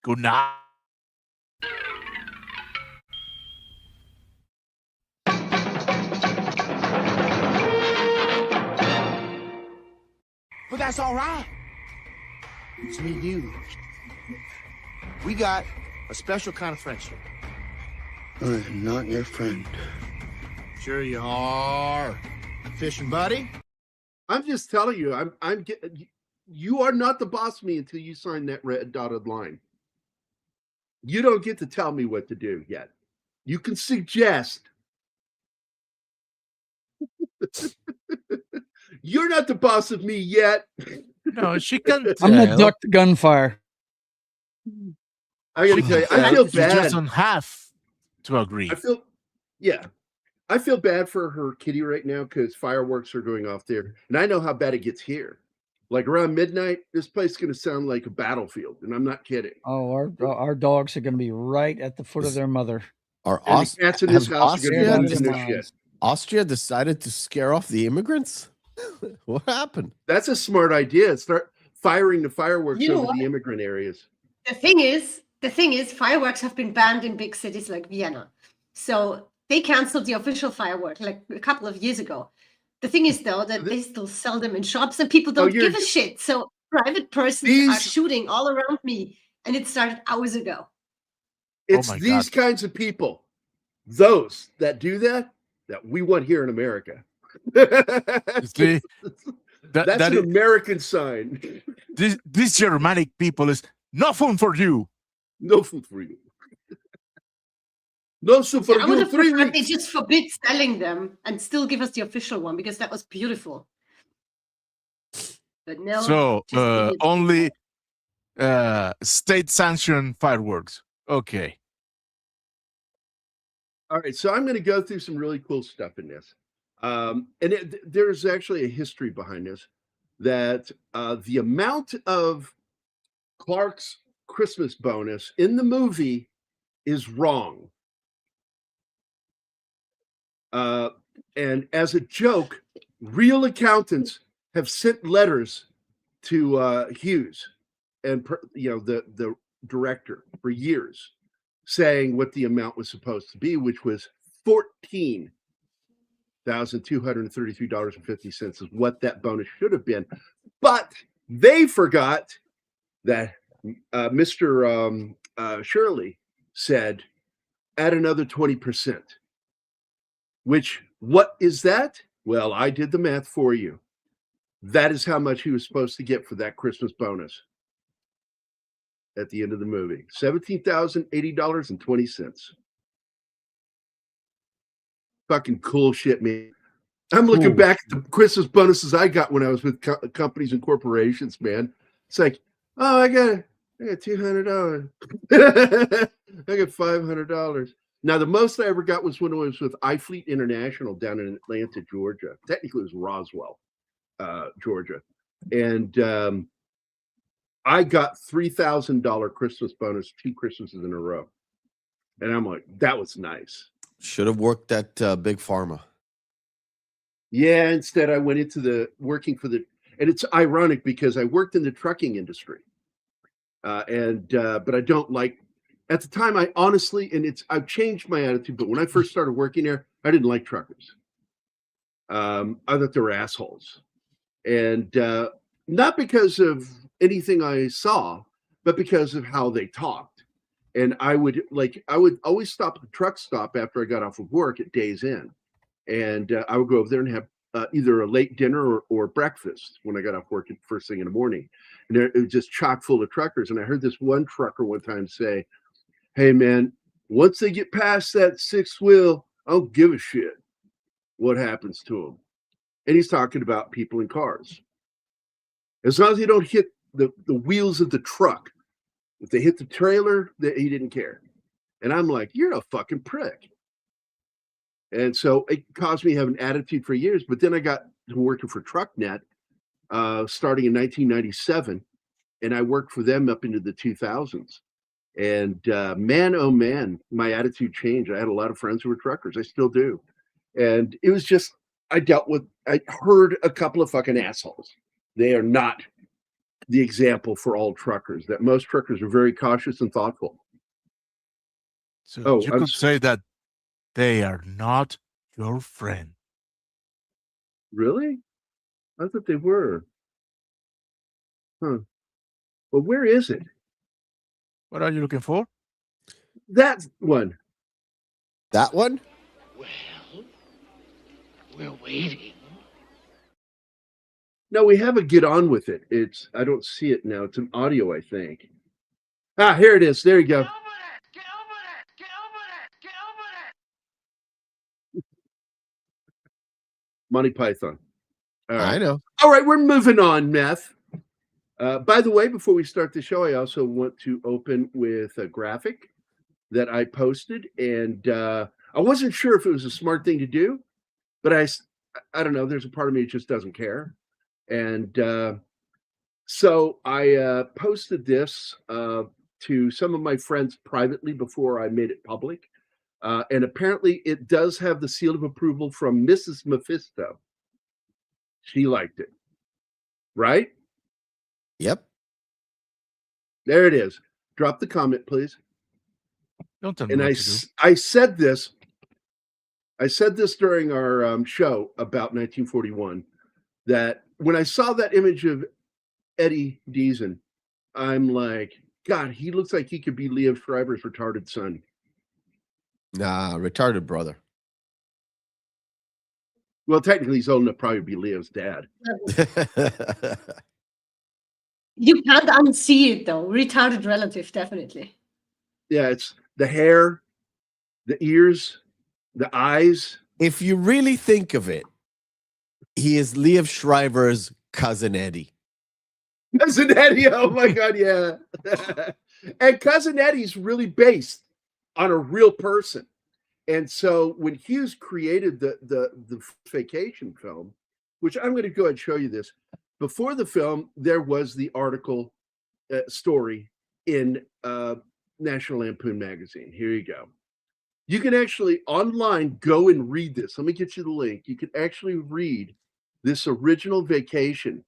Good night. But that's all right. It's me and you. We got a special kind of friendship. I'm not your friend. Sure you are. Fishing buddy? I'm just telling you, you are not the boss of me until you sign that red dotted line. You don't get to tell me what to do yet. You can suggest. You're not the boss of me yet. No, she can tell. I'm gonna duck the gunfire. I gotta tell you, I feel bad. She doesn't have to agree. I feel bad for her kitty right now because fireworks are going off there, and I know how bad it gets here. Like around midnight, this place is going to sound like a battlefield, and I'm not kidding. Oh, our dogs are going to be right at the foot of their mother. The cats in this house are going to be doing shit. Austria decided to scare off the immigrants? What happened? That's a smart idea. Start firing the fireworks You know over what? the immigrant areas. The thing is, fireworks have been banned in big cities like Vienna. So they canceled the official firework like a couple of years ago. The thing is, though, that they still sell them in shops and people don't give a shit. So private persons are shooting all around me, and it started hours ago. It's these kinds of people, those that do that we want here in America. See, that's an American sign. This Germanic people is no fun for you. No food for you. No soup for I would you. have 3 preferred weeks. they just forbid selling them and still give us the official one because that was beautiful. But no. So only state-sanctioned fireworks. Okay. All right, so I'm going to go through some really cool stuff in this. There's actually a history behind this, that the amount of Clark's Christmas bonus in the movie is wrong. And as a joke, real accountants have sent letters to Hughes and the director for years, saying what the amount was supposed to be, which was $14,233.50 is what that bonus should have been. But they forgot that Mr. Shirley said, add another 20%. Which, what is that? Well, I did the math for you. That is how much he was supposed to get for that Christmas bonus at the end of the movie. $17,080.20. Fucking cool shit, man. I'm looking back at the Christmas bonuses I got when I was with companies and corporations, man. It's like, oh, I got $200. I got $500. Now, the most I ever got was when I was with iFleet International down in Atlanta, Georgia. Technically, it was Roswell, Georgia. And I got $3,000 Christmas bonus 2 Christmases in a row. And I'm like, that was nice. Should have worked at Big Pharma. Yeah, instead I went into working for and it's ironic because I worked in the trucking industry. But I don't like, at the time I honestly, I've changed my attitude, but when I first started working there, I didn't like truckers. I thought they were assholes. And not because of anything I saw, but because of how they talked. And I would always stop at the truck stop after I got off of work at Days Inn. And I would go over there and have either a late dinner or breakfast when I got off work first thing in the morning. And it was just chock full of truckers. And I heard this one trucker one time say, hey, man, once they get past that 6th wheel, I don't give a shit what happens to them. And he's talking about people in cars. As long as they don't hit the wheels of the truck, if they hit the trailer, he didn't care. And I'm like, you're a fucking prick. And so it caused me to have an attitude for years. But then I got to working for TruckNet starting in 1997. And I worked for them up into the 2000s. And man, oh man, my attitude changed. I had a lot of friends who were truckers. I still do. And it was just, I heard a couple of fucking assholes. They are not the example for all truckers, that most truckers are very cautious and thoughtful. So Oh, you I'm could say that they are not your friend. Really? I thought they were. Huh. Well, where is it? What are you looking for? That one. That one? Well, we're waiting. No, we have a get on with it. I don't see it now. It's an audio, I think. Ah, here it is. There you go. Get over it! Get over it! Get over it! Get over it! Monty Python. All right. I know. All right, we're moving on, Meth. By the way, before we start the show, I also want to open with a graphic that I posted, and I wasn't sure if it was a smart thing to do, but I don't know. There's a part of me that just doesn't care, and so I posted this to some of my friends privately before I made it public, and apparently it does have the seal of approval from Mrs. Mephisto. She liked it, right? Yep. There it is. Drop the comment, please. Don't tell me And what to do. I said this. I said this during our show about 1941. That when I saw that image of Eddie Deason, I'm like, God, he looks like he could be Liev Schreiber's retarded son. Nah, retarded brother. Well, technically, he's old enough to probably be Liev's dad. You can't unsee it though. Retarded relative, definitely. Yeah, it's the hair, the ears, the eyes. If you really think of it, he is Liev Schreiber's cousin Eddie. Cousin Eddie, oh my God, yeah. And Cousin Eddie's really based on a real person. And so when Hughes created the Vacation film, which I'm going to go ahead and show you this, before the film, there was the article story in National Lampoon magazine. Here you go. You can actually online go and read this. Let me get you the link. You can actually read this original Vacation.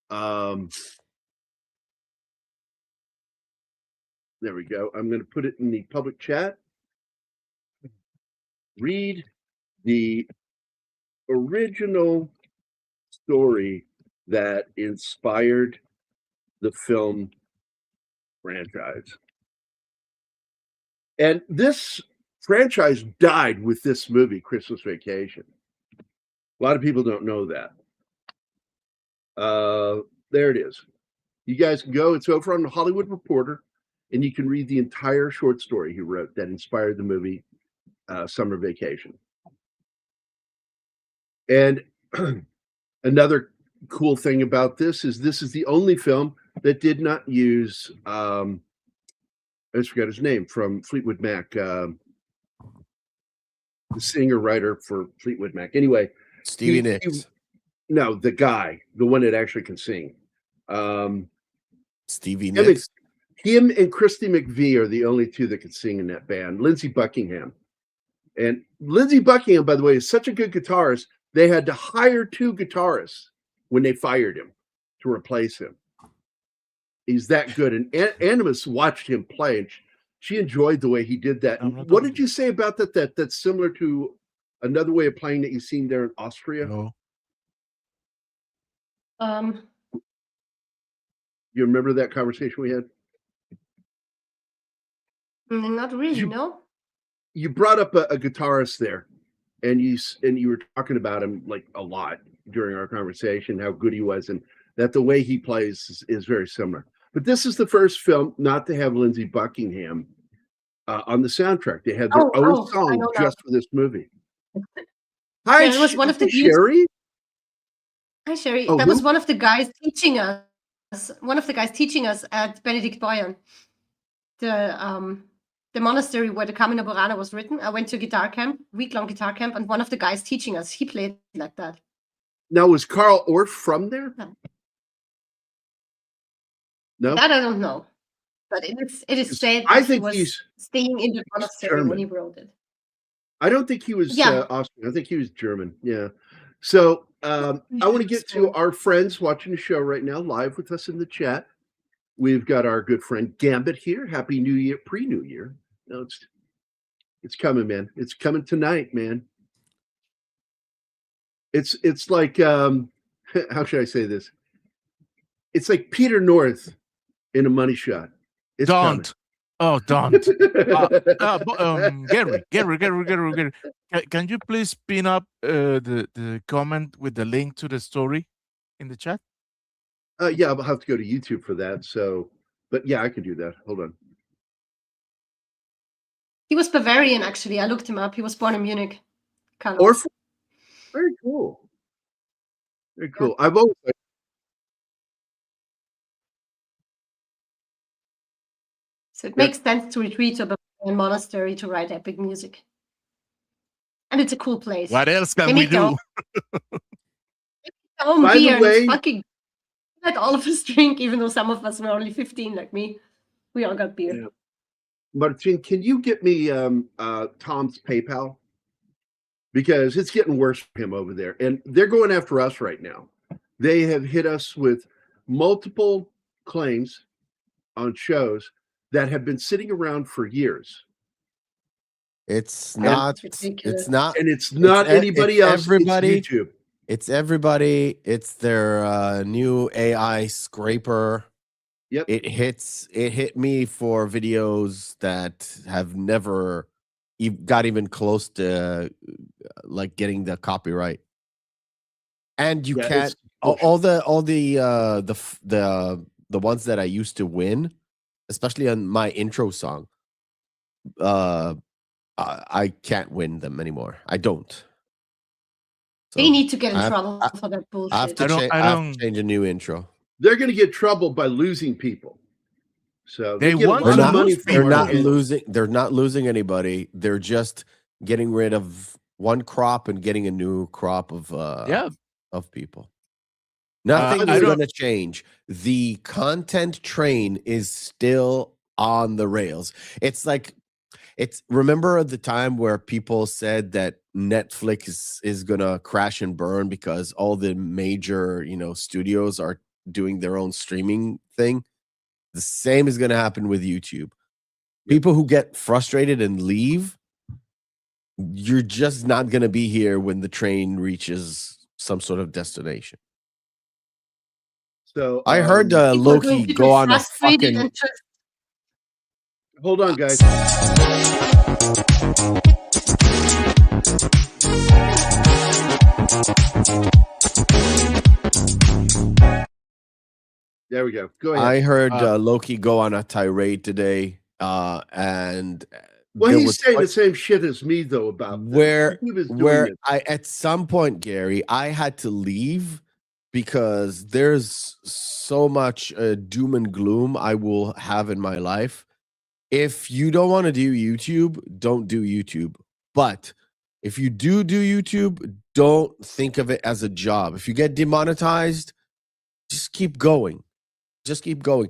There we go. I'm going to put it in the public chat. Read the original story that inspired the film franchise. And this franchise died with this movie, Christmas Vacation. A lot of people don't know that. There it is. You guys can go. It's over on the Hollywood Reporter, and you can read the entire short story he wrote that inspired the movie Summer Vacation. And another cool thing about this is the only film that did not use I just forgot his name from Fleetwood Mac, the singer writer for Fleetwood Mac. Anyway, Stevie Nicks. No, the guy, the one that actually can sing. Stevie Nicks. Him and Christy McVie are the only two that can sing in that band. Lindsey Buckingham. And Lindsey Buckingham, by the way, is such a good guitarist, they had to hire 2 guitarists when they fired him to replace him. He's that good. And Animus watched him play, and she enjoyed the way he did that. And what did you say about that? That's similar to another way of playing that you've seen there in Austria? No. You remember that conversation we had? Not really, no. You brought up a guitarist there, and you were talking about him like a lot during our conversation, how good he was, and that the way he plays is very similar. But this is the first film not to have Lindsey Buckingham on the soundtrack. They had their own song just for this movie. Hi, Yeah, it was one of the Sherry. Hi, Sherry. Oh, that who? was one of the guys teaching us. One of the guys teaching us at Benedict Boyan, the monastery where the Carmina Burana was written. I went to a guitar camp, week-long guitar camp, and one of the guys teaching us, he played like that. Now, was Carl Orff from there? No, That I don't know, but it is said I that think he was he's staying in the monastery when German. he wrote it. I don't think he was Yeah. Austrian. I think he was German. Yeah. So I want to get to our friends watching the show right now, live with us in the chat. We've got our good friend Gambit here. Happy New Year, pre-New Year. No, it's coming, man. It's coming tonight, man. It's like how should I say this? It's like Peter North in a money shot. It's Don't. Oh, don't. Gary, can you please pin up the comment with the link to the story in the chat? Yeah, I'll have to go to YouTube for that. So, but yeah, I can do that. Hold on. He was Bavarian, actually. I looked him up. He was born in Munich. Very cool. Very cool. I've always So it makes sense to retreat to a Bavarian monastery to write epic music. And it's a cool place. What else They can we make their do? own- their own By the beer, and way- it's fucking let all of us drink, even though some of us were only 15 like me. We all got beer. Yeah. Martin, can you get me Tom's PayPal? Because it's getting worse for him over there. And they're going after us right now. They have hit us with multiple claims on shows that have been sitting around for years. It's And- not. Ridiculous. It's not. And it's not It's anybody else. everybody. It's YouTube. It's everybody. It's their new AI scraper. Yep. It hit me for videos that have never got even close to like getting the copyright. And you Yeah, can't it's all the ones that I used to win, especially on my intro song. I can't win them anymore. I don't. So They need to get in I have- trouble for that bullshit. I have to, I I have don't- to change a new intro. They're going to get trouble by losing people. So They get a want lot to of money lose from They're people. not it. losing. They're not losing anybody. They're just getting rid of one crop and getting a new crop of Yeah. of people. Nothing I is don't- going to change. The content train is still on the rails. It's like remember the time where people said that Netflix is going to crash and burn because all the major, studios are doing their own streaming thing. The same is going to happen with YouTube. People who get frustrated and leave, you're just not going to be here when the train reaches some sort of destination. So I heard People are going Loki to go be on a frustrated fucking. and just hold on, guys. There we go. Go ahead. I heard Uh, Loki go on a tirade today, and well, there he's was saying quite- the same shit as me though about this. where He was doing where it. I at some point, Gary, I had to leave because there's so much doom and gloom I will have in my life. If you don't want to do YouTube, don't do YouTube. But if you do YouTube, don't think of it as a job. If you get demonetized, just keep going. Just keep going.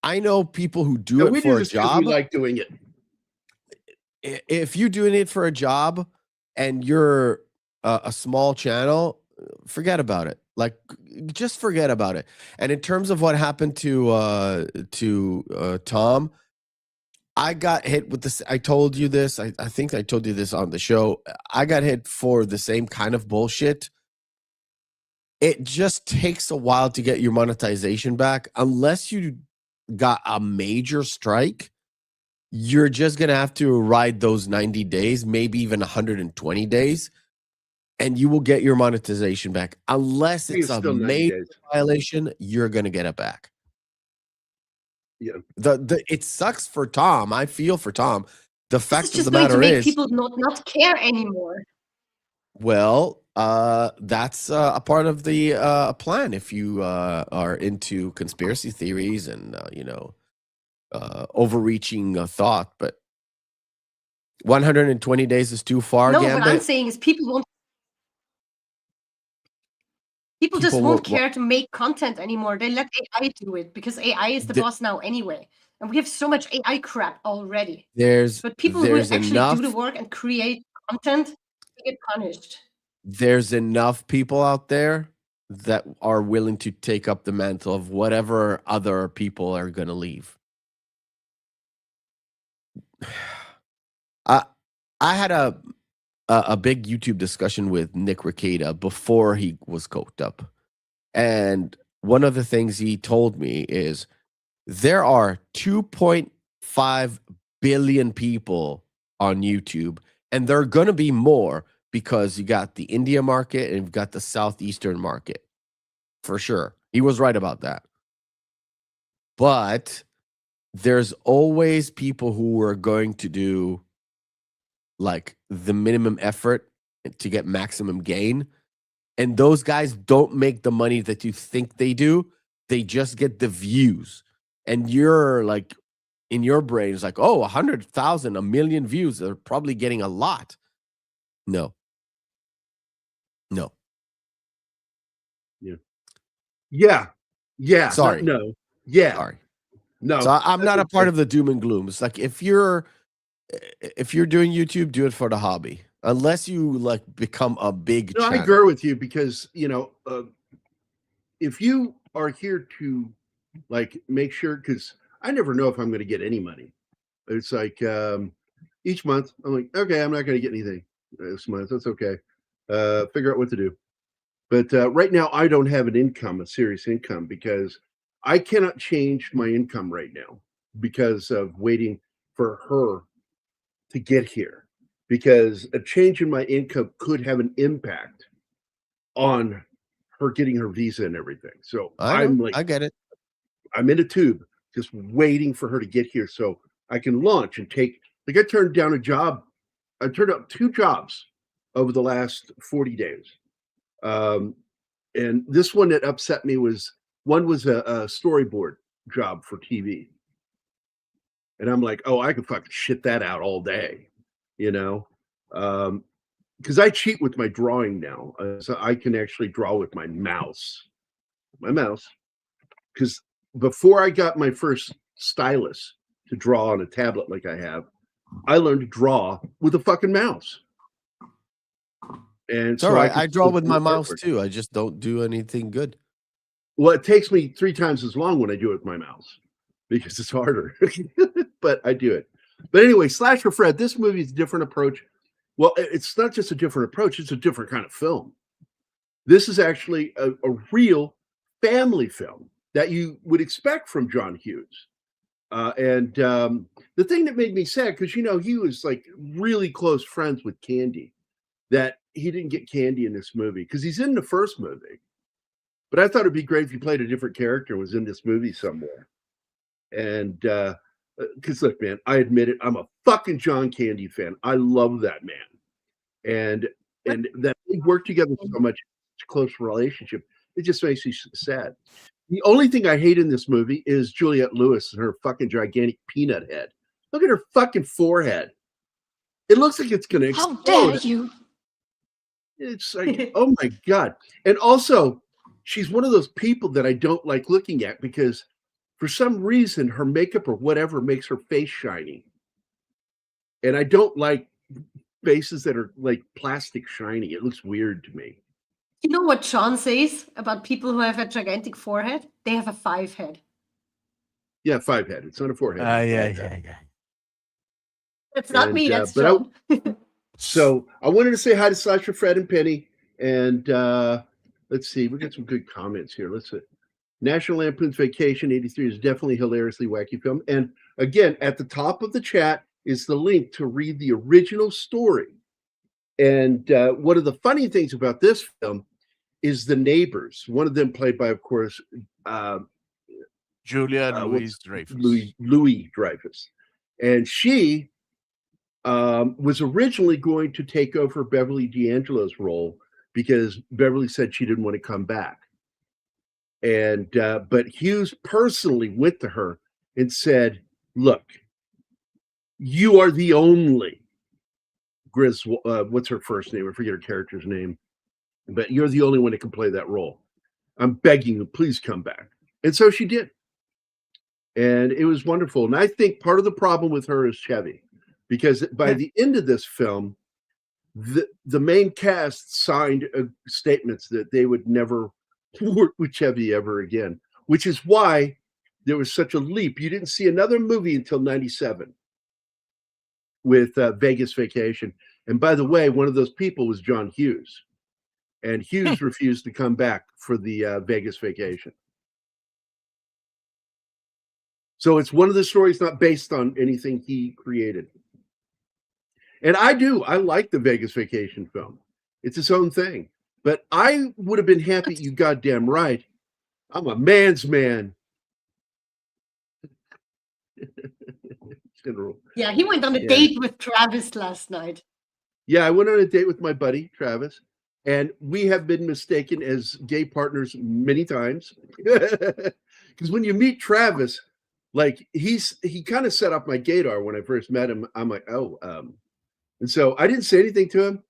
I know people who do Yeah, it we for do a this 'cause job. we like doing it. If you're doing it for a job and you're a small channel, forget about it. Like, just forget about it. And in terms of what happened to Tom, I got hit with this. I told you this. I think I told you this on the show. I got hit for the same kind of bullshit. It just takes a while to get your monetization back. Unless you got a major strike, you're just going to have to ride those 90 days, maybe even 120 days, and you will get your monetization back. Unless I think it's a still 90 major days. violation, you're going to get it back. Yeah. It sucks for Tom. I feel for Tom. The this fact is of just the going to matter make is, people not care anymore. well, that's a part of the plan. If you are into conspiracy theories and overreaching thought, but 120 days is too far. No, what I'm Gambit. saying is people won't. People just People won't won't- care to make content anymore. They let AI do it because AI is the The- boss now anyway. And we have so much AI crap already. There's But people who there's actually enough. do the work and create content, they get punished. there's enough people out there that are willing to take up the mantle of whatever other people are going to leave. I had a big YouTube discussion with Nick Rekieta before he was coked up. And one of the things he told me is there are 2.5 billion people on YouTube, and there are going to be more because you got the India market and you've got the Southeastern market. For sure. He was right about that. But there's always people who are going to do like the minimum effort to get maximum gain. And those guys don't make the money that you think they do. They just get the views. And you're like, in your brain, it's like, oh, 100,000, 1 million views. They're probably getting a lot. No. Yeah. Sorry. No. Yeah. Sorry. No. So I'm not a That's part okay. of the doom and gloom. It's like if you're doing YouTube, do it for the hobby. Unless you like become a big No, I channel. agree with you because if you are here to like make sure, because I never know if I'm going to get any money. It's like each month I'm like, okay, I'm not going to get anything this month. That's okay. Figure out what to do. But right now I don't have an income, a serious income, because I cannot change my income right now because of waiting for her to get here. Because a change in my income could have an impact on her getting her visa and everything. So I'm like, I get it. I'm in a tube just waiting for her to get here so I can launch and take, like I turned down a job. I turned up 2 jobs over the last 40 days. And this one that upset me was one was a storyboard job for TV. And I'm like, oh, I could fucking shit that out all day, because I cheat with my drawing now. So I can actually draw with my mouse. Because before I got my first stylus to draw on a tablet like I have, I learned to draw with a fucking mouse. And It's so all right. can I draw still with do my mouse artwork. too. I just don't do anything good. Well, it takes me 3 times as long when I do it with my mouse because it's harder, but I do it. But anyway, Slasher Fred, this movie is a different approach. Well, it's not just a different approach, it's a different kind of film. This is actually a real family film that you would expect from John Hughes. And the thing that made me sad, because, he was like really close friends with Candy, that he didn't get Candy in this movie because he's in the first movie. But I thought it'd be great if he played a different character and was in this movie somewhere. And because look, man, I admit it, I'm a fucking John Candy fan. I love that man. And that they work together so much, close relationship, it just makes me sad. The only thing I hate in this movie is Juliette Lewis and her fucking gigantic peanut head. Look at her fucking forehead. It looks like it's gonna explode. How dare you? It's like, oh my God. And also, she's one of those people that I don't like looking at because for some reason her makeup or whatever makes her face shiny. And I don't like faces that are like plastic shiny. It looks weird to me. You know what Sean says about people who have a gigantic forehead? They have a 5 head. Yeah, 5 head. It's not a 4 head. Yeah. That's not me, And, that's but Sean. So I wanted to say hi to Slasher Fred and Penny. And let's see, we got some good comments here. Let's see. National Lampoon's Vacation 83 is definitely a hilariously wacky film. And again, at the top of the chat is the link to read the original story. And one of the funny things about this film is the neighbors. One of them played by, of course, Juliette Louis Dreyfus. And she was originally going to take over Beverly D'Angelo's role because Beverly said she didn't want to come back. And but Hughes personally went to her and said, look, you are the only what's her first name? I forget her character's name, but you're the only one that can play that role. I'm begging you, please come back. And so she did. And it was wonderful. And I think part of the problem with her is Chevy, because by the end of this film, the main cast signed statements that they would never work with Chevy ever again, which is why there was such a leap. You didn't see another movie until 97 with Vegas Vacation. And by the way, one of those people was John Hughes. And Hughes refused to come back for the Vegas Vacation. So it's one of the stories not based on anything he created. And I like the Vegas Vacation film. It's its own thing. But I would have been happy, you goddamn right. I'm a man's man. General. Yeah, he went on a date with Travis last night. Yeah, I went on a date with my buddy, Travis. And we have been mistaken as gay partners many times. Because when you meet Travis, like he kind of set off my gaydar when I first met him. I'm like, and so I didn't say anything to him,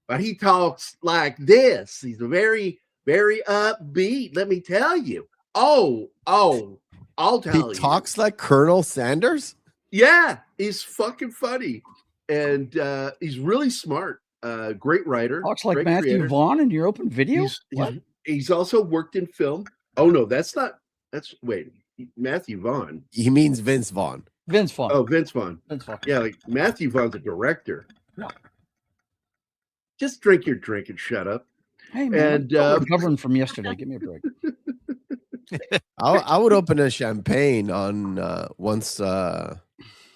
but he talks like this. He's a very, very upbeat. Let me tell you. I'll tell you. He talks like Colonel Sanders? Yeah, he's fucking funny. And he's really smart. Great writer. Talks like great Matthew creator. Vaughn in your open video? He's also worked in film. Oh, no, wait, Matthew Vaughn. He means Vince Vaughn. Vince Vaughn. Oh, Vince Vaughn. Vince Vaughn. Yeah, like Matthew Vaughn's a director. Yeah. Just drink your drink and shut up. Hey, man, And I'm recovering from yesterday. Give me a break. I would open a champagne on once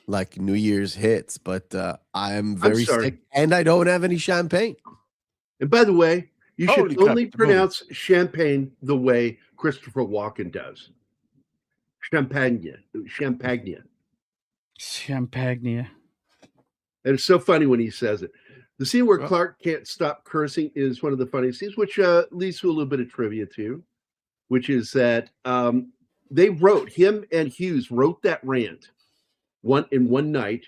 like New Year's hits, but I'm very sick and I don't have any champagne. And by the way, you should Holy only crap, pronounce champagne the way Christopher Walken does. Champagne. Champagne. And it's so funny when he says it. The scene where Clark can't stop cursing is one of the funniest scenes, which leads to a little bit of trivia too, which is that him and Hughes wrote that rant in one night,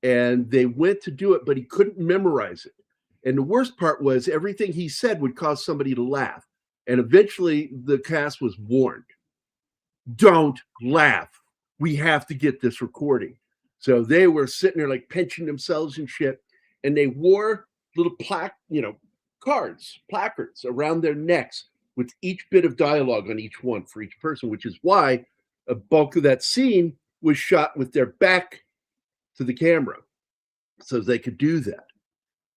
and they went to do it, but he couldn't memorize it. And the worst part was everything he said would cause somebody to laugh. And eventually the cast was warned, don't laugh. We have to get this recording. So they were sitting there like pinching themselves and shit. And they wore little placards around their necks with each bit of dialogue on each one for each person, which is why a bulk of that scene was shot with their back to the camera so they could do that.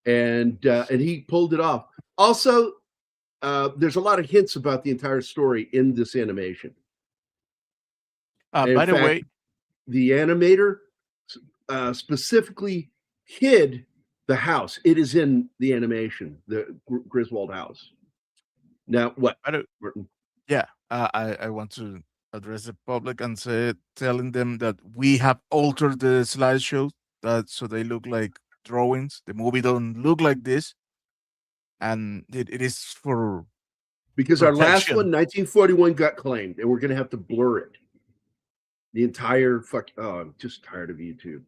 And he pulled it off. Also, there's a lot of hints about the entire story in this animation. By the way, the animator specifically hid the house. It is in the animation, the Griswold house. Now, what? I want to address the public and telling them that we have altered the slideshows so they look like drawings. The movie don't look like this, and it is for because protection. Our last one, 1941, got claimed, and we're going to have to blur it. The entire I'm just tired of YouTube.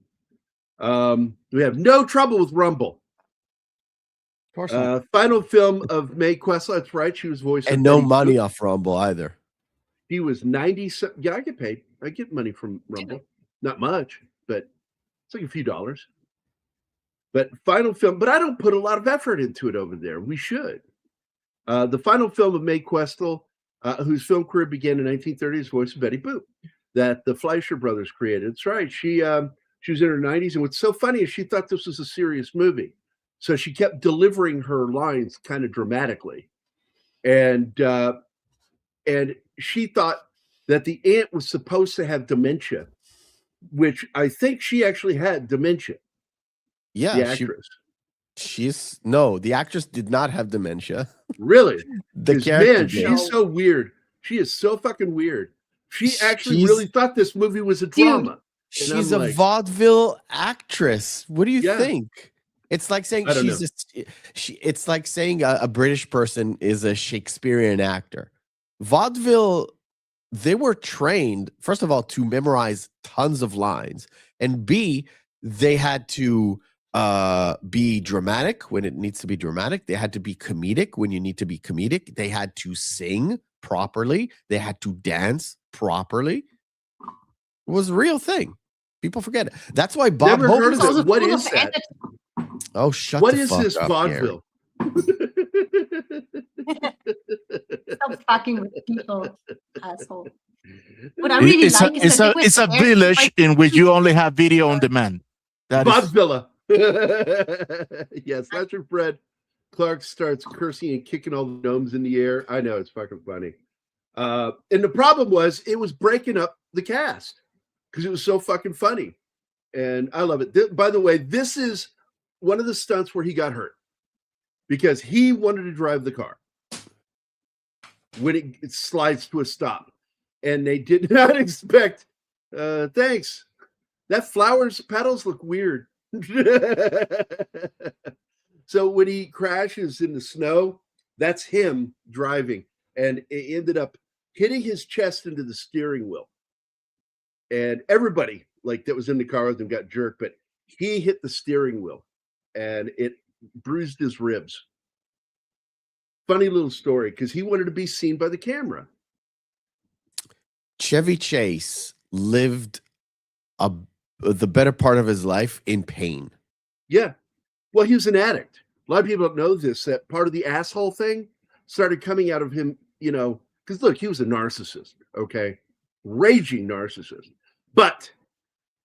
We have no trouble with Rumble. Of course not. Final film of Mae Questel. That's right. She was voiced. And no money off Rumble either. He was 97. Yeah, I get paid. I get money from Rumble. Not much, but it's like a few dollars. But final film, but I don't put a lot of effort into it over there. We should. The final film of Mae Questel, whose film career began in 1930, is voice of Betty Boop, that the Fleischer brothers created. That's right. She was in her 90s, and what's so funny is she thought this was a serious movie. So she kept delivering her lines kind of dramatically. And she thought that the aunt was supposed to have dementia, which I think she actually had dementia. Yeah, the actress. The actress did not have dementia. Really? The character man, she's so weird. She is so fucking weird. She's really thought this movie was a drama. She's a vaudeville actress. What do you think? It's like saying it's like saying a British person is a Shakespearean actor. Vaudeville, they were trained, first of all, to memorize tons of lines, and B, they had to be dramatic when it needs to be dramatic. They had to be comedic when you need to be comedic. They had to sing properly. They had to dance properly. It was a real thing. People forget it. That's why Bob Hope. What is that? Oh, shut What the is fuck this up, Gary. vaudeville? Stop fucking with people, asshole. What I really It's a like is that they were it's a scared. village in which you only have video on demand. That is Vaudevilla. Yes, that's where Fred Clark starts cursing and kicking all the gnomes in the air. I know, it's fucking funny. And the problem was it was breaking up the cast because it was so fucking funny. And I love it. By the way, this is one of the stunts where he got hurt because he wanted to drive the car when it slides to a stop. And they did not expect, thanks. That flower's petals look weird. So when he crashes in the snow, that's him driving. And it ended up hitting his chest into the steering wheel. And everybody like that was in the car with him got jerked, but he hit the steering wheel and it bruised his ribs. Funny little story because he wanted to be seen by the camera. Chevy Chase lived the better part of his life in pain. Yeah. Well, he was an addict. A lot of people don't know this, that part of the asshole thing started coming out of him, you know, because look, he was a narcissist, okay? Raging narcissist. But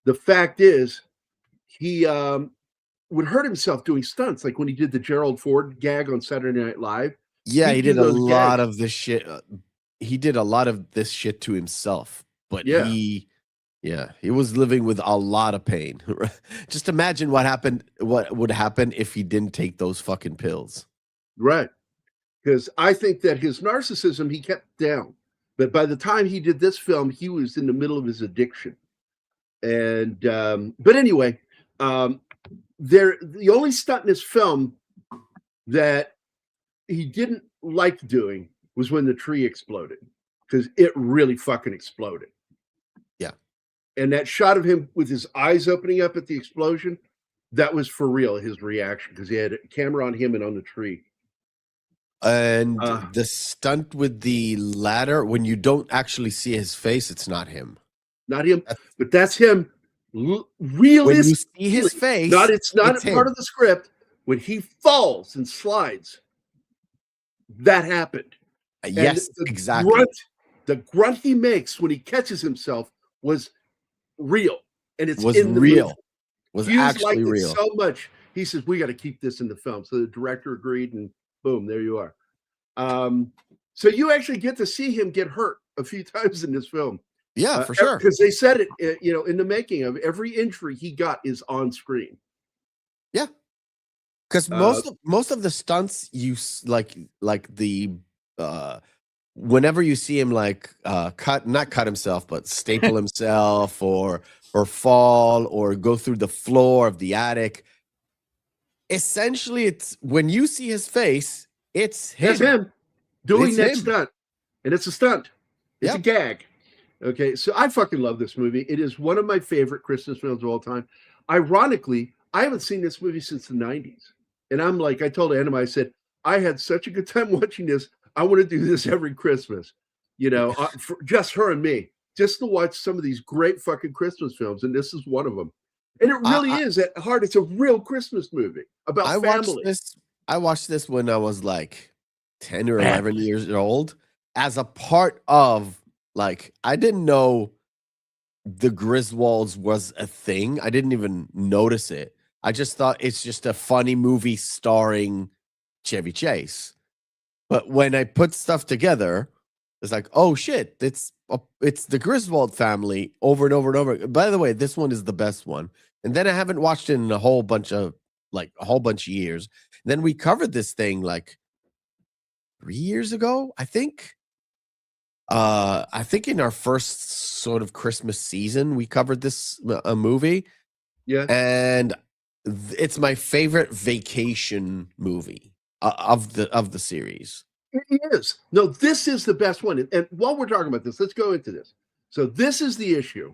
the fact is, he would hurt himself doing stunts, like when he did the Gerald Ford gag on Saturday Night Live. Yeah, he did a those lot gags. of this shit. He did a lot of this shit to himself, but Yeah. he was living with a lot of pain. Just imagine what would happen if he didn't take those fucking pills. Right. Because I think that his narcissism he kept down. But by the time he did this film, he was in the middle of his addiction. And but anyway, the only stunt in this film that he didn't like doing was when the tree exploded, because it really fucking exploded. Yeah. And that shot of him with his eyes opening up at the explosion, that was for real, his reaction, because he had a camera on him and on the tree. And the stunt with the ladder, when you don't actually see his face, it's not him. Not him, but that's him. When Realistic. you see his face, It's not it's a part him. of the script. When he falls and slides, that happened. Yes, And exactly. The grunt he makes when he catches himself was real, and it's Was in the real. movie. Was Hughes actually liked it real. so much. He says we got to keep this in the film. So the director agreed, and boom, there you are. So you actually get to see him get hurt a few times in this film. Yeah, for sure. Because they said it, you know, in the making of every injury he got is on screen. Yeah, because most of the stunts like the whenever you see him like not cut himself but staple himself or fall or go through the floor of the attic, essentially it's when you see his face, it's him. It's him doing It's that him. stunt, and it's a stunt. It's a Yep. gag. Okay, so I fucking love this movie. It is one of my favorite Christmas films of all time. Ironically, I haven't seen this movie since the 90s. And I'm like, I told Anima, I said, I had such a good time watching this. I want to do this every Christmas, you know, for just her and me, just to watch some of these great fucking Christmas films. And this is one of them. And it really is at heart. It's a real Christmas movie about family. I watched this when I was like 10 or 11 years old as a part of, like, I didn't know the Griswolds was a thing. I didn't even notice it. I just thought it's just a funny movie starring Chevy Chase. But when I put stuff together, it's like, oh shit, it's the Griswold family over and over and over. By the way, this one is the best one. And then I haven't watched it in a whole bunch of years. Then we covered this thing like 3 years ago, I think. I think in our first sort of Christmas season, we covered this movie. Yeah. And it's my favorite vacation movie of the series. It is. No, this is the best one. And while we're talking about this, let's go into this. So this is the issue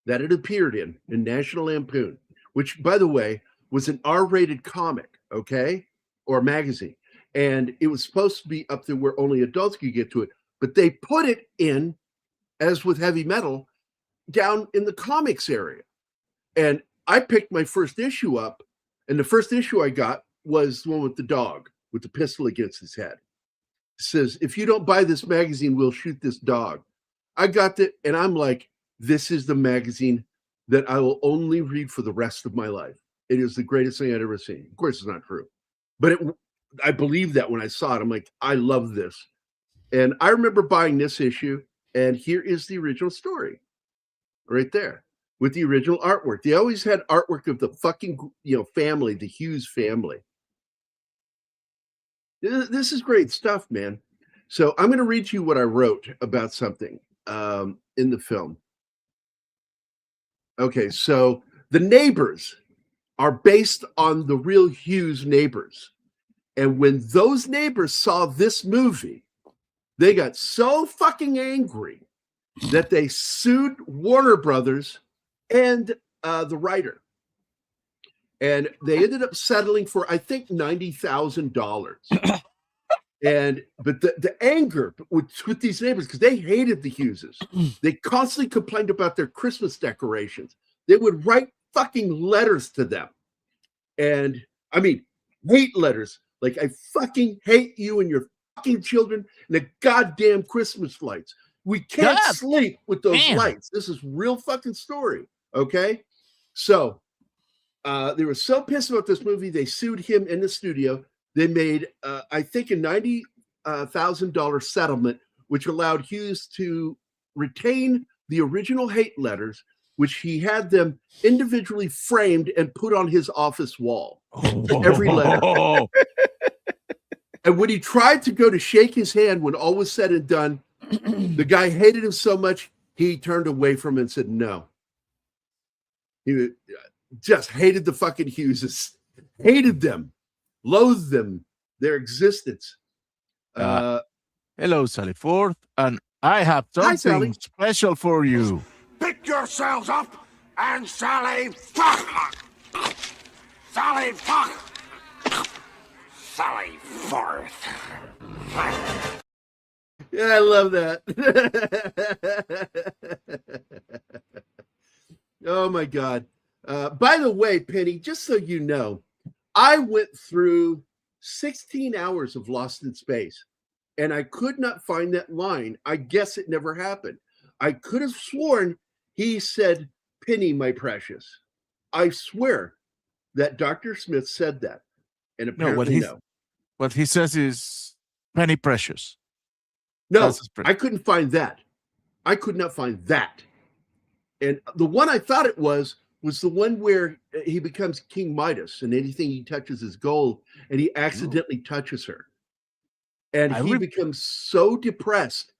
that it appeared in National Lampoon, which, by the way, was an R-rated comic, okay, or magazine. And it was supposed to be up there where only adults could get to it. But they put it in, as with heavy metal, down in the comics area. And I picked my first issue up, And the first issue I got was the one with the dog with the pistol against his head. It says, if you don't buy this magazine, we'll shoot this dog. I got it, and I'm like, this is the magazine that I will only read for the rest of my life. It is the greatest thing I've ever seen. Of course, it's not true, but I believed that when I saw it. I'm like, I love this. And I remember buying this issue, and here is the original story right there with the original artwork. They always had artwork of the fucking, family, the Hughes family. This is great stuff, man. So I'm going to read to you what I wrote about something in the film. Okay, so the neighbors are based on the real Hughes neighbors. And when those neighbors saw this movie, they got so fucking angry that they sued Warner Brothers and the writer. And they ended up settling for, I think, $90,000. But the anger with these neighbors, because they hated the Hugheses, they constantly complained about their Christmas decorations. They would write fucking letters to them. And I mean, hate letters. Like, I fucking hate you and your fucking children and the goddamn Christmas lights. We can't sleep with those lights. This is real fucking story. Okay. So they were so pissed about this movie, they sued him in the studio. They made, I think, a $90,000 settlement, which allowed Hughes to retain the original hate letters, which he had them individually framed and put on his office wall. Every letter. And when he tried to go to shake his hand, when all was said and done, the guy hated him so much, he turned away from him and said no. He just hated the fucking Hugheses. Hated them. Loathed them, their existence. Hello, Sally Forth, and I have something special for you. Pick yourselves up and Sally fuck! Sally fuck! Sally Forth. Yeah, I love that. Oh my God. By the way, Penny, just so you know, I went through 16 hours of Lost in Space, and I could not find that line. I guess it never happened. I could have sworn he said, Penny, my precious. I swear that Dr. Smith said that. And apparently no. What he says is Penny Precious. No, I couldn't find that. I could not find that. And the one I thought it was the one where he becomes King Midas and anything he touches is gold, and he accidentally touches her. And he becomes so depressed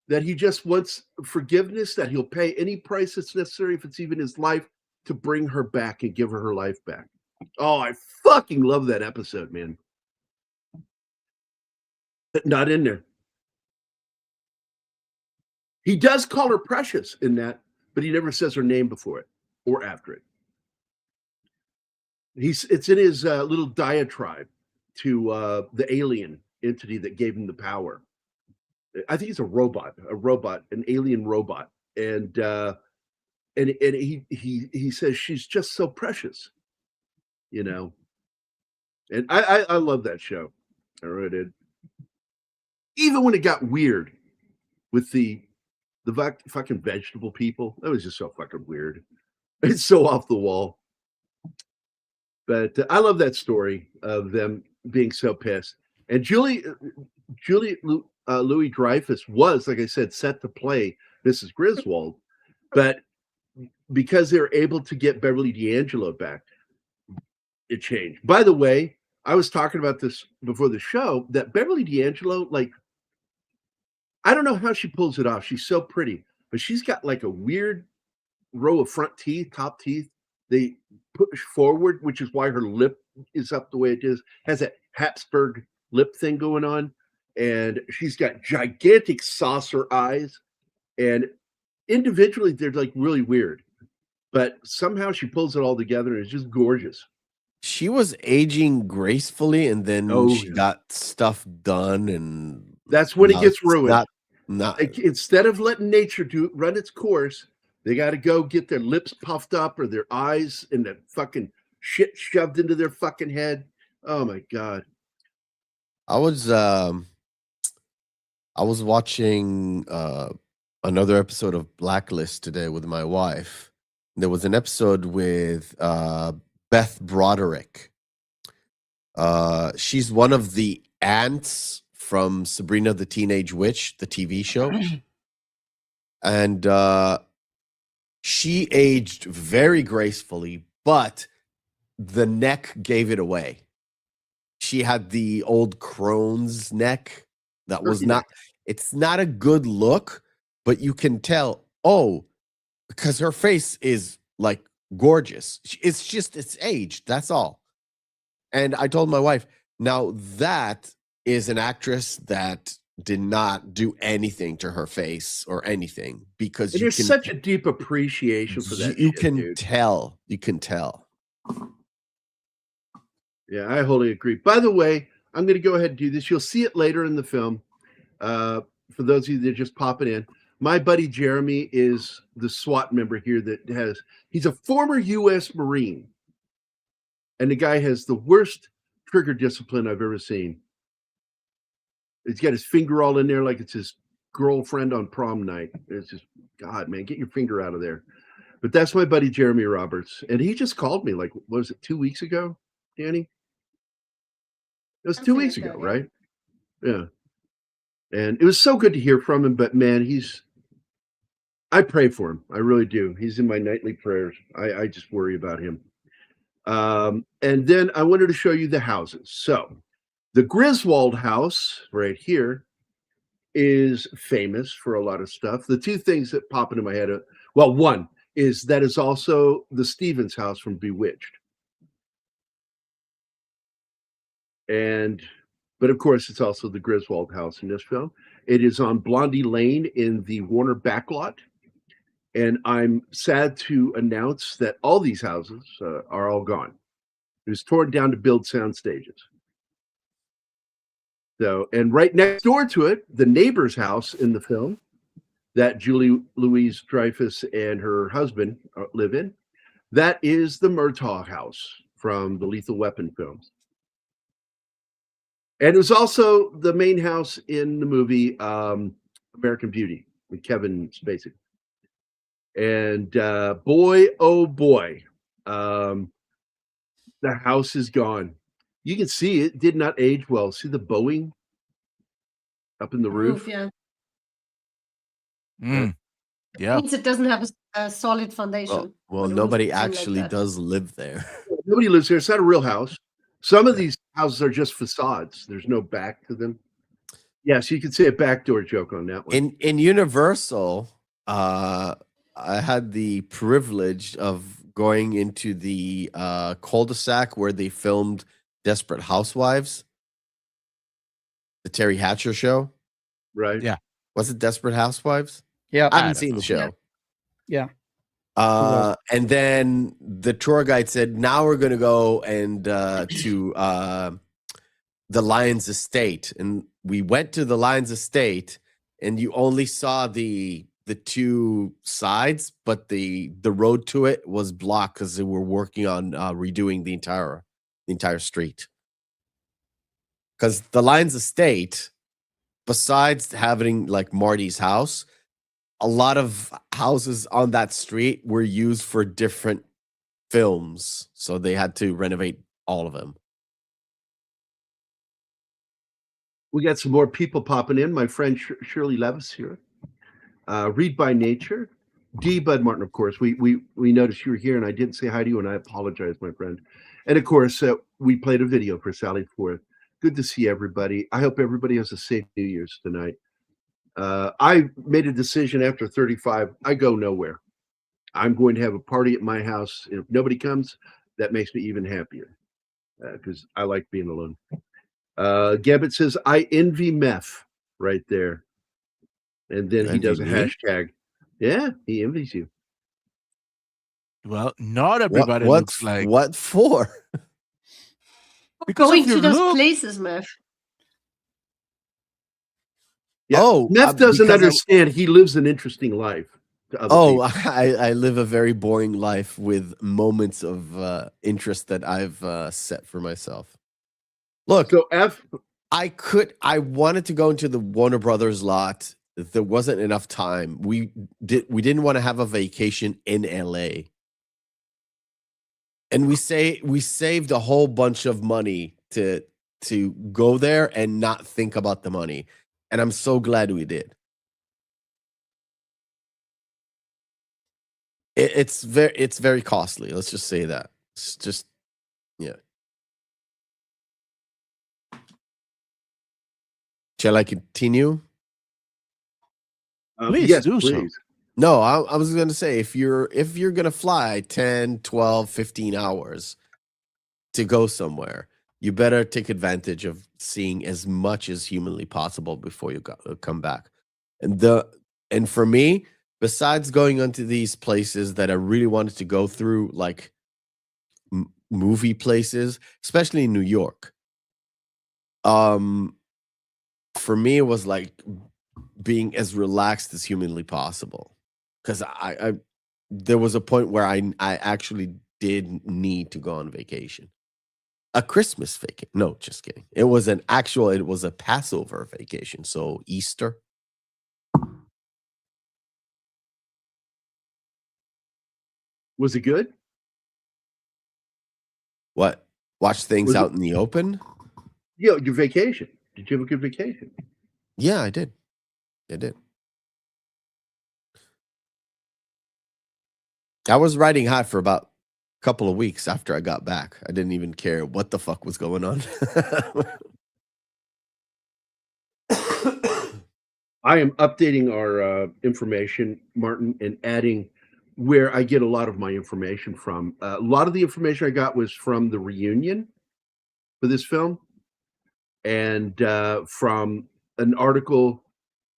that he just wants forgiveness, that he'll pay any price that's necessary, if it's even his life, to bring her back and give her life back. Oh, I fucking love that episode, man. But not in there. He does call her Precious in that, but he never says her name before it or after it. It's in his little diatribe to the alien entity that gave him the power. I think he's a robot, an alien robot, and he says she's just so precious, you know. And I love that show. I really did. Even when it got weird with the fucking vegetable people, that was just so fucking weird. It's so off the wall. But I love that story of them being so pissed. And Juliette Louis-Dreyfus was, like I said, set to play Mrs. Griswold, but because they were able to get Beverly D'Angelo back, it changed. By the way, I was talking about this before the show, that Beverly D'Angelo, like, I don't know how she pulls it off. She's so pretty, but she's got like a weird row of front teeth, top teeth. They push forward, which is why her lip is up the way it is. Has that Habsburg lip thing going on. And she's got gigantic saucer eyes. And individually, they're like really weird. But somehow she pulls it all together and it's just gorgeous. She was aging gracefully, and then she got stuff done, and that's when it gets ruined. Like, instead of letting nature run its course, they got to go get their lips puffed up or their eyes and the fucking shit shoved into their fucking head. Oh my God. I was watching another episode of Blacklist today with my wife. There was an episode with Beth Broderick. She's one of the aunts from Sabrina the Teenage Witch, the TV show. And she aged very gracefully, but the neck gave it away. She had the old crone's neck that was not, it's not a good look, but you can tell, because her face is like gorgeous. It's just, it's aged. That's all. And I told my wife, now that is an actress that did not do anything to her face or anything, because there's such a deep appreciation for that. You can tell. You can tell. Yeah, I wholly agree. By the way, I'm going to go ahead and do this. You'll see it later in the film. For those of you that are just popping in, my buddy Jeremy is the SWAT member here he's a former U.S. Marine. And the guy has the worst trigger discipline I've ever seen. He's got his finger all in there like it's his girlfriend on prom night. It's just, God, man, get your finger out of there. But that's my buddy Jeremy Roberts. And he just called me like, what was it, 2 weeks ago, Danny? It was 2 weeks ago, right? Yeah. And it was so good to hear from him. But man, I pray for him. I really do. He's in my nightly prayers. I just worry about him. And then I wanted to show you the houses. So the Griswold house right here is famous for a lot of stuff. The two things that pop into my head one is that is also the Stevens house from Bewitched. But of course, it's also the Griswold house in this film. It is on Blondie Lane in the Warner backlot. And I'm sad to announce that all these houses are all gone. It was torn down to build sound stages. So, and right next door to it, the neighbor's house in the film that Julie Louise Dreyfus and her husband live in, that is the Murtaugh house from the Lethal Weapon films. And it was also the main house in the movie American Beauty with Kevin Spacey. And boy, oh boy, the house is gone. You can see it did not age well. See the bowing up in the roof? Yeah. Yeah. Means it doesn't have a solid foundation. Well, nobody actually does live there. Nobody lives there. It's not a real house. Some of these houses are just facades. There's no back to them. Yes, you could say a backdoor joke on that one. In Universal, I had the privilege of going into the cul-de-sac where they filmed Desperate Housewives, the Terry Hatcher show. Right. Yeah. Was it Desperate Housewives? Yeah. I haven't seen the show. Yeah. And then the tour guide said, now we're going to go and to the Lions Estate. And we went to the Lions Estate, and you only saw the two sides, but the road to it was blocked because they were working on redoing the entire street. Because the Lions Estate, besides having like Marty's house, a lot of houses on that street were used for different films, so they had to renovate all of them. We got some more people popping in. My friend Shirley Levis here. Read by Nature. D. Bud Martin, of course. We noticed you were here, and I didn't say hi to you, and I apologize, my friend. And of course, we played a video for Sally Forth. Good to see everybody. I hope everybody has a safe New Year's tonight. I made a decision after 35. I go nowhere. I'm going to have a party at my house. If nobody comes, that makes me even happier because I like being alone. Gabbett says, I envy meth right there. And then he does a hashtag. Yeah, he envies you. Well, not everybody looks like. What for? Because Going of your to those look. places, Murph. Yeah. Meth doesn't understand. He lives an interesting life. to other Oh, people? I live a very boring life with moments of interest that I've set for myself. Look, So F. I wanted to go into the Warner Brothers lot. There wasn't enough time. We didn't want to have a vacation in LA. And we saved a whole bunch of money to go there and not think about the money. And I'm so glad we did. It's very costly. Let's just say that. It's just, yeah. Shall I continue? Please Yes, do so. please. No, I was going to say, if you're going to fly 10, 12, 15 hours to go somewhere, you better take advantage of seeing as much as humanly possible before you come back. And for me, besides going onto these places that I really wanted to go through, like movie places, especially in New York, for me, it was like being as relaxed as humanly possible. Because there was a point where I actually did need to go on vacation. A Christmas vacation. No, just kidding. It was a Passover vacation. So Easter. Was it good? What? Watch things Was out it- in the open? Yeah, your vacation. Did you have a good vacation? Yeah, I did. I was riding high for about a couple of weeks after I got back. I didn't even care what the fuck was going on. I am updating our information, Martin, and adding where I get a lot of my information from. A lot of the information I got was from the reunion for this film, and from an article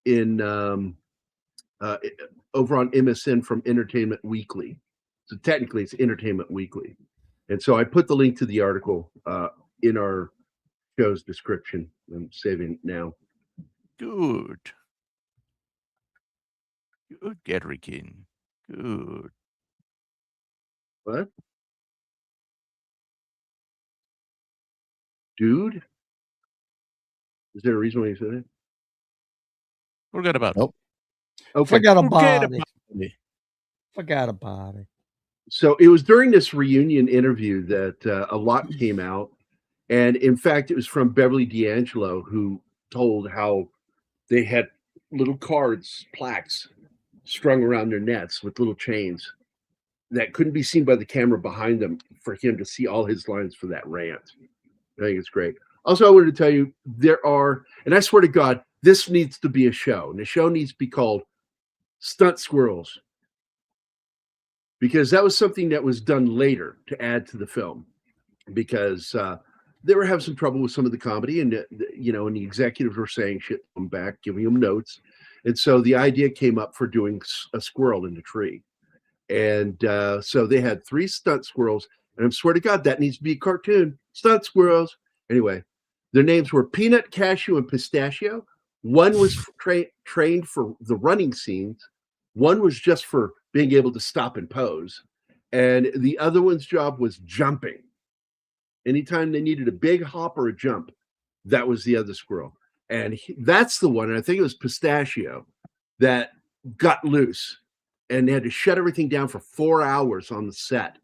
in over on MSN from Entertainment Weekly. So technically, it's Entertainment Weekly, and so I put the link to the article in our show's description. I'm saving it now. Good. Good, Gedrikin. Good. What? Dude? Is there a reason why you said it? Forget about it. Nope. Okay. Forget Forget about about it. it. Forget about it. So it was during this reunion interview that a lot came out. And in fact, it was from Beverly D'Angelo, who told how they had little cards, plaques strung around their necks with little chains that couldn't be seen by the camera behind them for him to see all his lines for that rant. I think it's great. Also, I wanted to tell you there are, and I swear to God, this needs to be a show, and the show needs to be called Stunt Squirrels, because that was something that was done later to add to the film, because they were having some trouble with some of the comedy, and and the executives were saying shit to them back, giving them notes, and so the idea came up for doing a squirrel in the tree, and so they had 3 stunt squirrels, and I swear to God, that needs to be a cartoon. Stunt squirrels. Anyway, their names were Peanut, Cashew, and Pistachio. One was trained for the running scenes. One was just for being able to stop and pose. And the other one's job was jumping. Anytime they needed a big hop or a jump, that was the other squirrel. And that's the one, and I think it was Pistachio, that got loose and they had to shut everything down for 4 hours on the set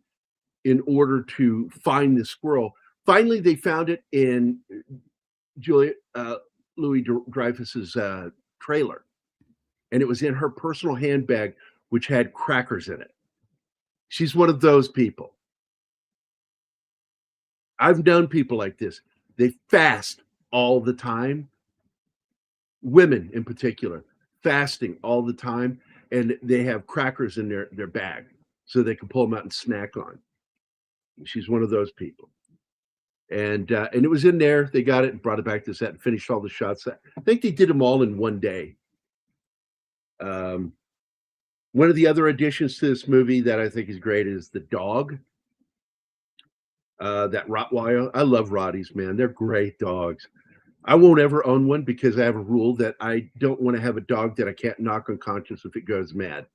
in order to find the squirrel. Finally, they found it in Juliette Louis-Dreyfus's trailer, and it was in her personal handbag, which had crackers in it. She's one of those people. I've known people like this. They fast all the time. Women in particular, fasting all the time, and they have crackers in their bag so they can pull them out and snack on. She's one of those people. And it was in there. They got it and brought it back to set and finished all the shots. I think they did them all in one day. One of the other additions to this movie that I think is great is the dog. That Rottweiler. I love Rotties, man. They're great dogs. I won't ever own one because I have a rule that I don't want to have a dog that I can't knock unconscious if it goes mad.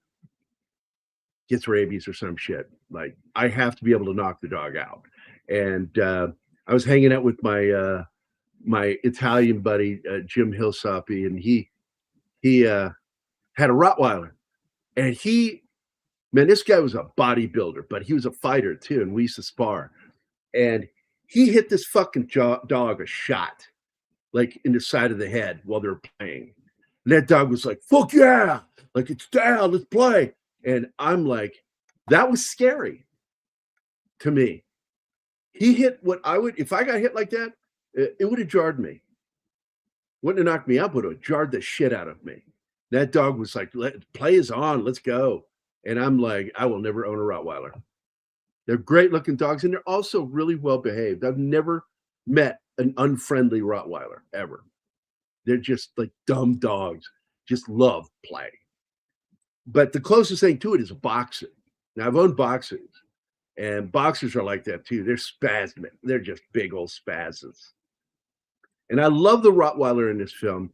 gets rabies or some shit. Like, I have to be able to knock the dog out. And I was hanging out with my my Italian buddy Jim Hillsoppy, and he had a Rottweiler, and man, this guy was a bodybuilder, but he was a fighter too, and we used to spar. And he hit this fucking dog a shot, like in the side of the head while they were playing. And that dog was like, "Fuck yeah!" Like, "It's down, let's play." And I'm like, that was scary to me. He hit what I would, if I got hit like that, it would have jarred me. Wouldn't have knocked me up, would have jarred the shit out of me. That dog was like, "Play is on, let's go." And I'm like, I will never own a Rottweiler. They're great looking dogs, and they're also really well behaved. I've never met an unfriendly Rottweiler ever. They're just like dumb dogs, just love play. But the closest thing to it is a boxer. Now, I've owned boxers, and boxers are like that too. They're spasmic. They're just big old spazzes. And I love the Rottweiler in this film.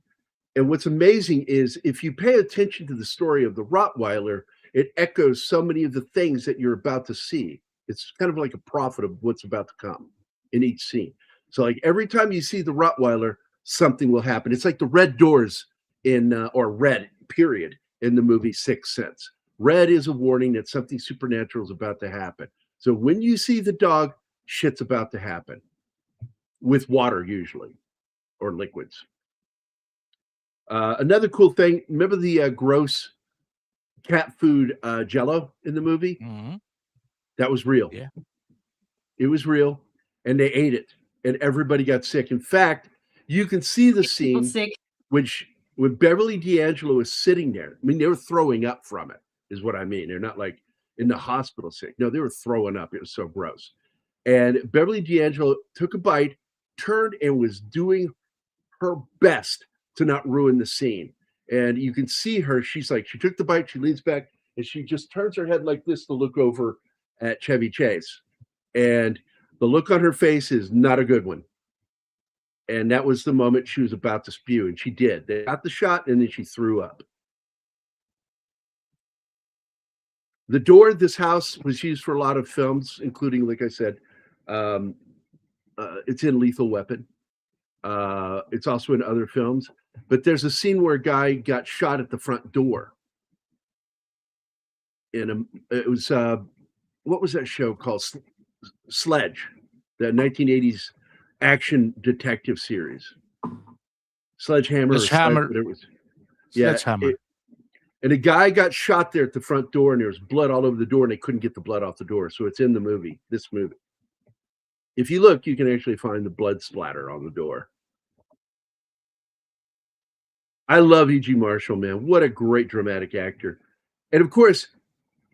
And what's amazing is if you pay attention to the story of the Rottweiler, it echoes so many of the things that you're about to see. It's kind of like a prophet of what's about to come in each scene. So like every time you see the Rottweiler, something will happen. It's like the red doors in, or red, period, in the movie Sixth Sense. Red is a warning that something supernatural is about to happen. So when you see the dog, shit's about to happen. With water usually, or liquids. Another cool thing, remember the gross cat food Jello in the movie? Mm-hmm. That was real. Yeah. It was real, and they ate it, and everybody got sick. In fact, you can see the scene when Beverly D'Angelo is sitting there. I mean, they were throwing up from it, is what I mean. They're not like in the hospital sick. No, they were throwing up. It was so gross. And Beverly D'Angelo took a bite, turned, and was doing her best to not ruin the scene. And you can see her. She's like, she took the bite, she leans back, and she just turns her head like this to look over at Chevy Chase. And the look on her face is not a good one. And that was the moment she was about to spew, and she did. They got the shot, and then she threw up. The door of this house was used for a lot of films, including, like I said, it's in Lethal Weapon. It's also in other films. But there's a scene where a guy got shot at the front door. And it was, what was that show called? Sledge, the 1980s action detective series. Sledgehammer. Sledgehammer. It was. Yeah. Sledgehammer. And a guy got shot there at the front door, and there was blood all over the door, and they couldn't get the blood off the door. So it's in the movie, this movie. If you look, you can actually find the blood splatter on the door. I love E.G. Marshall, man. What a great dramatic actor. And of course,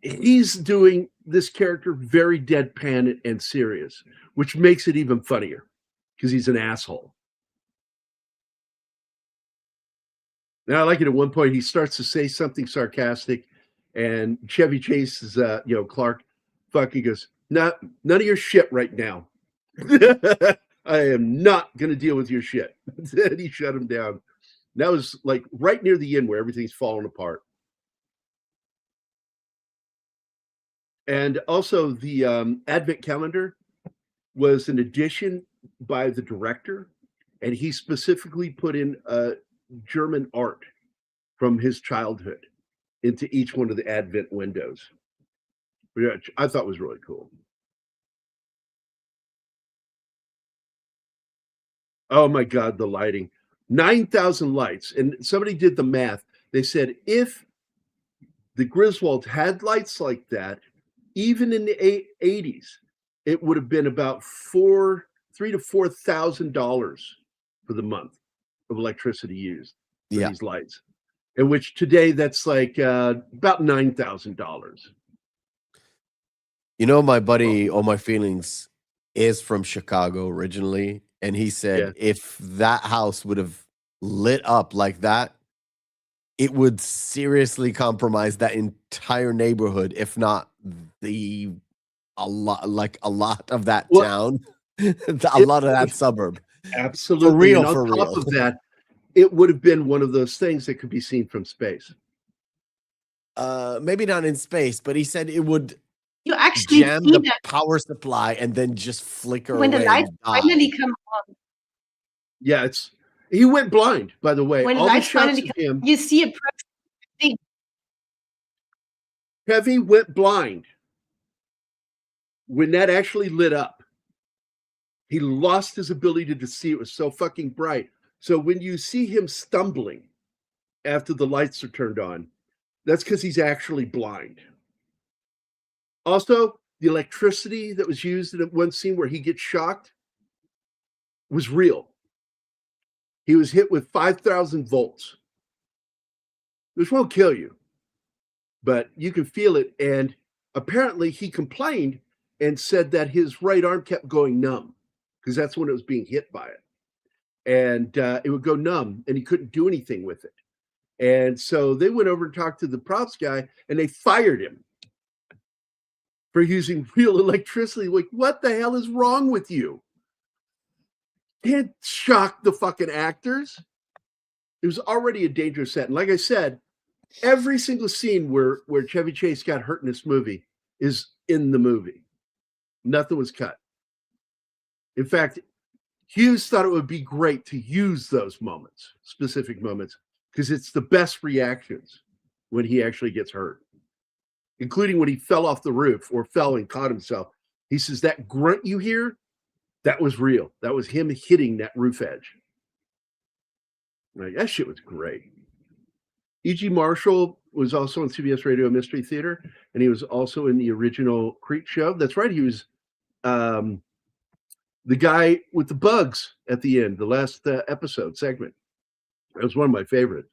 he's doing this character very deadpan and serious, which makes it even funnier because he's an asshole. Now, I like it at one point, he starts to say something sarcastic, and Chevy Chase is, Clark fucking goes, none of your shit right now. I am not going to deal with your shit. And he shut him down. That was like right near the end where everything's falling apart. And also the Advent calendar was an addition by the director, and he specifically put in German art from his childhood into each one of the Advent windows, which I thought was really cool. Oh my God, the lighting. 9,000 lights. And somebody did the math. They said if the Griswolds had lights like that, even in the 80s, it would have been about $3,000 to $4,000 for the month of electricity used for these lights. In which today that's like about $9,000. You know, my buddy, All My Feelings, is from Chicago originally. And he said if that house would have lit up like that, it would seriously compromise that entire neighborhood, if not a lot of that town, a lot of that suburb. Absolutely. For real, and on for top real. of that, it would have been one of those things that could be seen from space. maybe not in space, but he said it would You actually jam see the that power supply and then just flicker when the away lights and die. finally come on. Yeah, he went blind, by the way. When the All the lights shots finally of come, him, you see a person. Chevy went blind when that actually lit up. He lost his ability to see. It was so fucking bright. So when you see him stumbling after the lights are turned on, that's because he's actually blind. Also, the electricity that was used in one scene where he gets shocked was real. He was hit with 5,000 volts, which won't kill you, but you can feel it. And apparently he complained and said that his right arm kept going numb because that's when it was being hit by it. And it would go numb and he couldn't do anything with it. And so they went over and talked to the props guy and they fired him for using real electricity. Like, what the hell is wrong with you? Can't shock the fucking actors. It was already a dangerous set. And like I said, every single scene where Chevy Chase got hurt in this movie is in the movie. Nothing was cut. In fact, Hughes thought it would be great to use those moments, specific moments, because it's the best reactions when he actually gets hurt, including when he fell off the roof or fell and caught himself. He says, that grunt you hear, that was real. That was him hitting that roof edge. Like, that shit was great. E.G. Marshall was also on CBS Radio Mystery Theater, and he was also in the original Creep show. That's right. He was the guy with the bugs at the end, the last episode segment. That was one of my favorites.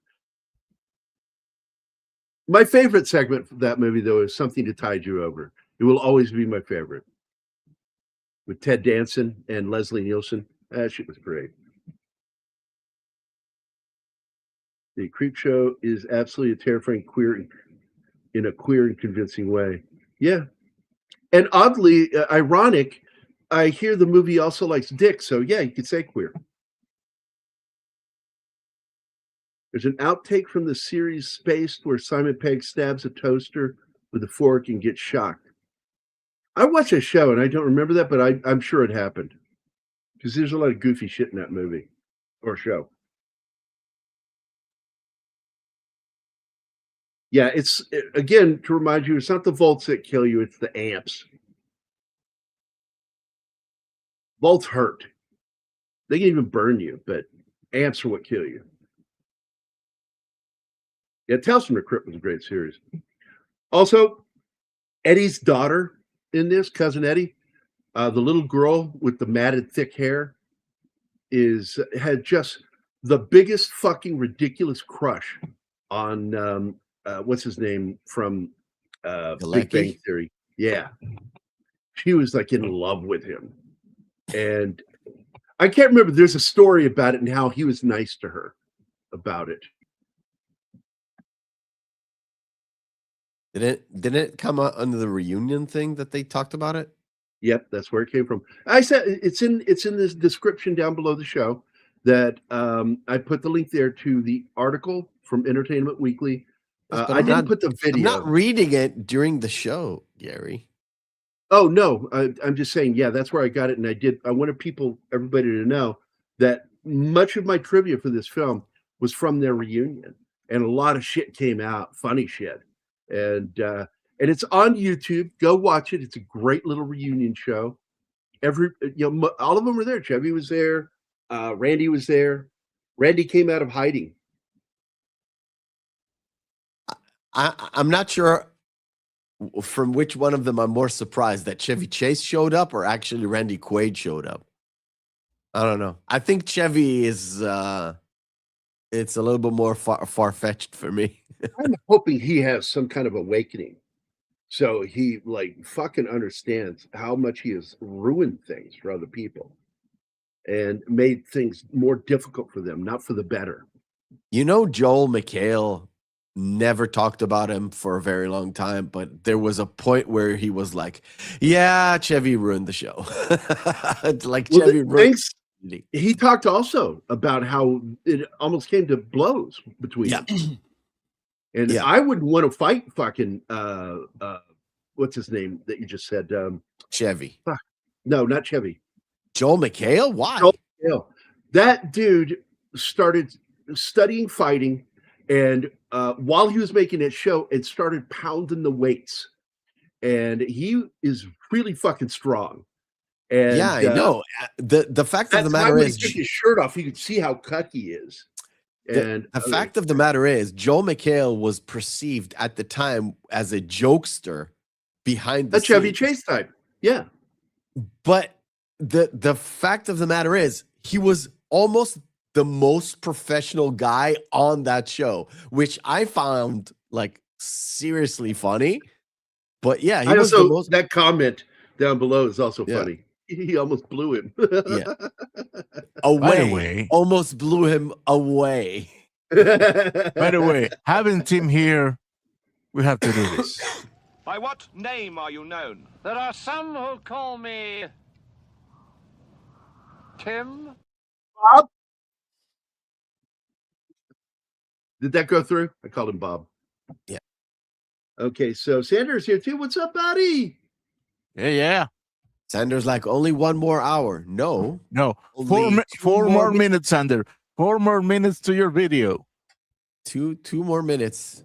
My favorite segment from that movie, though, is Something to Tide You Over. It will always be my favorite. With Ted Danson and Leslie Nielsen. That shit was great. The Creep Show is absolutely a terrifying queer in a queer and convincing way. Yeah. And oddly, ironic, I hear the movie also likes dick, so yeah, you could say queer. There's an outtake from the series Spaced where Simon Pegg stabs a toaster with a fork and gets shocked. I watched a show and I don't remember that, but I'm sure it happened because there's a lot of goofy shit in that movie or show. Yeah, again, to remind you, it's not the volts that kill you, it's the amps. Volts hurt. They can even burn you, but amps are what kill you. Yeah, Tales from the Crypt was a great series. Also, Eddie's daughter in this, Cousin Eddie, the little girl with the matted thick hair, had just the biggest fucking ridiculous crush on what's his name from Big Bang Theory. Yeah. She was like in love with him. And I can't remember. There's a story about it and how he was nice to her about it. Didn't it come out under the reunion thing that they talked about it? Yep, that's where it came from. I said it's in this description down below the show that I put the link there to the article from Entertainment Weekly. I didn't put the video. I'm not reading it during the show, Gary. Oh no, I'm just saying. Yeah, that's where I got it, and I wanted everybody to know that much of my trivia for this film was from their reunion, and a lot of shit came out, funny shit, and it's on YouTube. Go watch it. It's a great little reunion show. All of them were there. Chevy was there. Randy was there. Randy came out of hiding. I'm not sure from which one of them I'm more surprised, that Chevy Chase showed up or actually Randy Quaid showed up. I don't know. I think Chevy is it's a little bit more far-fetched for me. I'm hoping he has some kind of awakening. So he fucking understands how much he has ruined things for other people and made things more difficult for them, not for the better. Joel McHale never talked about him for a very long time, but there was a point where he was like, yeah, Chevy ruined the show. Chevy ruined. He talked also about how it almost came to blows between them. And Yeah. I wouldn't want to fight fucking what's his name that you just said? Chevy. No, not Chevy. Joel McHale? Why? Joel McHale. That dude started studying fighting, and while he was making that show, it started pounding the weights. And he is really fucking strong. And Yeah, I know. The fact of the that's why matter when he is, took his shirt off, you could see how cut he is. And the fact of the matter is, Joel McHale was perceived at the time as a jokester behind the a Chevy scenes. Chase type. Yeah. But the fact of the matter is, he was almost the most professional guy on that show, which I found like seriously funny. But yeah, he was the most. That comment down below is also Yeah. funny. He almost blew him. Yeah. By the way, Almost blew him away. by the way, having Tim here, we have to do this. By what name are you known? There are some who call me Tim? Did that go through? I called him Bob. Yeah. Okay, so Sanders here too. What's up, buddy? Yeah. Sanders like, only one more hour. No. No, Only four two more minutes, Sander. 4 more minutes to your video. Two more minutes.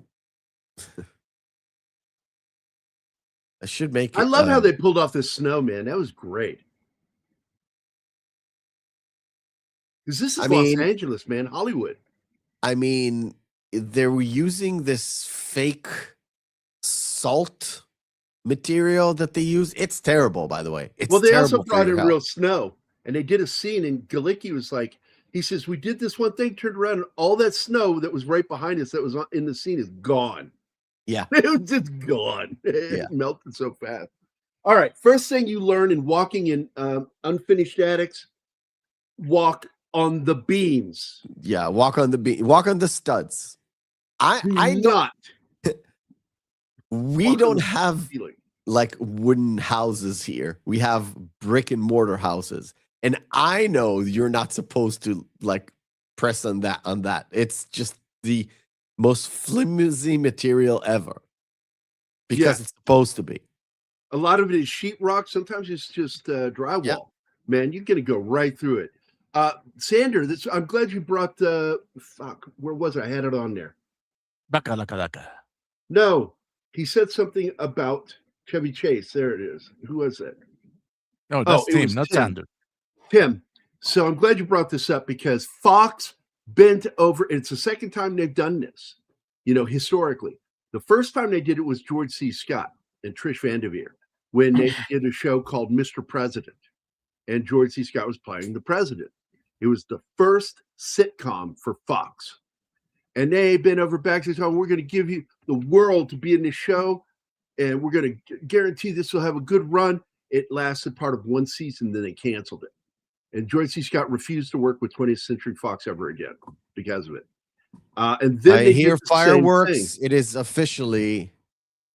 I should make it. I love how they pulled off this snow, man. That was great. Because this is Los Angeles, man, Hollywood. I mean, they were using this fake salt material that they use. It's terrible, by the way. It's Well, they also terrible for brought your in health. real snow, and they did a scene, and Galicki was like, he says, we did this one thing, turned around, and all that snow that was right behind us that was in the scene is gone. Yeah. It was just gone. It Yeah. melted so fast. All right. First thing you learn in walking in unfinished attics, walk on the beams. Yeah, walk on the studs. I don't. We walk on don't the have ceiling. like wooden houses here. We have brick and mortar houses. And I know you're not supposed to like press on that. It's just the most flimsy material ever. Because it's supposed to be. A lot of it is sheetrock. Sometimes it's just drywall. Yeah. Man, you're gonna go right through it. Sander, I'm glad you brought where was it? I had it on there. Baka. No, he said something about Chevy Chase. There it is. Who was that? No, that's it Tim, was not Tim. Sander. Tim. So I'm glad you brought this up because Fox bent over. It's the second time they've done this, historically. The first time they did it was George C. Scott and Trish Vanderveer when they did a show called Mr. President. And George C. Scott was playing the president. It was the first sitcom for Fox. And they bent over backstage and we're going to give you the world to be in this show. And we're going to guarantee this will have a good run. It lasted part of one season, then they canceled it. And George C. Scott refused to work with 20th Century Fox ever again because of it. And then I they hear did the same fireworks. thing. It is officially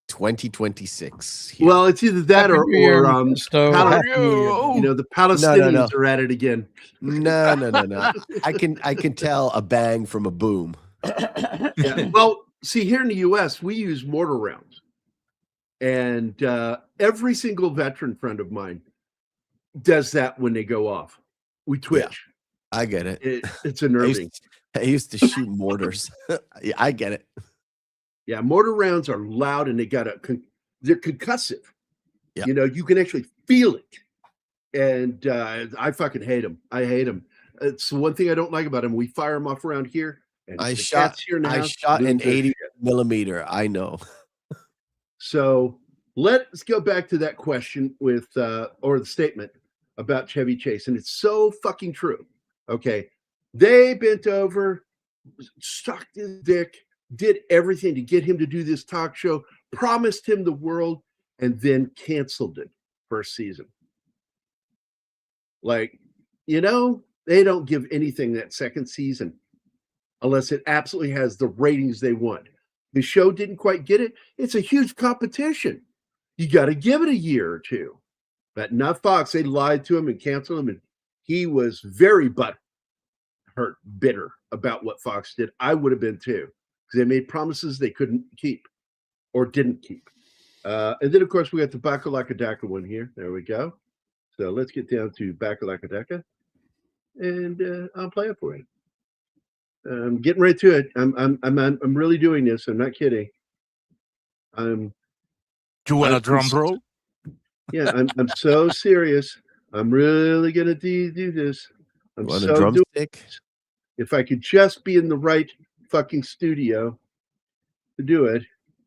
2026. Here. Well, it's either that or Mephisto. Pal- Happy New Year. the Palestinians No. are at it again. No. I can tell a bang from a boom. Yeah. Well, see, here in the U.S., we use mortar rounds, and every single veteran friend of mine does that when they go off. We twitch. I get it. It's unnerving. I used to shoot mortars. Yeah, I get it. Yeah, mortar rounds are loud and they're concussive. Yeah. You can actually feel it. And I fucking hate them. I hate them. It's the one thing I don't like about them. We fire them off around here. And I the shot cats here in the house an lose their 80 shit. millimeter. I know. So let's go back to that question or the statement about Chevy Chase. And it's so fucking true. Okay. They bent over, sucked his dick, did everything to get him to do this talk show, promised him the world, and then canceled it first season. Like, they don't give anything that second season unless it absolutely has the ratings they want. The show didn't quite get it. It's a huge competition. You got to give it a year or two. But not Fox. They lied to him and canceled him. And he was very bitter about what Fox did. I would have been too. because they made promises they couldn't keep or didn't keep. And then, of course, we got the Bakalakadaka one here. There we go. So let's get down to Bakalakadaka, and I'll play it for you. I'm getting right to it. I'm really doing this. I'm not kidding. You want a drum roll? Yeah, I'm so serious. I'm really gonna do this. I'm Want a so doing drumstick? this. If I could just be in the right fucking studio to do it,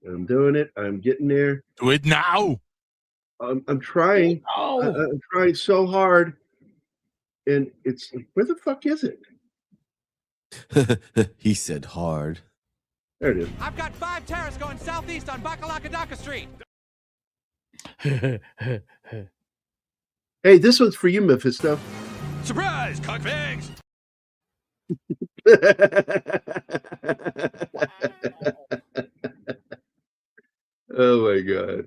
I'm doing it. I'm getting there. Do it now. I'm trying. Oh, I'm trying so hard, and it's where the fuck is it? He said hard. There it is. I've got 5 terrorists going southeast on Bakalakadaka Street. Hey, this one's for you, Mephisto. Surprise, cockfigs! Oh my god.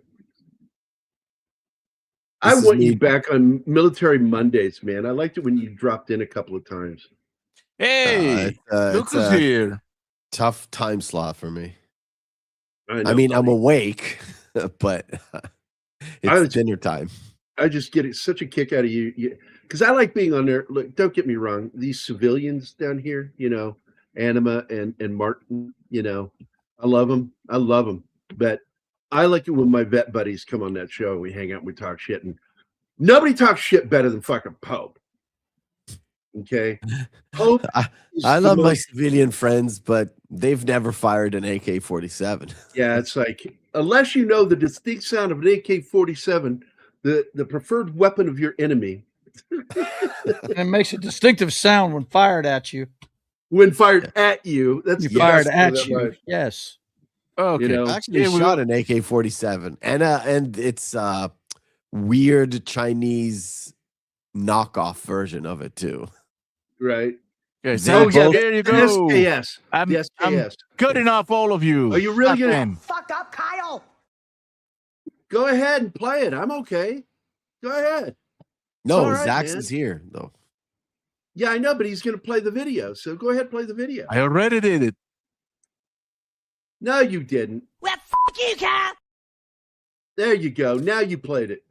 I This is want you me. back on Military Mondays, man. I liked it when you dropped in a couple of times. Hey, look it's who's a here. tough time slot for me. I I mean, I'm buddy. awake, but it's dinner time. I just get such a kick out of you because I like being on there. Look, don't get me wrong. These civilians down here, Anima and Martin, I love them. I love them. But I like it when my vet buddies come on that show. We hang out and we talk shit. And nobody talks shit better than fucking Pope. Okay? Pope is I the love my most- civilian friends, but they've never fired an AK-47. Yeah, it's like, unless you know the distinct sound of an AK-47, the preferred weapon of your enemy, and it makes a distinctive sound when fired at you. when fired at you, that's You the fired best at of that you. life. Yes. Okay. I actually shot an AK-47, and it's a weird Chinese knockoff version of it too. Right. Okay, They so both- there you The go. SKS. I'm, The I'm SKS. good enough, all of you. Are you really Fuck gonna- them. Fuck up, Kyle! Go ahead and play it. I'm okay. Go ahead. No, all right, Zax man. is here though. Yeah, I know, but he's going to play the video. So go ahead and play the video. I already did it. No, you didn't. Well, fuck you, Kyle! There you go. Now you played it.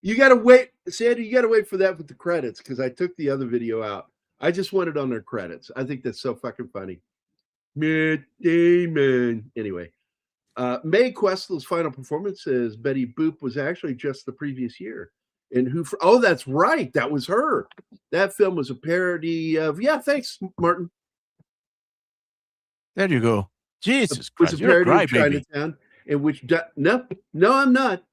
You got to wait. Sandy, you got to wait for that with the credits because I took the other video out. I just want it on their credits. I think that's so fucking funny. Matt Damon. Anyway, Mae Questel's final performance as Betty Boop was actually just the previous year. And oh, that's right. That was her. That film was a parody of, yeah, thanks, Martin. There you go. Jesus Was Christ, a you're a parody of crybaby. Chinatown in which, no, I'm not.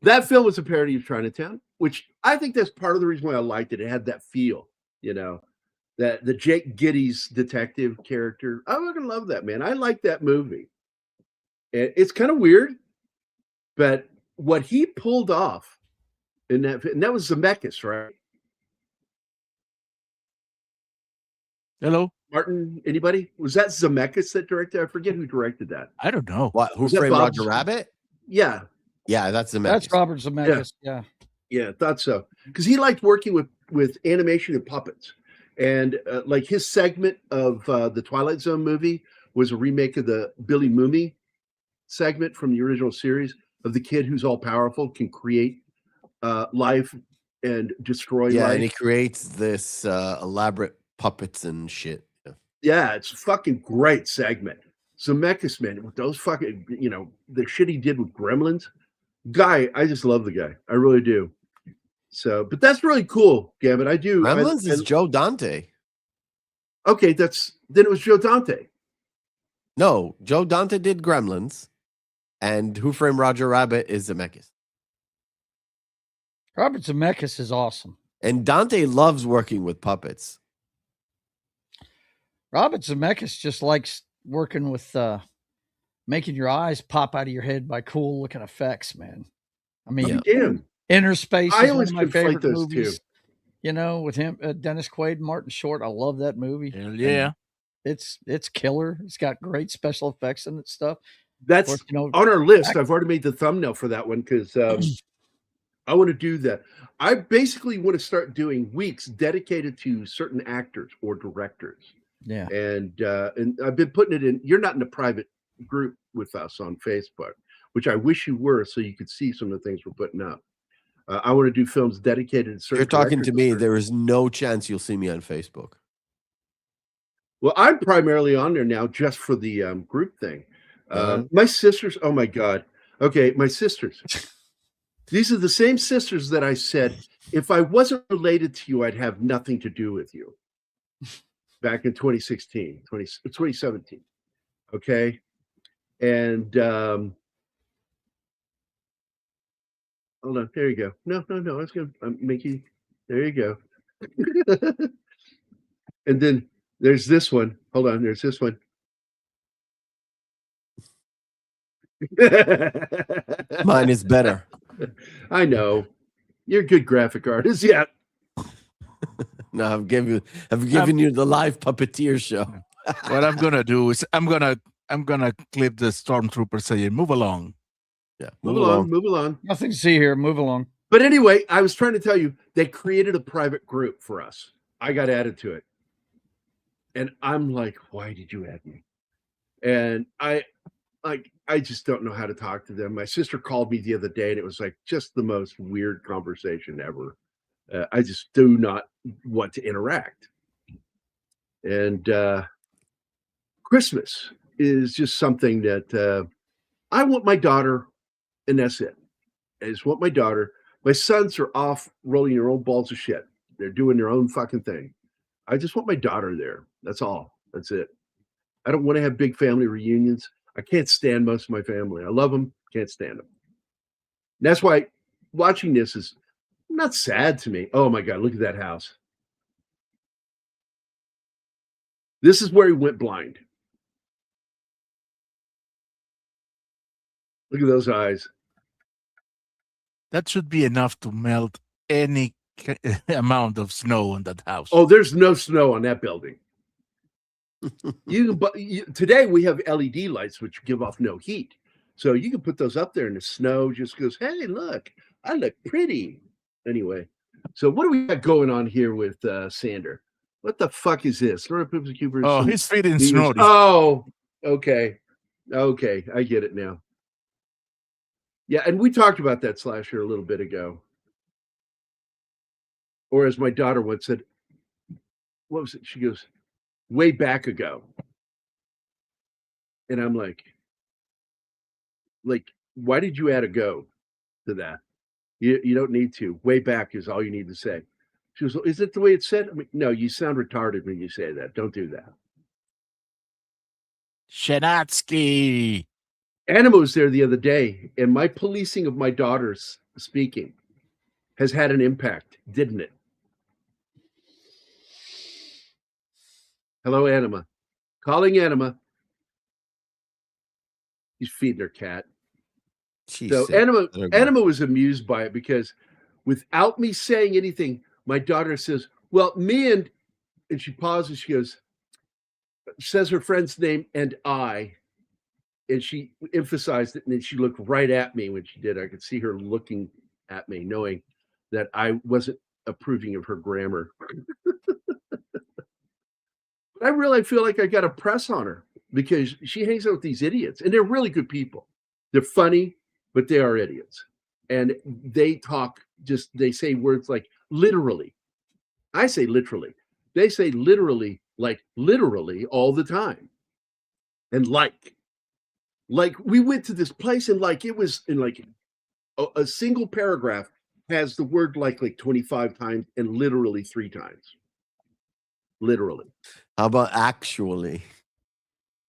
That film was a parody of Chinatown, which I think that's part of the reason why I liked it. It had that feel, that the Jake Gittes detective character. I fucking love that, man. I like that movie. It's kind of weird, but what he pulled off in that, and that was Zemeckis, right? Hello? Martin, anybody? Was that Zemeckis that directed? I forget who directed that. I don't know. What? Who Was that framed Bob- Roger Rabbit? Yeah, Yeah, that's the That's Robert Zemeckis. Yeah. yeah, thought so. Because he liked working with animation and puppets, and like his segment of the Twilight Zone movie was a remake of the Billy Mooney segment from the original series of the kid who's all powerful, can create life and destroy Yeah, life. and he creates this elaborate puppets and shit. Yeah. Yeah, it's a fucking great segment. Zemeckis, man, with those fucking, the shit he did with Gremlins. Guy, I just love the guy. I really do. So, but that's really cool, Gavin. I do. Gremlins is Joe Dante. Okay, then it was Joe Dante. No, Joe Dante did Gremlins, and Who Framed Roger Rabbit is Zemeckis. Robert Zemeckis is awesome. And Dante loves working with puppets. Robert Zemeckis just likes working with making your eyes pop out of your head by cool looking effects, man. I mean, Damn. Inner Space I is one always of my conflate favorite those movies. With him, Dennis Quaid, and Martin Short. I love that movie. Hell yeah. It's killer. It's got great special effects in it stuff. That's Of course, on our list. I've already made the thumbnail for that one because I want to do that. I basically want to start doing weeks dedicated to certain actors or directors. Yeah. And I've been putting it in. You're not in a private group with us on Facebook, which I wish you were, so you could see some of the things we're putting up. I want to do films dedicated to certain. You're talking to directors me. and There is no chance you'll see me on Facebook. Well, I'm primarily on there now just for the group thing. My sisters, oh my God. Okay, my sisters. These are the same sisters that I said, if I wasn't related to you, I'd have nothing to do with you. Back in 2017. Okay. And hold on, there you go. No, I was gonna make you, there you go. And then there's this one. Hold on, there's this one. Mine is better. I know. You're a good graphic artist. Yeah. No, I've given you the live puppeteer show. What I'm gonna do is I'm gonna clip the stormtrooper saying, "Move along." Yeah, Move along. Nothing to see here. Move along. But anyway, I was trying to tell you, they created a private group for us. I got added to it. And I'm like, why did you add me? And I just don't know how to talk to them. My sister called me the other day, and it was like just the most weird conversation ever. I just do not want to interact. And Christmas is just something that I want my daughter, and that's it. I just want my daughter. My sons are off rolling their own balls of shit. They're doing their own fucking thing. I just want my daughter there. That's all. That's it. I don't want to have big family reunions. I can't stand most of my family. I love them. Can't stand them. And that's why watching this is not sad to me. Oh my God, look at that house. This is where he went blind. Look at those eyes. That should be enough to melt any amount of snow on that house. Oh, there's no snow on that building. Today we have LED lights which give off no heat, so you can put those up there, and the snow just goes, "Hey, look, I look pretty." Anyway, so what do we got going on here with Sander? What the fuck is this? Oh, he's feeding snow. Oh, okay, I get it now. Yeah, and we talked about that Slasher a little bit ago. Or as my daughter once said, what was it? She goes, way back ago. And I'm like, why did you add a go to that? You don't need to. Way back is all you need to say. She goes, well, is it the way it's said? I mean, no, you sound retarded when you say that. Don't do that. Shanatsky. Anima was there the other day, and my policing of my daughter's speaking has had an impact, didn't it? Hello, Anima. Calling Anima. He's feeding her cat. So Anima was amused by it because without me saying anything, my daughter says, well, me and she pauses, she goes, says her friend's name and I, and she emphasized it, and then she looked right at me when she did. I could see her looking at me, knowing that I wasn't approving of her grammar. I really feel like I got to press on her because she hangs out with these idiots, and they're really good people. They're funny, but they are idiots. And they talk they say words like literally. I say literally. They say literally, like literally all the time. And like we went to this place, and like it was in like a single paragraph has the word like 25 times and literally 3 times. Literally. How about actually?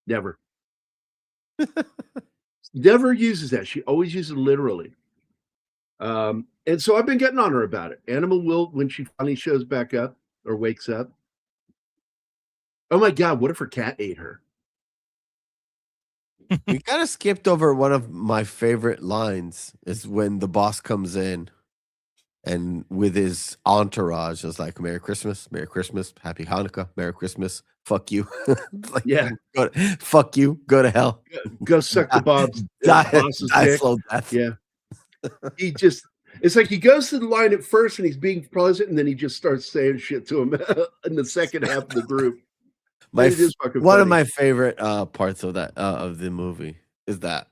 Never. Never uses that. She always uses literally. And so I've been getting on her about it. Anima will, when she finally shows back up or wakes up. Oh my God, what if her cat ate her? We kind of skipped over one of my favorite lines is when the boss comes in and with his entourage is like, Merry Christmas, Happy Hanukkah, Merry Christmas, fuck you. Like, yeah. Fuck you, go to hell. Go suck the boss's Die dick. slow death. Yeah. He just, It's like he goes to the line at first and he's being pleasant, and then he just starts saying shit to him in the second half of the group. It is fucking One of funny. my favorite parts of that of the movie is that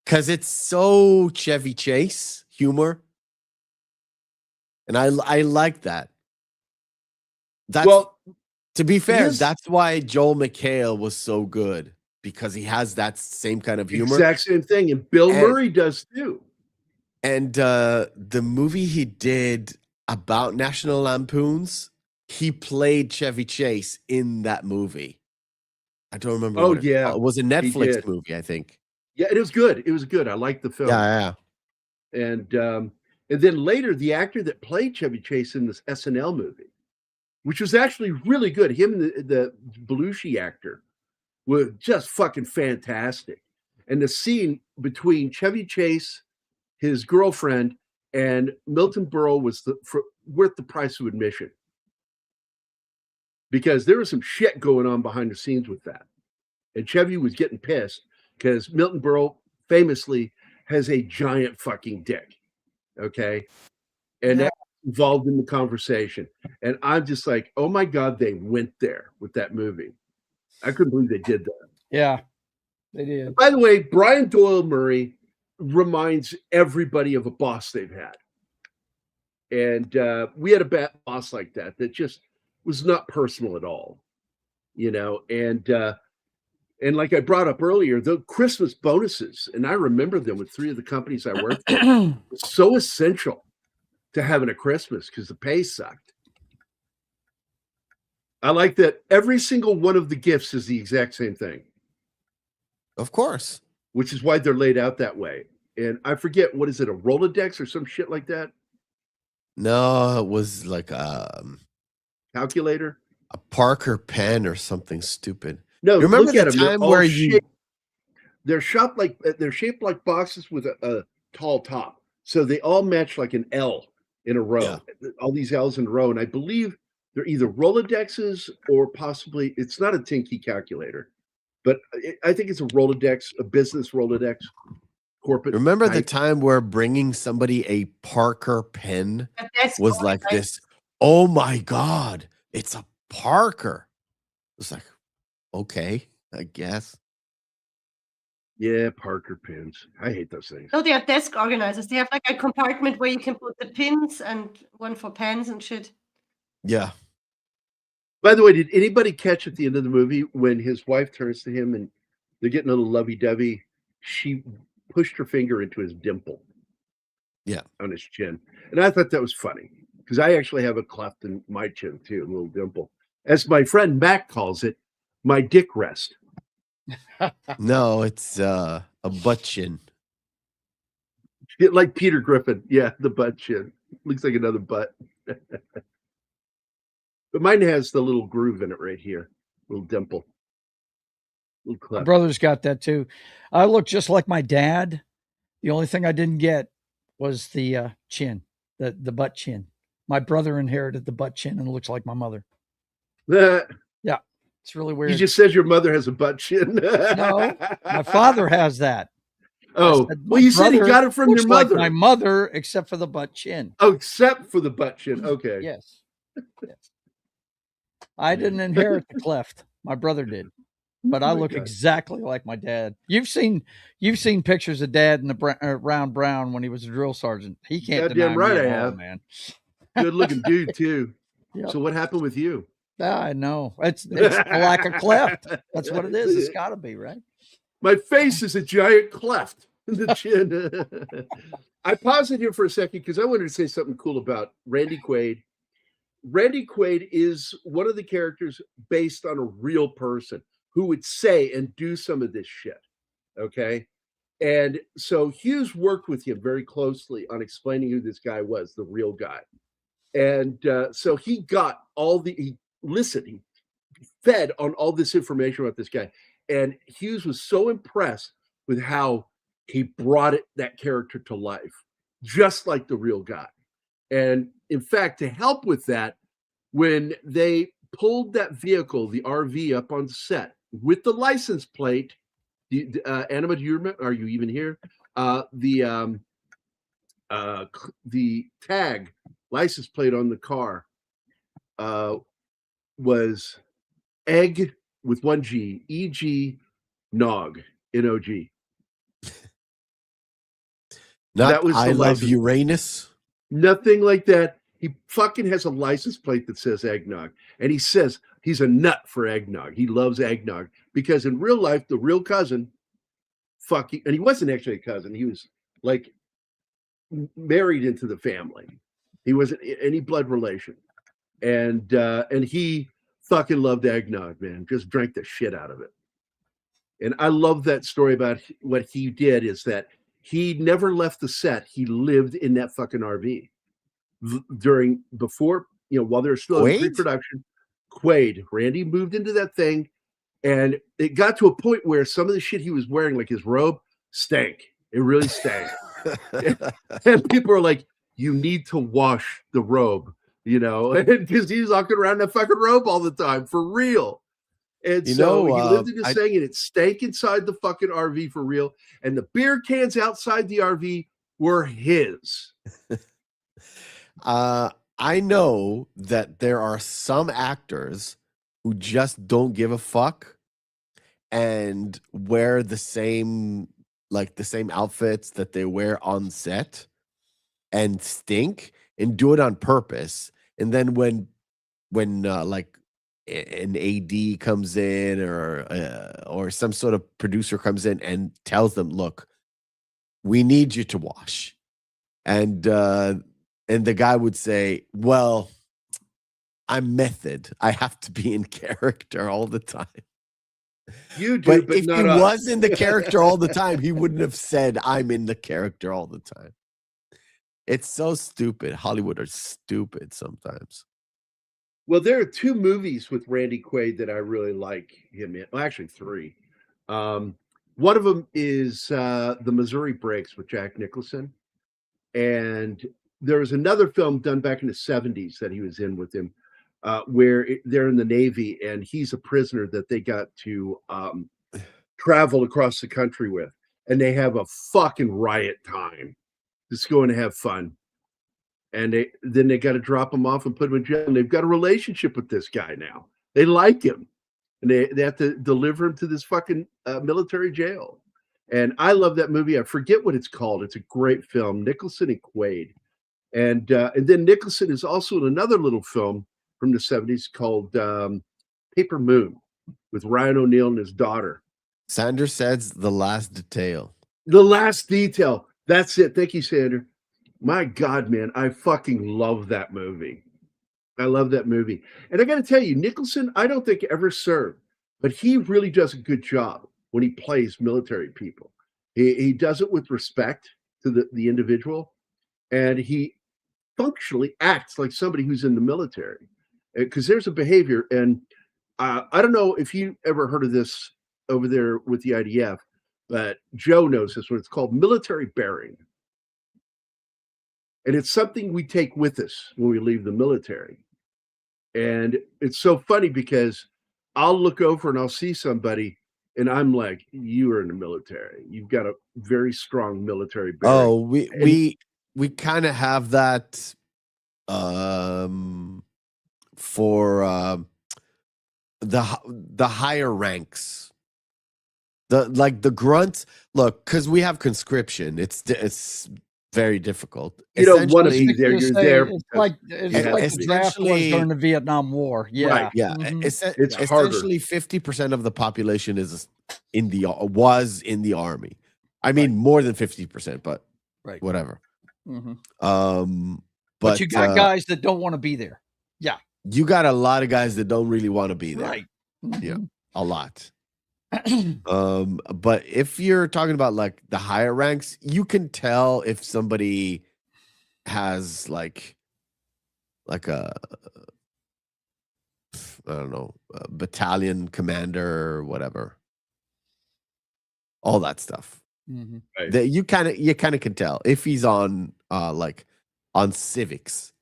because it's so Chevy Chase humor, and I like that. That's Well, to be fair, his- that's why Joel McHale was so good because he has that same kind of humor. exact same thing, and Bill Murray does too. And the movie he did about National Lampoon's, he played Chevy Chase in that movie. I don't remember. Oh, what it's yeah, called. It was a he Netflix did. movie, I think. Yeah, it was good. It was good. I liked the film. Yeah. And then later, the actor that played Chevy Chase in this SNL movie, which was actually really good, him and the Belushi actor were just fucking fantastic. And the scene between Chevy Chase, his girlfriend, and Milton Berle was worth the price of admission. Because there was some shit going on behind the scenes with that. And Chevy was getting pissed because Milton Berle famously has a giant fucking dick. Okay. And that's involved in the conversation. And I'm just like, oh my God, they went there with that movie. I couldn't believe they did that. Yeah, they did. By the way, Brian Doyle Murray reminds everybody of a boss they've had. And we had a bad boss like that just was not personal at all, you know. And like I brought up earlier, the Christmas bonuses, and I remember them with 3 of the companies I worked for, was so essential to having a Christmas because the pay sucked. I like that every single one of the gifts is the exact same thing. Of course. Which is why they're laid out that way. And I forget, what is it, a Rolodex or some shit like that? No, it was like Calculator? a Parker pen or something stupid. No, You remember look at the them. They're time all where you shaped- they're shaped like boxes with a tall top. So they all match like an L in a row. All these L's in a row. And I believe they're either Rolodexes or possibly, it's not a Tinky calculator, but I think it's a Rolodex, a business Rolodex, corporate. remember the type. time where bringing somebody a Parker pen That's was cool, like right? this? Oh my God, it's a Parker. It's like, okay, I guess. Yeah, Parker pins. I hate those things. No, they are desk organizers. They have like a compartment where you can put the pins and one for pens and shit. Yeah. By the way, did anybody catch at the end of the movie when his wife turns to him and they're getting a little lovey-dovey? She pushed her finger into his dimple. Yeah. On his chin. And I thought that was funny because I actually have a cleft in my chin too, a little dimple. As my friend Mac calls it, my dick rest. No, it's a butt chin. Like Peter Griffin. Yeah, the butt chin. Looks like another butt. But mine has the little groove in it right here. Little dimple. Little My cleft. brother's got that too. I look just like my dad. The only thing I didn't get was the chin, the butt chin. My brother inherited the butt chin and looks like my mother. Yeah, it's really weird. He just says your mother has a butt chin. No, my father has that. Oh, said, well, "My you said he brother got it from looks your like mother. my mother, except for the butt chin. Oh, except for the butt chin. Okay. Yes. I didn't inherit the cleft. My brother did. But I look exactly like my dad. You've seen pictures of Dad in the round brown when he was a drill sergeant. He can't Goddamn deny right me I at all, have. man. Good looking dude too. Yep. So what happened with you? I know. It's the lack of cleft. That's what it is. It's got to be, right? My face is a giant cleft in the chin. I paused it here for a second because I wanted to say something cool about Randy Quaid. Randy Quaid is one of the characters based on a real person who would say and do some of this shit. Okay. And so Hughes worked with him very closely on explaining who this guy was, the real guy. And so he got he fed on all this information about this guy. And Hughes was so impressed with how he brought that character to life, just like the real guy. And in fact, to help with that, when they pulled that vehicle, the RV, up on set with the license plate, Anima, do you remember? Are you even here? the tag license plate on the car was egg with one G, E-G, Nog, N-O-G. Not That was I the love license. Uranus. Nothing like that. He fucking has a license plate that says eggnog. And he says he's a nut for eggnog. He loves eggnog because in real life, the real cousin, and he wasn't actually a cousin. He was like married into the family. He wasn't any blood relation. And he fucking loved eggnog, man. Just drank the shit out of it. And I love that story about what he did is that he never left the set. He lived in that fucking RV while they were still in Quaid? pre-production. Randy moved into that thing, and it got to a point where some of the shit he was wearing, like his robe, stank. It really stank. And people are like, you need to wash the robe, because he's walking around in that fucking robe all the time, for real. And he lived in this thing, and it stank inside the fucking RV for real. And the beer cans outside the RV were his. I know that there are some actors who just don't give a fuck and wear the same outfits that they wear on set and stink and do it on purpose. And then when like an AD comes in or some sort of producer comes in and tells them, look, we need you to wash. And the guy would say, well, I'm method. I have to be in character all the time. You do, but if not he us. was in the character all the time, he wouldn't have said, I'm in the character all the time. It's so stupid. Hollywood are stupid sometimes. Well, there are 2 movies with Randy Quaid that I really like him in. Well, actually 3. One of them is The Missouri Breaks with Jack Nicholson. And there was another film done back in the 70s that he was in with him, where they're in the Navy and he's a prisoner that they got to travel across the country with. And they have a fucking riot time. Just going to have fun. And then they got to drop him off and put him in jail. And they've got a relationship with this guy now. They like him. And they have to deliver him to this fucking military jail. And I love that movie. I forget what it's called. It's a great film. Nicholson and Quaid. And then Nicholson is also in another little film from the 70s called Paper Moon with Ryan O'Neal and his daughter. Sanders says The Last Detail. The Last Detail. That's it. Thank you, Sander. My God, man, I fucking love that movie. I love that movie. And I got to tell you, Nicholson, I don't think ever served, but he really does a good job when he plays military people. He does it with respect to the individual, and he functionally acts like somebody who's in the military, because there's a behavior. And I don't know if you ever heard of this over there with the IDF, but Joe knows this one. It's called military bearing. And it's something we take with us when we leave the military. And it's so funny because I'll look over and I'll see somebody and I'm like, you are in the military. You've got a very strong military bearing. Oh, we kind of have that for the higher ranks. The grunts, look, because we have conscription. It's very difficult. You don't want to be Essentially, there. you You're say there. It's like the draft was essentially- during the Vietnam War. Yeah. Right, Yeah, Mhm. It's harder. essentially 50% of the population was in the army. I mean, more than 50%, but Right. whatever. Mhm. But you got guys that don't want to be there. Yeah. you got a lot of guys that don't really want to be there. Right. Yeah. Mhm. A lot. But if you're talking about like the higher ranks, you can tell if somebody has like a I don't know, a battalion commander or whatever. All that stuff. Mhm. That you kind of can tell if he's on like on civics,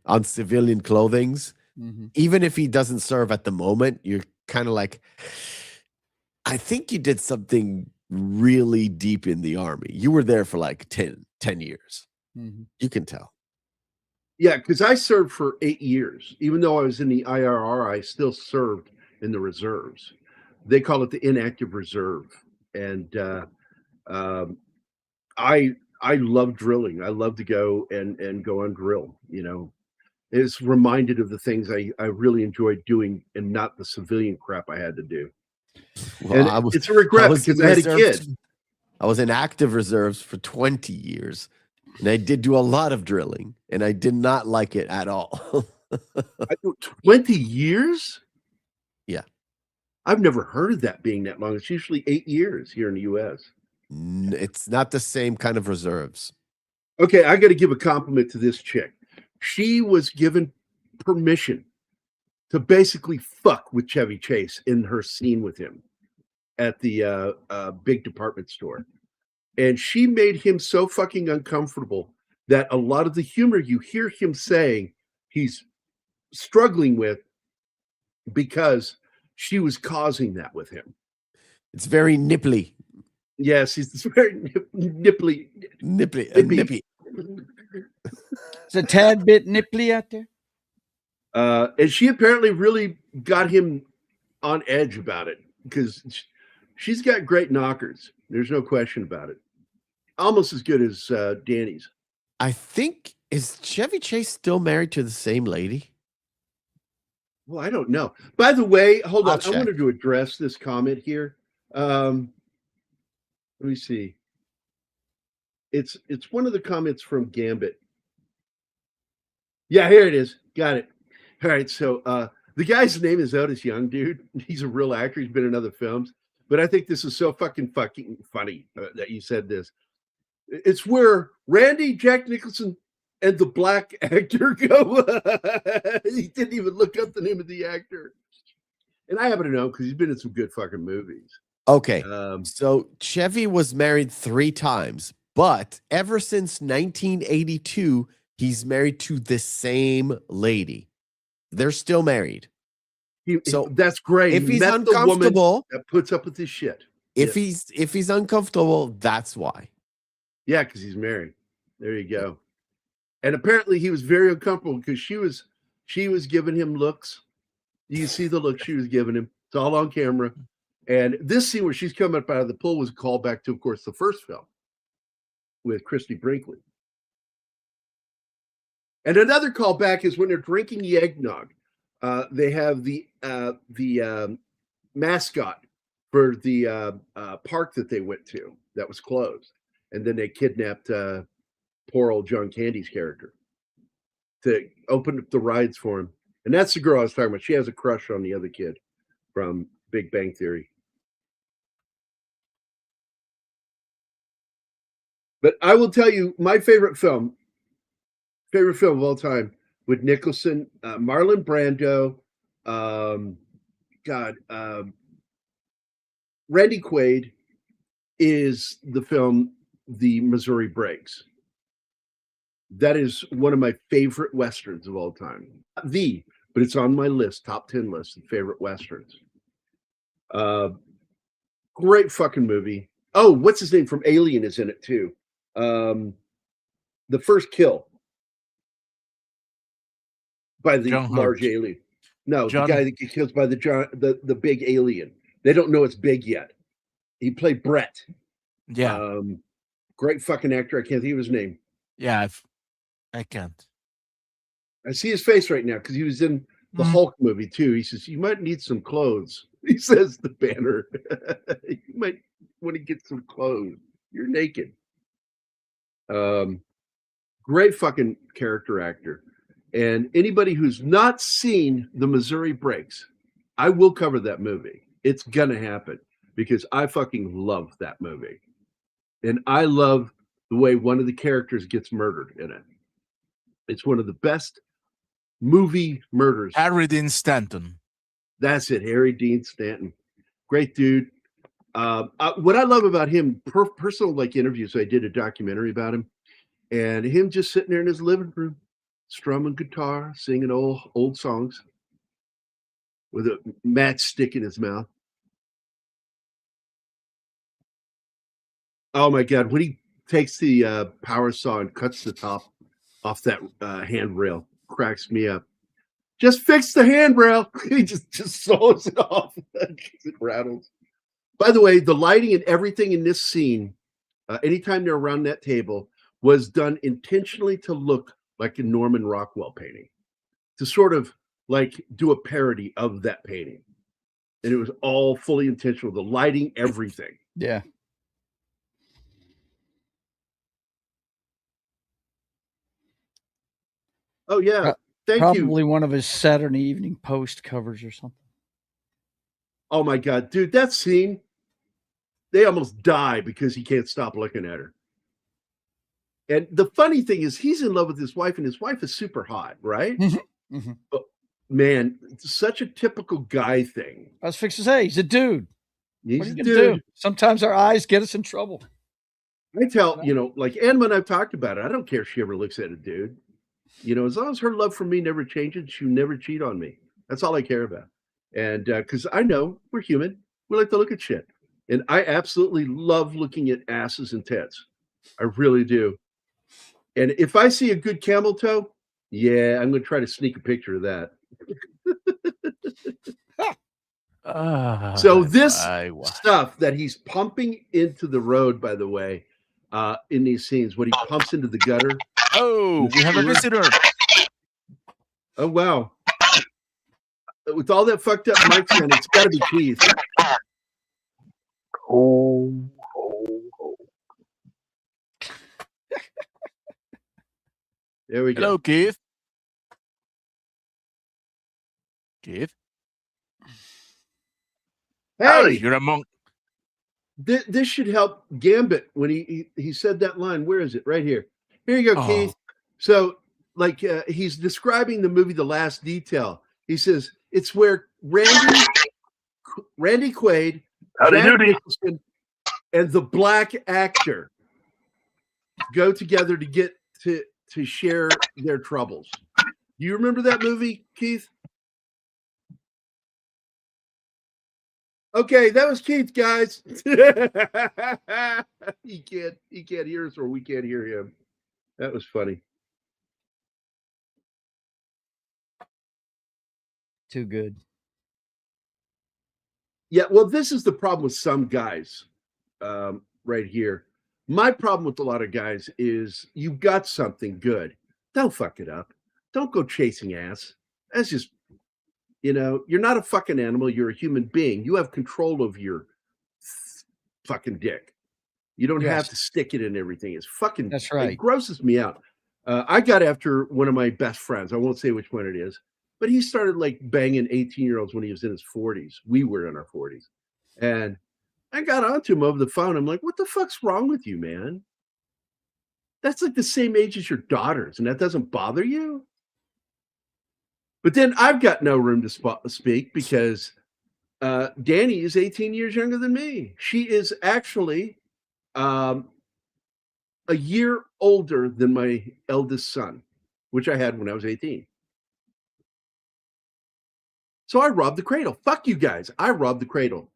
on civilian clothings. Mhm. Even if he doesn't serve at the moment, you're kind of like, I think you did something really deep in the army. You were there for like 10 years. Mhm. You can tell. Yeah, because I served for 8 years. Even though I was in the IRR, I still served in the reserves. They call it the inactive reserve. And um, I love drilling. I love to go and go on drill. You know, it's reminded of the things I really enjoyed doing and not the civilian crap I had to do. Well, And it's a regret because I had a kid. I was in active reserves for 20 years, and I did do a lot of drilling, and I did not like it at all. 20 years? Yeah. I've never heard of that being that long. It's usually 8 years here in the US. It's not the same kind of reserves. Okay, I got to give a compliment to this chick. She was given permission to basically fuck with Chevy Chase in her scene with him at the big department store. And she made him so fucking uncomfortable that a lot of the humor you hear him saying he's struggling with because she was causing that with him. It's very nipply. Yes, he's very nipply. Nippy. It's a tad bit nipply out there. And she apparently really got him on edge about it because she's got great knockers. There's no question about it. Almost as good as Danny's. I think, is Chevy Chase still married to the same lady? Well, I don't know. By the way, hold I'll on. check. I wanted to address this comment here. Let me see. It's one of the comments from Gambit. Yeah, here it is. Got it. All right. So the guy's name is Otis Young, dude. He's a real actor. He's been in other films. But I think this is so fucking funny that you said this. It's where Randy, Jack Nicholson, and the black actor go. He didn't even look up the name of the actor. And I happen to know because he's been in some good fucking movies. Okay. So Chevy was married 3 times, but ever since 1982, he's married to the same lady. They're still married. So that's great. If He he's met the woman uncomfortable, that puts up with this shit. if he's uncomfortable, that's why. Yeah, because he's married. There you go. And apparently he was very uncomfortable because she was giving him looks. You see the look she was giving him. It's all on camera. And this scene where she's coming up out of the pool was a callback to, of course, the first film with Christy Brinkley. And another callback is when they're drinking the eggnog. They have the mascot for the park that they went to that was closed. And then they kidnapped poor old John Candy's character to open up the rides for him. And that's the girl I was talking about. She has a crush on the other kid from Big Bang Theory. But I will tell you my favorite film of all time with Nicholson, Marlon Brando, Randy Quaid is the film The Missouri Breaks. That is one of my favorite Westerns of all time. But it's on my list, top 10 list of favorite Westerns. Great fucking movie. Oh, what's his name from Alien is in it too. The First Kill by the John large Hurt. alien. No, John- the guy that gets killed by the big alien. They don't know it's big yet. He played Brett. Yeah, Great fucking actor. I can't think of his name. yeah. I can't. I see his face right now because he was in the Mm. Hulk movie too. He says, "You might need some clothes." He says the Banner. You might want to get some clothes. You're naked. Great fucking character actor. And anybody who's not seen The Missouri Breaks, I will cover that movie. It's gonna happen because I fucking love that movie. And I love the way one of the characters gets murdered in it. It's one of the best movie murders. Harry Dean Stanton. That's it, Harry Dean Stanton. Great dude. What I love about him, personal like interviews, I did a documentary about him, and him just sitting there in his living room, strumming guitar, singing old songs with a matchstick in his mouth. Oh my God, when he takes the power saw and cuts the top off that handrail, cracks me up. Just fix the handrail. He just saws it off. It rattles. By the way, the lighting and everything in this scene, anytime they're around that table, was done intentionally to look like a Norman Rockwell painting, to sort of like do a parody of that painting. And it was all fully intentional. The lighting, everything. Yeah. Oh yeah. Thank you. Probably one of his Saturday Evening Post covers or something. Oh my God, dude, that scene, they almost die because he can't stop looking at her. And the funny thing is, he's in love with his wife, and his wife is super hot, right? Mm-hmm. But man, it's such a typical guy thing. I was fixing to say, he's a dude. He's What are you a gonna dude. do? Sometimes our eyes get us in trouble. I tell, like Anma and I've talked about it. I don't care if she ever looks at a dude. As long as her love for me never changes, she'll never cheat on me. That's all I care about. And because I know we're human, we like to look at shit. And I absolutely love looking at asses and tits. I really do. And if I see a good camel toe, yeah, I'm going to try to sneak a picture of that. So this stuff that he's pumping into the road, by the way, in these scenes, when he pumps into the gutter. Oh, we have a visitor. Oh, wow. With all that fucked up mic sound, it's got to be Keith. Oh. There we go. Hello, Keith. Keith? Hey, you're a monk. This should help Gambit when he said that line. Where is it? Right here. Here you go, Keith. So, like, he's describing the movie The Last Detail. He says it's where Randy Quaid, Jack Nicholson, and the black actor go together to get to share their troubles. Do you remember that movie, Keith? Okay, that was Keith, guys. He can't hear us, or we can't hear him. That was funny. Too good. Yeah, well, this is the problem with some guys right here. My problem with a lot of guys is you got something good. Don't fuck it up. Don't go chasing ass. That's just, you're not a fucking animal. You're a human being. You have control of your fucking dick. You don't have to stick it in everything. It's fucking, that's right. It grosses me out. I got after one of my best friends. I won't say which one it is, but he started like banging 18-year-olds when he was in his 40s. We were in our 40s. And I got onto him over the phone. I'm like, what the fuck's wrong with you, man? That's like the same age as your daughters, and that doesn't bother you? But then I've got no room to speak because Danny is 18 years younger than me. She is actually a year older than my eldest son, which I had when I was 18. So I robbed the cradle. Fuck you guys. I robbed the cradle.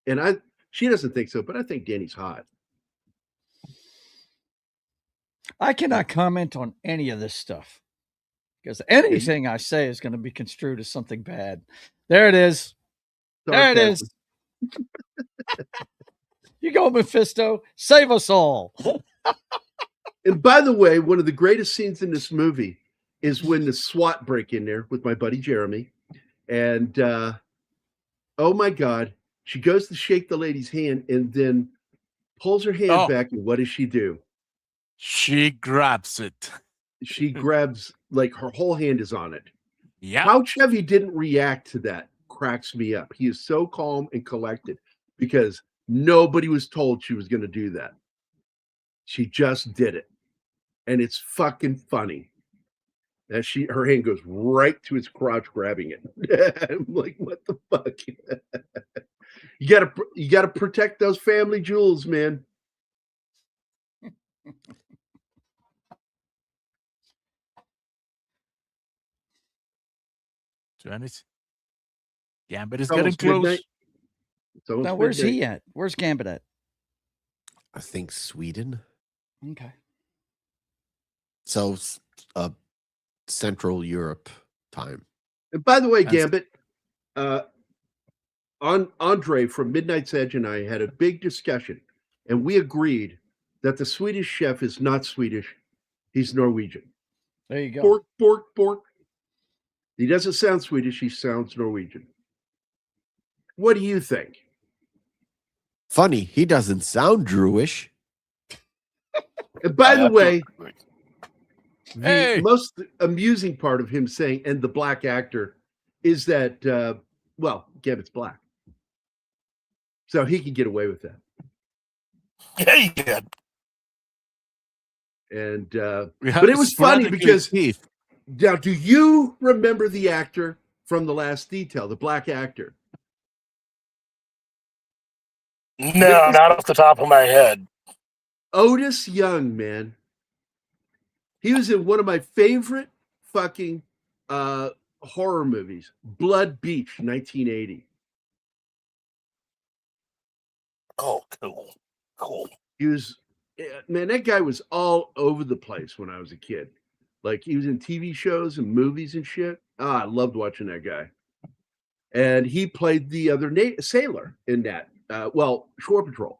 And she doesn't think so, but I think Danny's hot. I cannot comment on any of this stuff because anything I say is going to be construed as something bad. There it is. There it is. You go, Mephisto. Save us all. And by the way, one of the greatest scenes in this movie is when the SWAT break in there with my buddy Jeremy. And oh my God, she goes to shake the lady's hand and then pulls her hand back. And what does she do? She grabs it. She grabs, like, her whole hand is on it. Yeah. How Chevy didn't react to that cracks me up. He is so calm and collected because nobody was told she was going to do that. She just did it. And it's fucking funny. And her hand goes right to his crotch, grabbing it. I'm like, what the fuck? You gotta protect those family jewels, man. Janice, Gambit is getting close. Now, where's he at? Where's Gambit at? I think Sweden. Okay. So Central Europe time. And by the way, And Gambit, Andre from Midnight's Edge and I had a big discussion, and we agreed that the Swedish chef is not Swedish; he's Norwegian. There you go. Bork, bork, bork. He doesn't sound Swedish; he sounds Norwegian. What do you think? Funny, he doesn't sound Jewish. And by the way, the Hey! most amusing part of him saying, and the black actor, is that, well, Gambit's black. So he can get away with that. Yeah, you did. And we but it was funny sporadically because teeth. now, do you remember the actor from The Last Detail, the black actor? No, not off the top of my head. Otis Young, man. He was in one of my favorite fucking horror movies, Blood Beach, 1980. Oh, cool. Cool. He was, man, that guy was all over the place when I was a kid. Like, he was in TV shows and movies and shit. I loved watching that guy. And he played the other sailor in that, Shore Patrol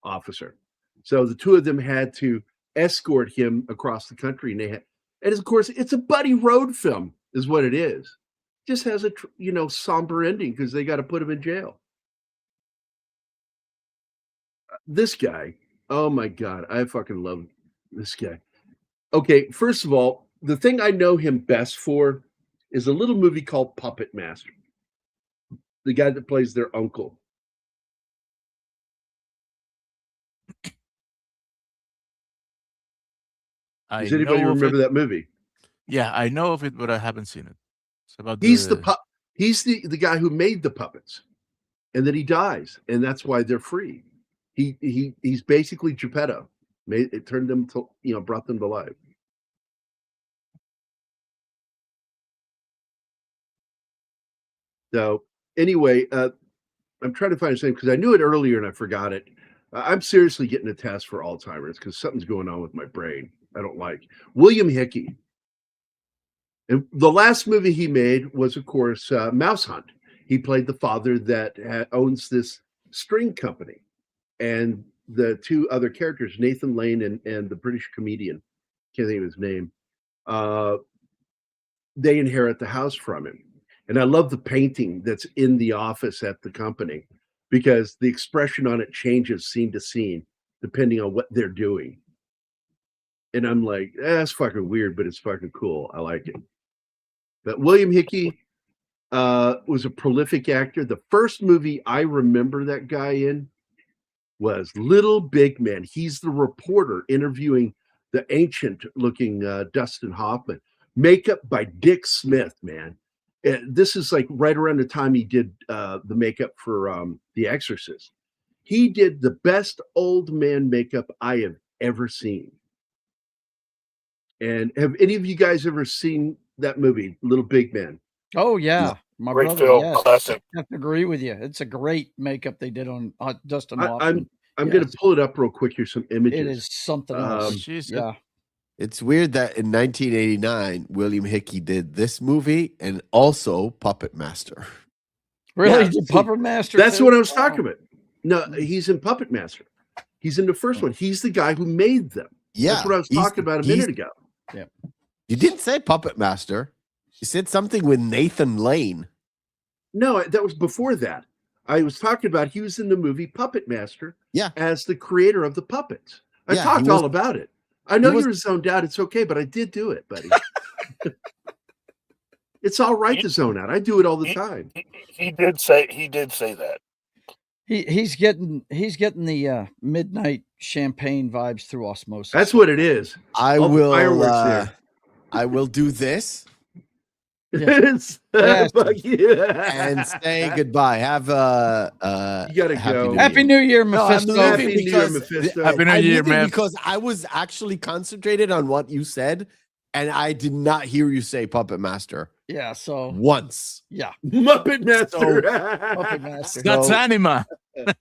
officer. So the two of them had to escort him across the country. And of course, it's a buddy road film, is what it is. Just has a, somber ending because they got to put him in jail. This guy, oh my God, I fucking love this guy. Okay, first of all, the thing I know him best for is a little movie called Puppet Master. The guy that plays their uncle. Does anybody remember that movie? Yeah, I know of it, but I haven't seen it. It's about He's the guy who made the puppets, and then he dies, and that's why they're free. He's basically Geppetto. It turned them to, brought them to life. So anyway, I'm trying to find his name because I knew it earlier and I forgot it. I'm seriously getting a test for Alzheimer's because something's going on with my brain. I don't like William Hickey. And the last movie he made was, of course, Mouse Hunt. He played the father that owns this string company. And the two other characters, Nathan Lane and the British comedian, can't think of his name, they inherit the house from him. And I love the painting that's in the office at the company because the expression on it changes scene to scene depending on what they're doing. And I'm like, that's fucking weird, but it's fucking cool. I like it. But William Hickey was a prolific actor. The first movie I remember that guy in was Little Big Man. He's the reporter interviewing the ancient-looking Dustin Hoffman. Makeup by Dick Smith, man. This is like right around the time he did the makeup for The Exorcist. He did the best old man makeup I have ever seen. And have any of you guys ever seen that movie, Little Big Man? Oh yeah, my Great brother. film, Yes. classic. I have to agree with you. It's a great makeup they did on Dustin Hoffman. I'm going to pull it up real quick. Here's some images. It is something else. She's Yeah. It's weird that in 1989, William Hickey did this movie and also Puppet Master. Really? Yeah, Did see, Puppet Master? That's too? what I was Wow. talking about. No, he's in Puppet Master. He's in the first one. He's the guy who made them. Yeah, That's what I was talking about a minute ago. You didn't say Puppet Master. You said something with Nathan Lane. No, that was before that. I was talking about he was in the movie Puppet Master. Yeah. As the creator of the puppets. I Yeah, talked he was- all about it. I know he was- you were zoned out. It's okay, but I did do it, buddy. It's all right to zone out. I do it all the time. He did say that. He's getting the midnight champagne vibes through osmosis. That's what it is. I All the will. fireworks there. I will do this It's- Yes. fuck you. and say goodbye. Have a. You gotta happy go. New Happy Year. New Year, No, I'm Mephisto. leaving Happy New Year, because Mephisto. Happy New I'm Year, leaving man. because I was actually concentrated on what you said, and I did not hear you say Puppet Master Yeah. So once. yeah. Muppet Master. Puppet Master. That's So- anima.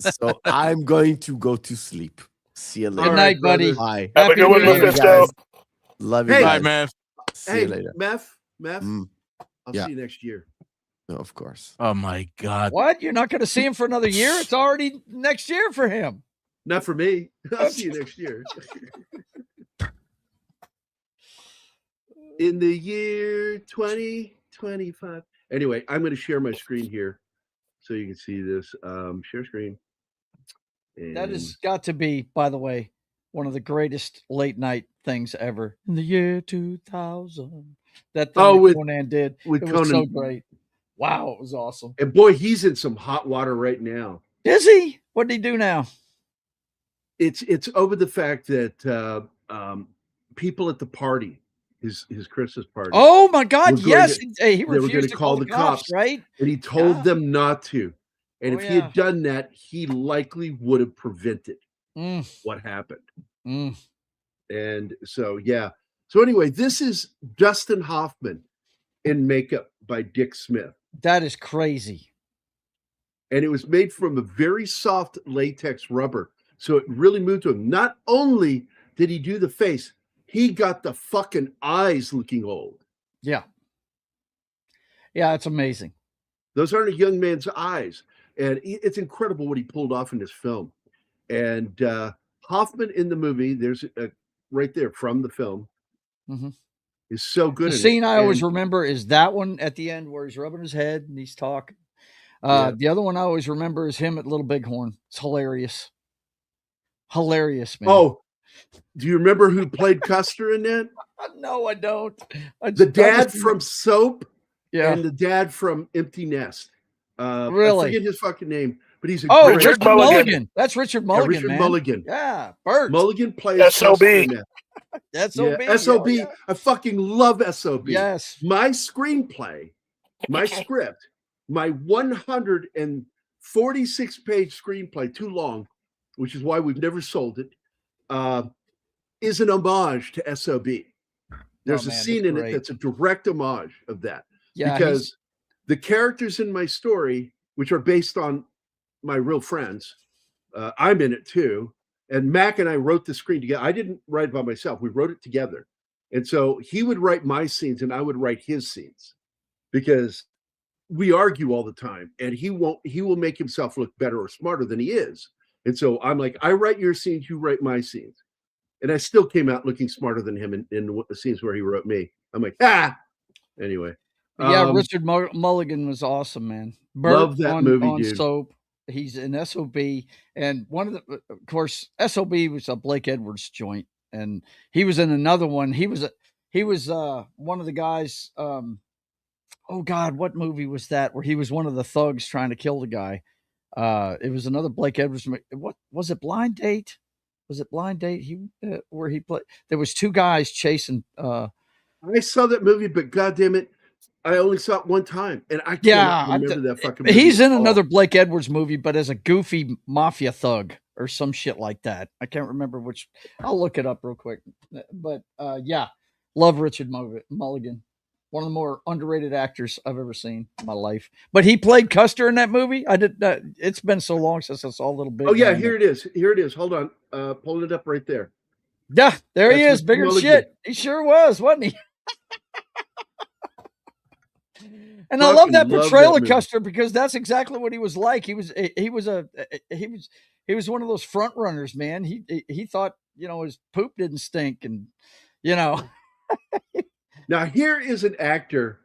So I'm going to go to sleep. See you Good later. All night, right, buddy. Bye. Have a Happy good one, New Love Year. you Mephisto. guys. Love you Hey. Bye, guys. man. See Hey, you later. Meth, Mm, I'll Yeah. see you next year. no, of course. Oh my God. What? You're not going to see him for another year? It's already next year for him. Not for me. I'll see you next year. In the year 2025. Anyway, I'm going to share my screen here so you can see this. Share screen. That And has got to be, by the way, one of the greatest late night things ever. In the year 2000. That thing Oh, that with- Conan did. with It was so Conan. great. Wow, it was awesome. and boy, he's in some hot water right now. Is he? What did he do now? It's over the fact that people at the party, his Christmas party, Oh my God! We're going Yes, to- he they were refused gonna to call the cops, right? and he told Yeah. them not to. And Oh, if he yeah. had done that, he likely would have prevented Mm, what happened. mm. And so, yeah. So anyway, this is Dustin Hoffman in makeup by Dick Smith. That is crazy. And it was made from a very soft latex rubber. So it really moved to him. Not only did he do the face, he got the fucking eyes looking old. Yeah. Yeah, it's amazing. Those aren't a young man's eyes. And it's incredible what he pulled off in this film. And Hoffman in the movie, there's right there from the film, Mhm. is so good. The in scene it. I always And- remember is that one at the end where he's rubbing his head and he's talking. Yeah. The other one I always remember is him at Little Bighorn. It's hilarious. Hilarious, man. Oh, do you remember who played Custer in that? No, I don't. The dad from Soap yeah. and the dad from Empty Nest. Really? I forget his fucking name, but he's a Oh, great Richard Mulligan. Mulligan. That's Richard Mulligan, Richard man. Mulligan. Yeah, Bert. Mulligan plays SOB. Custer in that. That's Yeah, OB. SOB. Yeah. I fucking love SOB. Yes. My screenplay, my script, my 146-page screenplay, too long, which is why we've never sold it, is an homage to SOB. There's Oh, a man, scene it's in it great. that's a direct homage of that. Yeah, Because the characters in my story, which are based on my real friends, I'm in it too. And Mac and I wrote the screen together. I didn't write it by myself. We wrote it together. And so he would write my scenes and I would write his scenes because we argue all the time and he will make himself look better or smarter than he is. And so I'm like, I write your scenes, you write my scenes. And I still came out looking smarter than him in the scenes where he wrote me. I'm like, anyway. yeah, Richard Mulligan was awesome, man. Bert Love that movie, on dude. Soap. He's in SOB, and one of the, of course, SOB was a Blake Edwards joint, and he was in another one. He was one of the guys. Oh God, what movie was that? Where he was one of the thugs trying to kill the guy. It was another Blake Edwards. What was it? Blind Date? Was it Blind Date? Where he played. There was two guys chasing. I saw that movie, but goddamn it, I only saw it one time, and I can't Yeah, remember that fucking movie. he's in at all. another Blake Edwards movie, but as a goofy mafia thug or some shit like that. I can't remember which. I'll look it up real quick. But yeah, love Richard Mulligan. One of the more underrated actors I've ever seen in my life. But he played Custer in that movie. I did. It's been so long since I saw Little Big. Oh yeah, here it is. Here it is. Hold on, pulling it up right there. Yeah, there he That's is, bigger than Mulligan. shit. He sure was, wasn't he? And I love Fucking that love portrayal that of movie. Custer because that's exactly what he was like. He was one of those front runners, man. He thought, his poop didn't stink, and Now here is an actor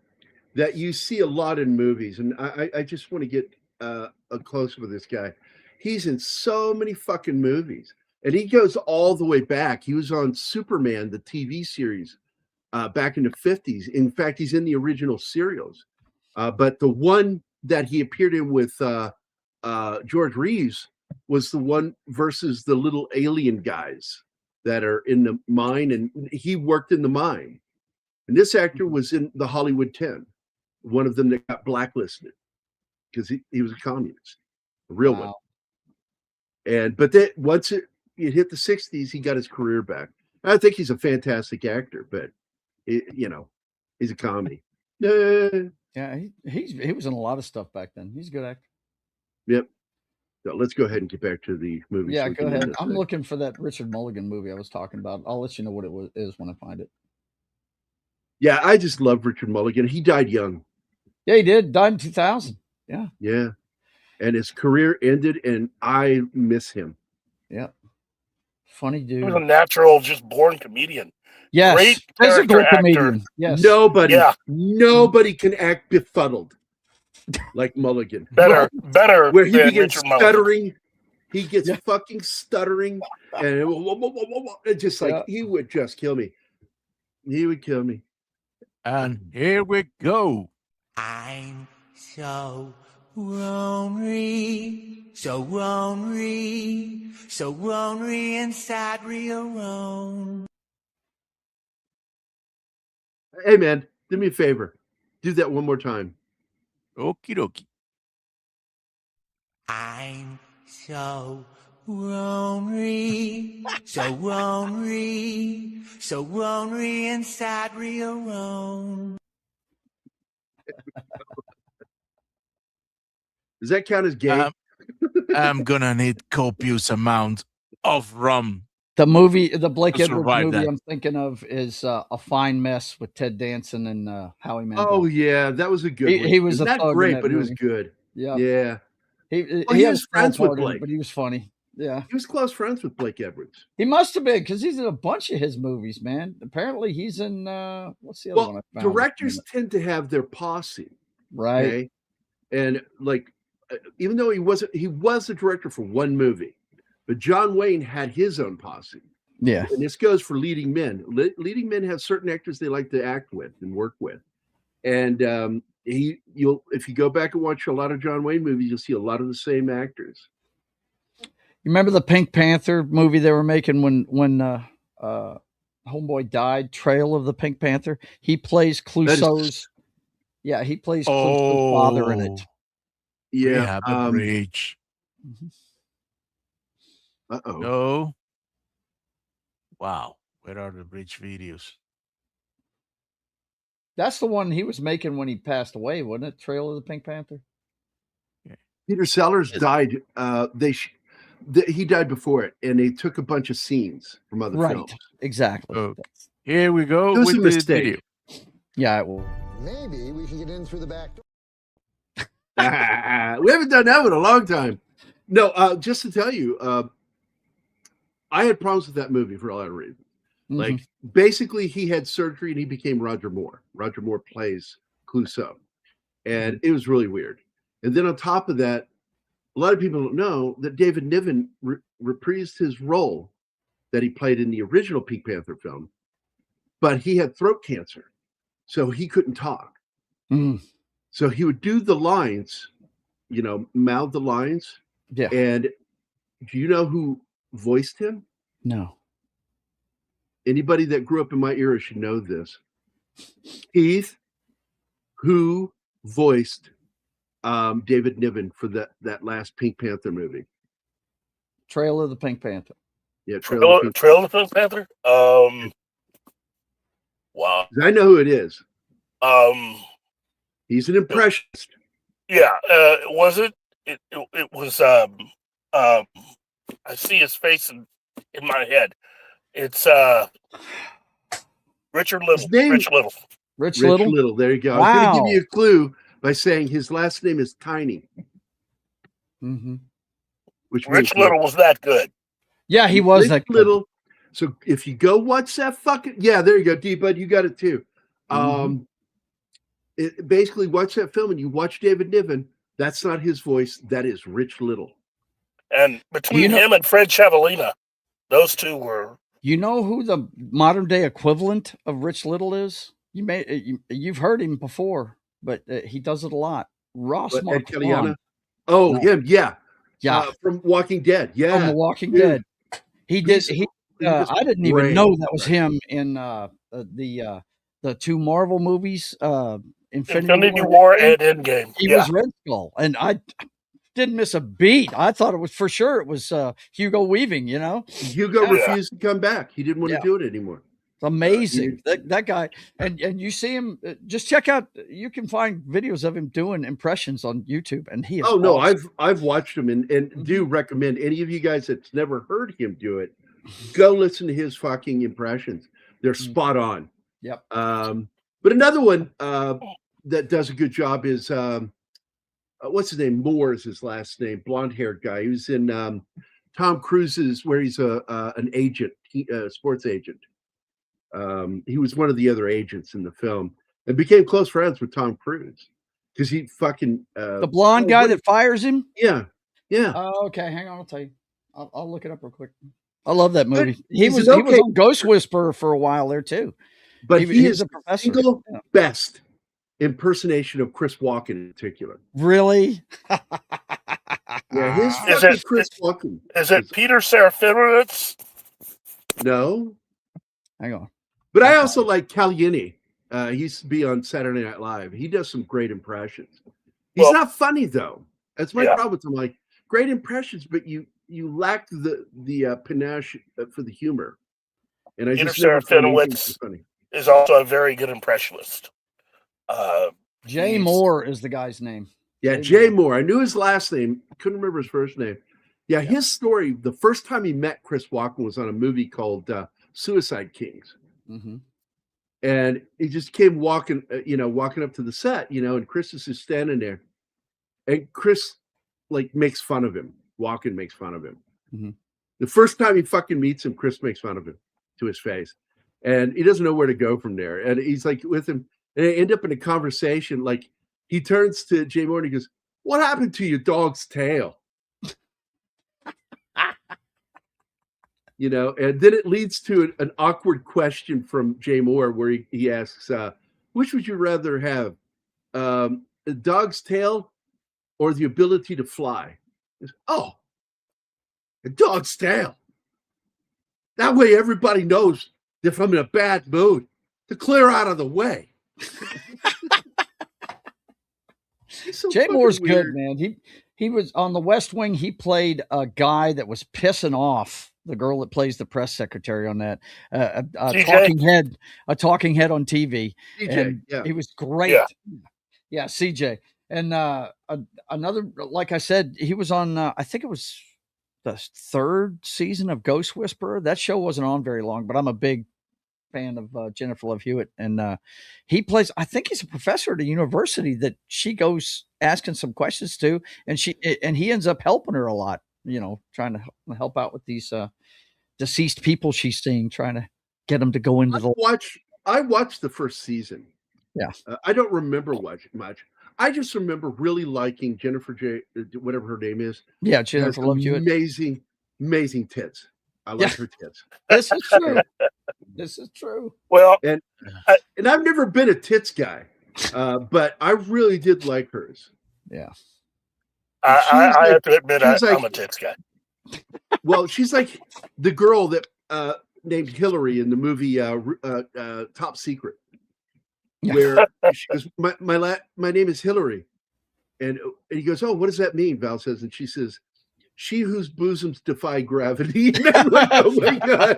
that you see a lot in movies, and I just want to get a close with this guy. He's in so many fucking movies, and he goes all the way back. He was on Superman, the TV series, back in the 50s. In fact, he's in the original serials. But the one that he appeared in with George Reeves was the one versus the little alien guys that are in the mine, and he worked in the mine. And this actor was in the Hollywood 10, one of them that got blacklisted because he was a communist, a real one. But that once it hit the 60s, he got his career back. I think he's a fantastic actor, but he's a comedy. yeah, he was in a lot of stuff back then. He's a good actor. Yep. So let's go ahead and get back to the movie. Yeah, so we go can end ahead. this I'm thing. looking for that Richard Mulligan movie I was talking about. I'll let you know what it is when I find it. Yeah, I just love Richard Mulligan. He died young. Yeah, he did. Died in 2000. Yeah. Yeah. And his career ended, and I miss him. Yeah. Funny He was a dude. natural, just born comedian. Yes. Great Physical character actor. comedian. Yes. Nobody can act befuddled like Mulligan. Better Where he than begins Richard Mulligan. stuttering. He gets fucking stuttering, and it's just like he would just kill me. He would kill me. And here we go. I'm so lonely, so lonely, so lonely and sadly alone. Hey man, do me a favor. Do that one more time. Okie dokie. I'm so lonely, so lonely, so lonely and sadly alone. Does that count as gay? I'm gonna need copious amount of rum. The movie, the Blake To Edwards survive movie that. I'm thinking of is A Fine Mess with Ted Danson and Howie Mandel. Oh yeah, that was a good one. He was a not thug in great, that but it was movie. good. Yeah. Yeah. He He had a was small friends with part in it, Blake. but he was funny. Yeah. He was close friends with Blake Edwards. He must have been because he's in a bunch of his movies, man. Apparently he's in what's the other one Well, I found? directors tend to have their posse. Right. Okay? And like even though he was a director for one movie, but John Wayne had his own posse. Yeah. And this goes for leading men. Leading men have certain actors they like to act with and work with. And you'll if you go back and watch a lot of John Wayne movies, you'll see a lot of the same actors. You remember the Pink Panther movie they were making when Homeboy died? Trail of the Pink Panther. He plays Clouseau's. Yeah, he plays Clouseau's father in it. We Yeah. have a bridge. Uh-oh. No. Wow. Where are the bridge videos? That's the one he was making when he passed away, wasn't it? Trail of the Pink Panther. Peter Sellers died. He died before it, and they took a bunch of scenes from other films. Exactly. Okay. Here we go It was with a the mistake. video. Yeah, it will. Maybe we can get in through the back door. We haven't done that in a long time. No, just to tell you, I had problems with that movie for a lot of reasons. Like basically, he had surgery and he became Roger Moore. Roger Moore plays Clouseau, and it was really weird. And then on top of that, a lot of people don't know that David Niven reprised his role that he played in the original Pink Panther film, but he had throat cancer, so he couldn't talk. So he would do the lines, mouth the lines. Yeah. And do you know who voiced him? No. Anybody that grew up in my era should know this. Keith, who voiced David Niven for that last Pink Panther movie. Trail of the Pink Panther. Yeah, Trail of the Pink Panther? Wow. I know who it is. He's an impressionist. Yeah, was it? It was I see his face in my head. It's Richard Little. Rich Little. Rich Little. There you go. Wow. I was going to give you a clue by saying his last name is Tiny. Which Rich Little was that good. Yeah, he was Rich that good. Little. So if you go watch that there you go, D-Bud, you got it too. Basically watch that film and you watch David Niven. That's not his voice. That is Rich Little. And between him and Fred Chavellina, those two were. You know who the modern day equivalent of Rich Little is? You've heard him before, but he does it a lot. Ross Marquand. Oh, him, yeah. Yeah. From Walking Dead. Yeah. From The Walking Dead. He did. I didn't even know that was him in the two Marvel movies, Infinity War and Endgame. He was Red Skull, and I didn't miss a beat. I thought it was for sure it was Hugo Weaving. Hugo refused to come back. He didn't want to do it anymore. It's amazing. That guy, and you see him. Just check out. You can find videos of him doing impressions on YouTube, and he is. Oh no, awesome. I've watched him and do recommend any of you guys that's never heard him do it, go listen to his fucking impressions. They're spot on. Yep. But another one that does a good job is what's his name? Moore is his last name. Blonde-haired guy. He was in Tom Cruise's, where he's an agent, sports agent. He was one of the other agents in the film and became close friends with Tom Cruise because he fucking the blonde guy that fires him. Yeah. Okay, hang on, I'll tell you. I'll look it up real quick. I love that movie. He He's was an okay- on Ghost Whisperer for a while there too. But he was is a professor. single best impersonation of Chris Walken in particular. Really? Yeah, his Is fucking it- Chris Walken. Is it Peter Serafinowicz? No. Hang on. But I also like Calieni. He used to be on Saturday Night Live. He does some great impressions. He's Well- not funny though. That's my Yeah. problem with him. Like great impressions, but you lack the panache for the humor. And I Peter just never found anything Serafinowicz funny. is also a very good impressionist. Jay He's- Moore is the guy's name. Yeah, Jay Moore. I knew his last name. Couldn't remember his first name. Yeah, his story. The first time he met Chris Walken was on a movie called Suicide Kings, Mm-hmm. and he just came walking, walking up to the set, and Chris is just standing there, and Chris like makes fun of him. Walken makes fun of him. Mhm. The first time he fucking meets him, Chris makes fun of him to his face, and he doesn't know where to go from there. And he's like with him, and they end up in a conversation. Like he turns to Jay Moore and he goes, "What happened to your dog's tail?" And then it leads to an awkward question from Jay Moore where he asks, which would you rather have, a dog's tail or the ability to fly? He goes, "Oh, a dog's tail. That way everybody knows if I'm in a bad mood to clear out of the way." So Jay Moore's fucking good, weird. man. He was on the West Wing. He played a guy that was pissing off the girl that plays the press secretary on that. A talking head on TV. DJ, And yeah. he was great. Yeah, CJ. And another, like I said, he was on. I think it was the third season of Ghost Whisperer. That show wasn't on very long, but I'm a big fan of Jennifer Love Hewitt, and he plays. I think he's a professor at a university that she goes asking some questions to, and he ends up helping her a lot. Trying to help out with these deceased people she's seeing, trying to get them to go into I watched the first season. Yeah, I don't remember much. I just remember really liking Jennifer whatever her name is. Yeah, Jennifer Love Hewitt. Amazing tits. I like her tits. This is true. This is true. Well, and I've never been a tits guy, but I really did like hers. Yeah. I have to admit, she's I'm a tits guy. Well, she's like the girl that named Hillary in the movie Top Secret, where she goes, my name is Hillary, and he goes, "Oh, what does that mean?" Val says, and she says, "She whose bosoms defy gravity." I'm like, oh my god!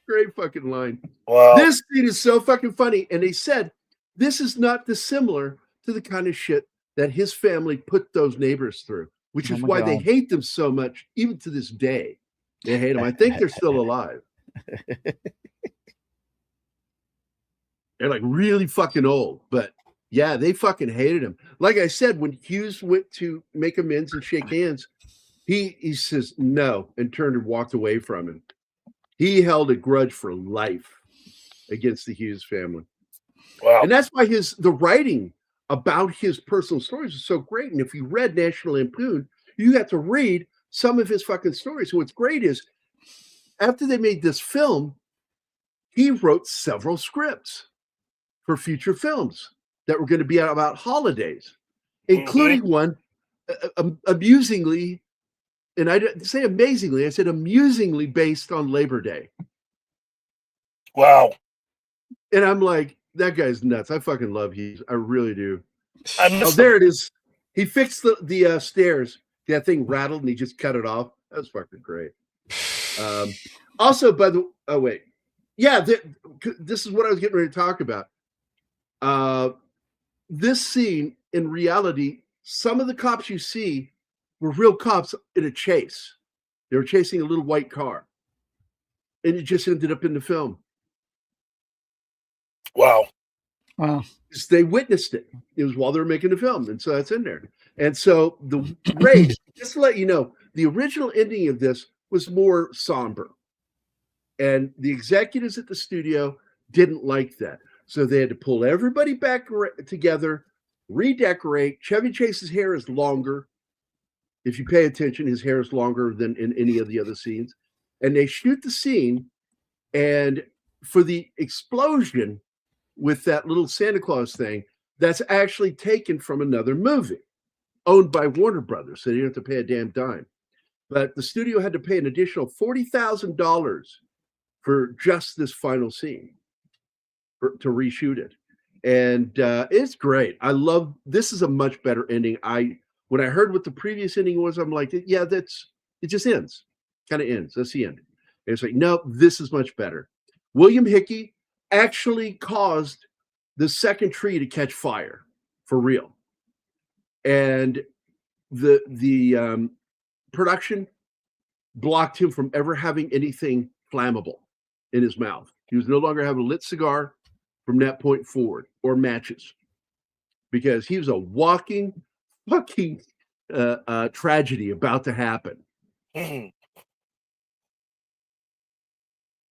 Great fucking line. Wow. This scene is so fucking funny, and they said this is not dissimilar to the kind of shit that his family put those neighbors through, which is why they hate them so much, even to this day. They hate them. I think they're still alive. They're like really fucking old, but yeah, they fucking hated him. Like I said, when Hughes went to make amends and shake hands, he says no and turned and walked away from him. He held a grudge for life against the Hughes family. Wow. And that's why the writing about his personal stories is so great. And if you read National Lampoon, you got to read some of his fucking stories. So what's great is after they made this film, he wrote several scripts for future films that were going to be about holidays, including one amusingly, and I didn't say amazingly, I said amusingly based on Labor Day. Wow. And I'm like, that guy's nuts. I fucking love Hughes. I really do. Oh, there it is. He fixed the stairs. That thing rattled and he just cut it off. That was fucking great. Also, by the wait, yeah, this is what I was getting ready to talk about. This scene, in reality, some of the cops you see were real cops in a chase. They were chasing a little white car, and it just ended up in the film. Wow. Wow. They witnessed it. It was while they were making the film, and so that's in there. And so the race, just to let you know, the original ending of this was more somber. And the executives at the studio didn't like that. So they had to pull everybody back together, redecorate. Chevy Chase's hair is longer. If you pay attention, his hair is longer than in any of the other scenes. And they shoot the scene. And for the explosion with that little Santa Claus thing, that's actually taken from another movie owned by Warner Brothers. So you don't have to pay a damn dime. But the studio had to pay an additional $40,000 for just this final scene to reshoot it. And it's great. I love, this is a much better ending. When I heard what the previous ending was, I'm like, yeah, it just ends. Kind of ends. That's the end. And it's like, no, this is much better. William Hickey actually caused the second tree to catch fire for real. And the production blocked him from ever having anything flammable in his mouth. He was no longer having a lit cigar from that point forward, or matches, because he was a walking fucking tragedy about to happen.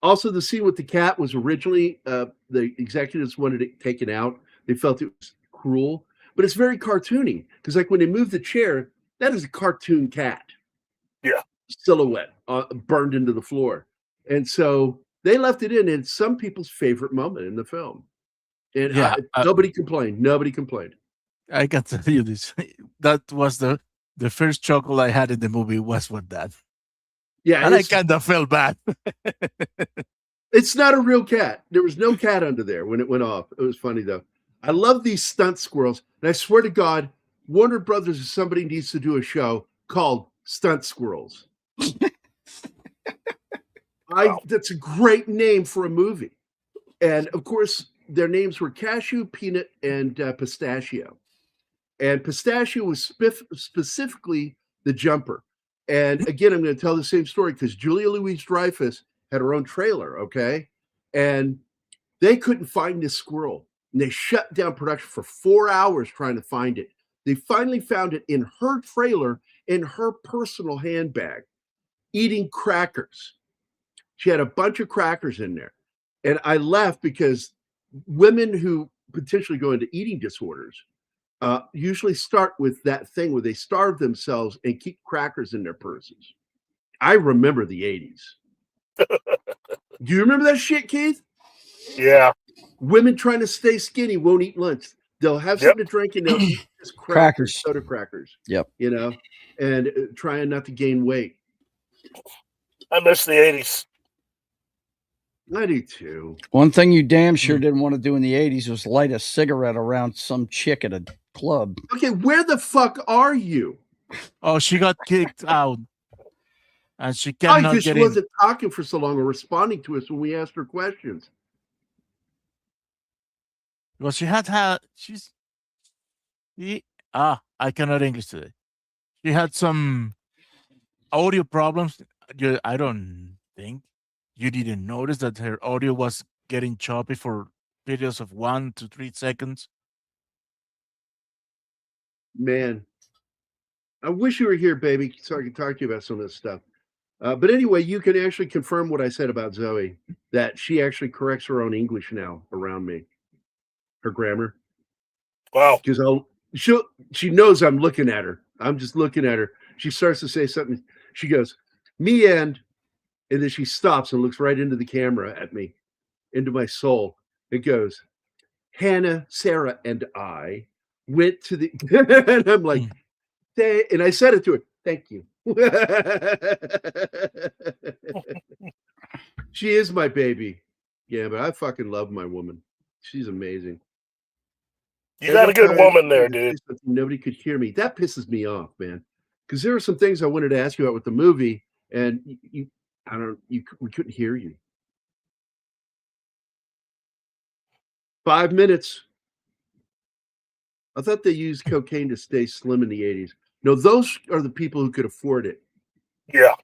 Also, the scene with the cat was originally the executives wanted it taken out. They felt it was cruel, but it's very cartoony, because like when they moved the chair, that is a cartoon cat. Yeah. Silhouette burned into the floor. And so they left it in. It's some people's favorite moment in the film. And Yeah, nobody complained. Nobody complained. I can tell you this. That was the first chuckle I had in the movie was with that. Yeah. And I kind of felt bad. It's not a real cat. There was no cat under there when it went off. It was funny, though. I love these stunt squirrels. And I swear to God, Warner Brothers or somebody needs to do a show called Stunt Squirrels. That's a great name for a movie. And of course, their names were Cashew, Peanut, and Pistachio. And Pistachio was specifically the jumper. And again, I'm going to tell the same story because Julia Louis-Dreyfus had her own trailer, okay? And they couldn't find this squirrel. And they shut down production for 4 hours trying to find it. They finally found it in her trailer, in her personal handbag, eating crackers. She had a bunch of crackers in there. And I laughed because women who potentially go into eating disorders usually start with that thing where they starve themselves and keep crackers in their purses. I remember the 80s. Do you remember that shit, Keith? Yeah. Women trying to stay skinny won't eat lunch. They'll have something to drink and they'll eat just Crackers. soda crackers. Yep. You know, and trying not to gain weight. I miss the 80s. I do too. One thing you damn sure didn't want to do in the 80s was light a cigarette around some chick at a club. Okay, where the fuck are you? Oh, she got kicked out. And she cannot Because get she in. wasn't talking for so long or responding to us when we asked her questions. Well, I cannot English today. She had some audio problems. I don't think you didn't notice that her audio was getting choppy for videos of 1 to 3 seconds. Man, I wish you were here, baby, so I could talk to you about some of this stuff. But anyway, you can actually confirm what I said about Zoe, that she actually corrects her own English now around me, her grammar. Wow. Because she knows I'm looking at her. I'm just looking at her. She starts to say something. She goes, me and then she stops and looks right into the camera at me, into my soul. It goes, Hannah, Sarah, and I went to the, and I'm like, and I said it to her, thank you. She is my baby. Yeah, but I fucking love my woman. She's amazing. You got a good woman there, dude. Nobody could hear me. That pisses me off, man. Because there are some things I wanted to ask you about with the movie, and We couldn't hear you. 5 minutes. I thought they used cocaine to stay slim in the 80s. No, those are the people who could afford it. Yeah.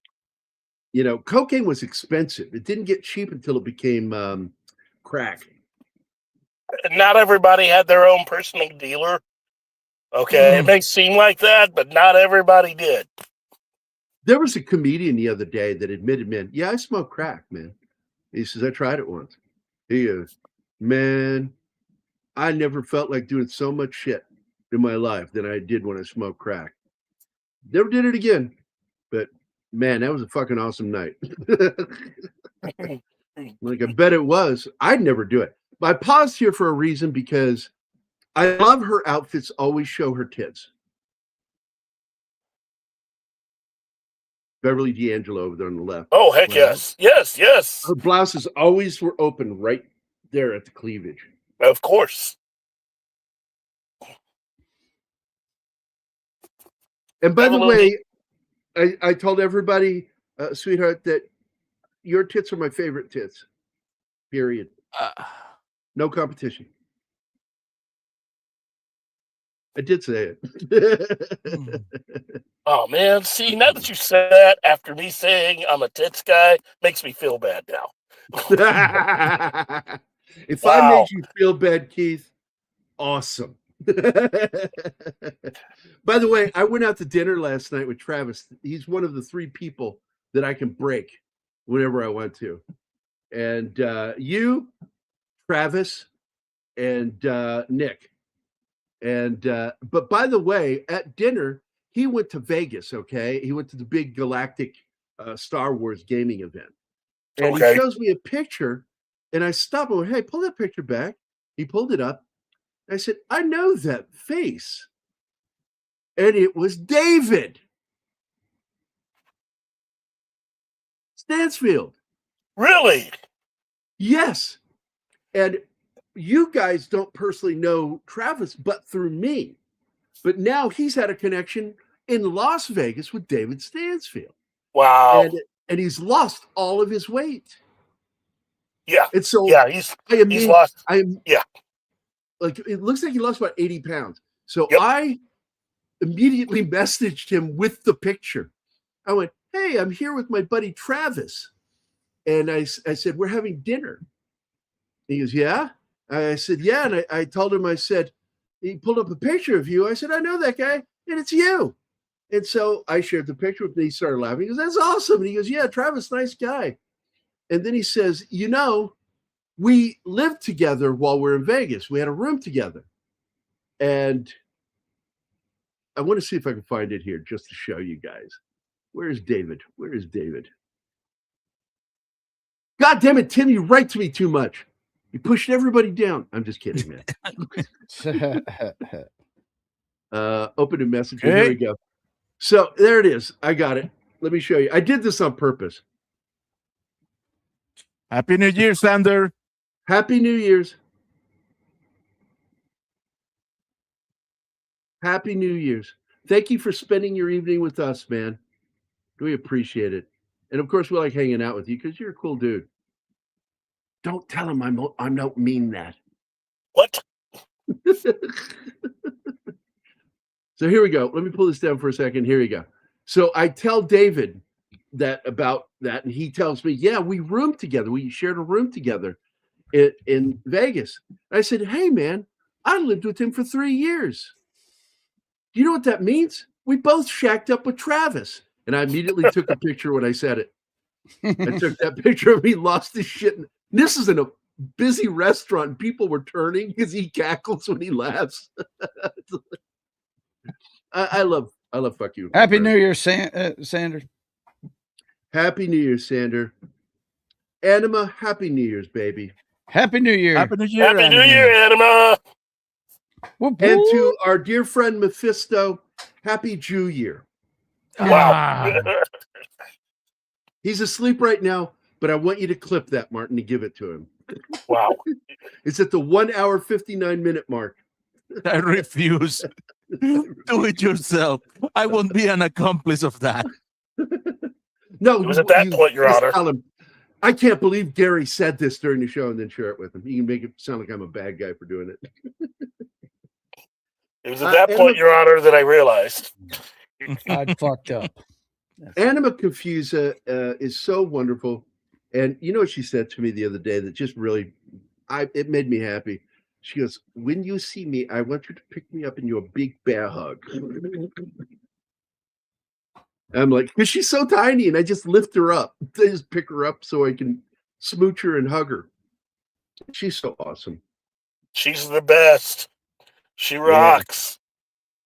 You know, cocaine was expensive. It didn't get cheap until it became crack. Not everybody had their own personal dealer. Okay, it may seem like that, but not everybody did. There was a comedian the other day that admitted, man, yeah, I smoke crack, man. He says, I tried it once. He goes, man, I never felt like doing so much shit in my life than I did when I smoked crack. Never did it again. But man, that was a fucking awesome night. Like, I bet it was. I'd never do it. But I paused here for a reason because I love her outfits always show her tits. Beverly D'Angelo over there on the left. Oh, heck yes. Yes, yes. Her blouses always were open right there at the cleavage. Of course. And by the way, I told everybody, sweetheart, that your tits are my favorite tits. Period. No competition. I did say it. Oh, man. See, now that you said that after me saying I'm a tits guy, makes me feel bad now. If I made you feel bad, Keith, awesome. By the way, I went out to dinner last night with Travis. He's one of the 3 people that I can break whenever I want to. And you, Travis, and Nick. And but by the way, at dinner, he went to Vegas, okay? He went to the big galactic Star Wars gaming event. And he shows me a picture, and I stop and hey, pull that picture back. He pulled it up. I said, I know that face. And it was David Stansfield. Really? Yes. And you guys don't personally know Travis, but through me. But now he's had a connection in Las Vegas with David Stansfield. Wow. And he's lost all of his weight. Yeah. And so yeah, he's lost. Like, it looks like he lost about 80 pounds. So I immediately messaged him with the picture. I went, hey, I'm here with my buddy Travis. And I said, we're having dinner. He goes, yeah? I said, yeah. And I told him, I said, he pulled up a picture of you. I said, I know that guy, and it's you. And so I shared the picture with him. He started laughing. He goes, that's awesome. And he goes, yeah, Travis, nice guy. And then he says, you know, we lived together while we're in Vegas. We had a room together. And I want to see if I can find it here just to show you guys. Where's David? Where is David? God damn it, Tim, you write to me too much. You pushed everybody down. I'm just kidding, man. Open a message. Okay. Here we go. So there it is. I got it. Let me show you. I did this on purpose. Happy New Year, Sander. Happy New Year's. Happy New Year's. Thank you for spending your evening with us, man. We appreciate it. And of course, we like hanging out with you because you're a cool dude. Don't tell him I don't mean that. What? So here we go. Let me pull this down for a second. Here we go. So I tell David about that, and he tells me, yeah, we roomed together. We shared a room together in Vegas. I said, hey, man, I lived with him for 3 years. Do you know what that means? We both shacked up with Travis. And I immediately took a picture when I said it. I took that picture of me, lost his shit. And this is in a busy restaurant. And people were turning because he cackles when he laughs. I love fuck you. Happy New Year, Sander. Happy New Year, Sander. Anima, Happy New Year's, baby. Happy New Year. Happy New Year, Happy New Year, Anima. Whoop, And whoop. to our dear friend Mephisto, Happy Jew Year. Wow. He's asleep right now, but I want you to clip that, Martin, to give it to him. Wow. It's at the 1 hour, 59-minute mark. I refuse. Do it yourself. I won't be an accomplice of that. No, It was at that point, Your just Honor. tell him, I can't believe Gary said this during the show, and then share it with him. You can make it sound like I'm a bad guy for doing it. It was at that and point, look- Your Honor, that I realized. I'd fucked up. Anima Confusa is so wonderful. And you know what she said to me the other day that just really, it made me happy. She goes, when you see me, I want you to pick me up in your big bear hug. I'm like, because she's so tiny, and I just lift her up. I just pick her up so I can smooch her and hug her. She's so awesome. She's the best. She rocks.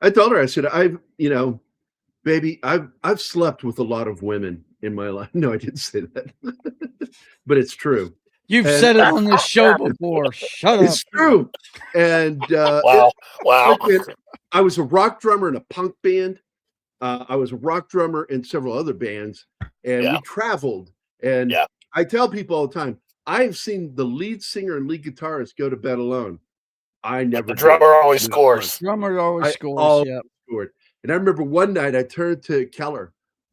I told her, I said, baby, I've slept with a lot of women in my life. No, I didn't say that, but it's true. You've said it on this show before. Shut up. It's true. And Wow. I was a rock drummer in a punk band. I was a rock drummer in several other bands, and we traveled. And I tell people all the time, I've seen the lead singer and lead guitarist go to bed alone. I never. The drummer always scores. Drummer always scores. Always Yeah. scored. And I remember one night I turned to Keller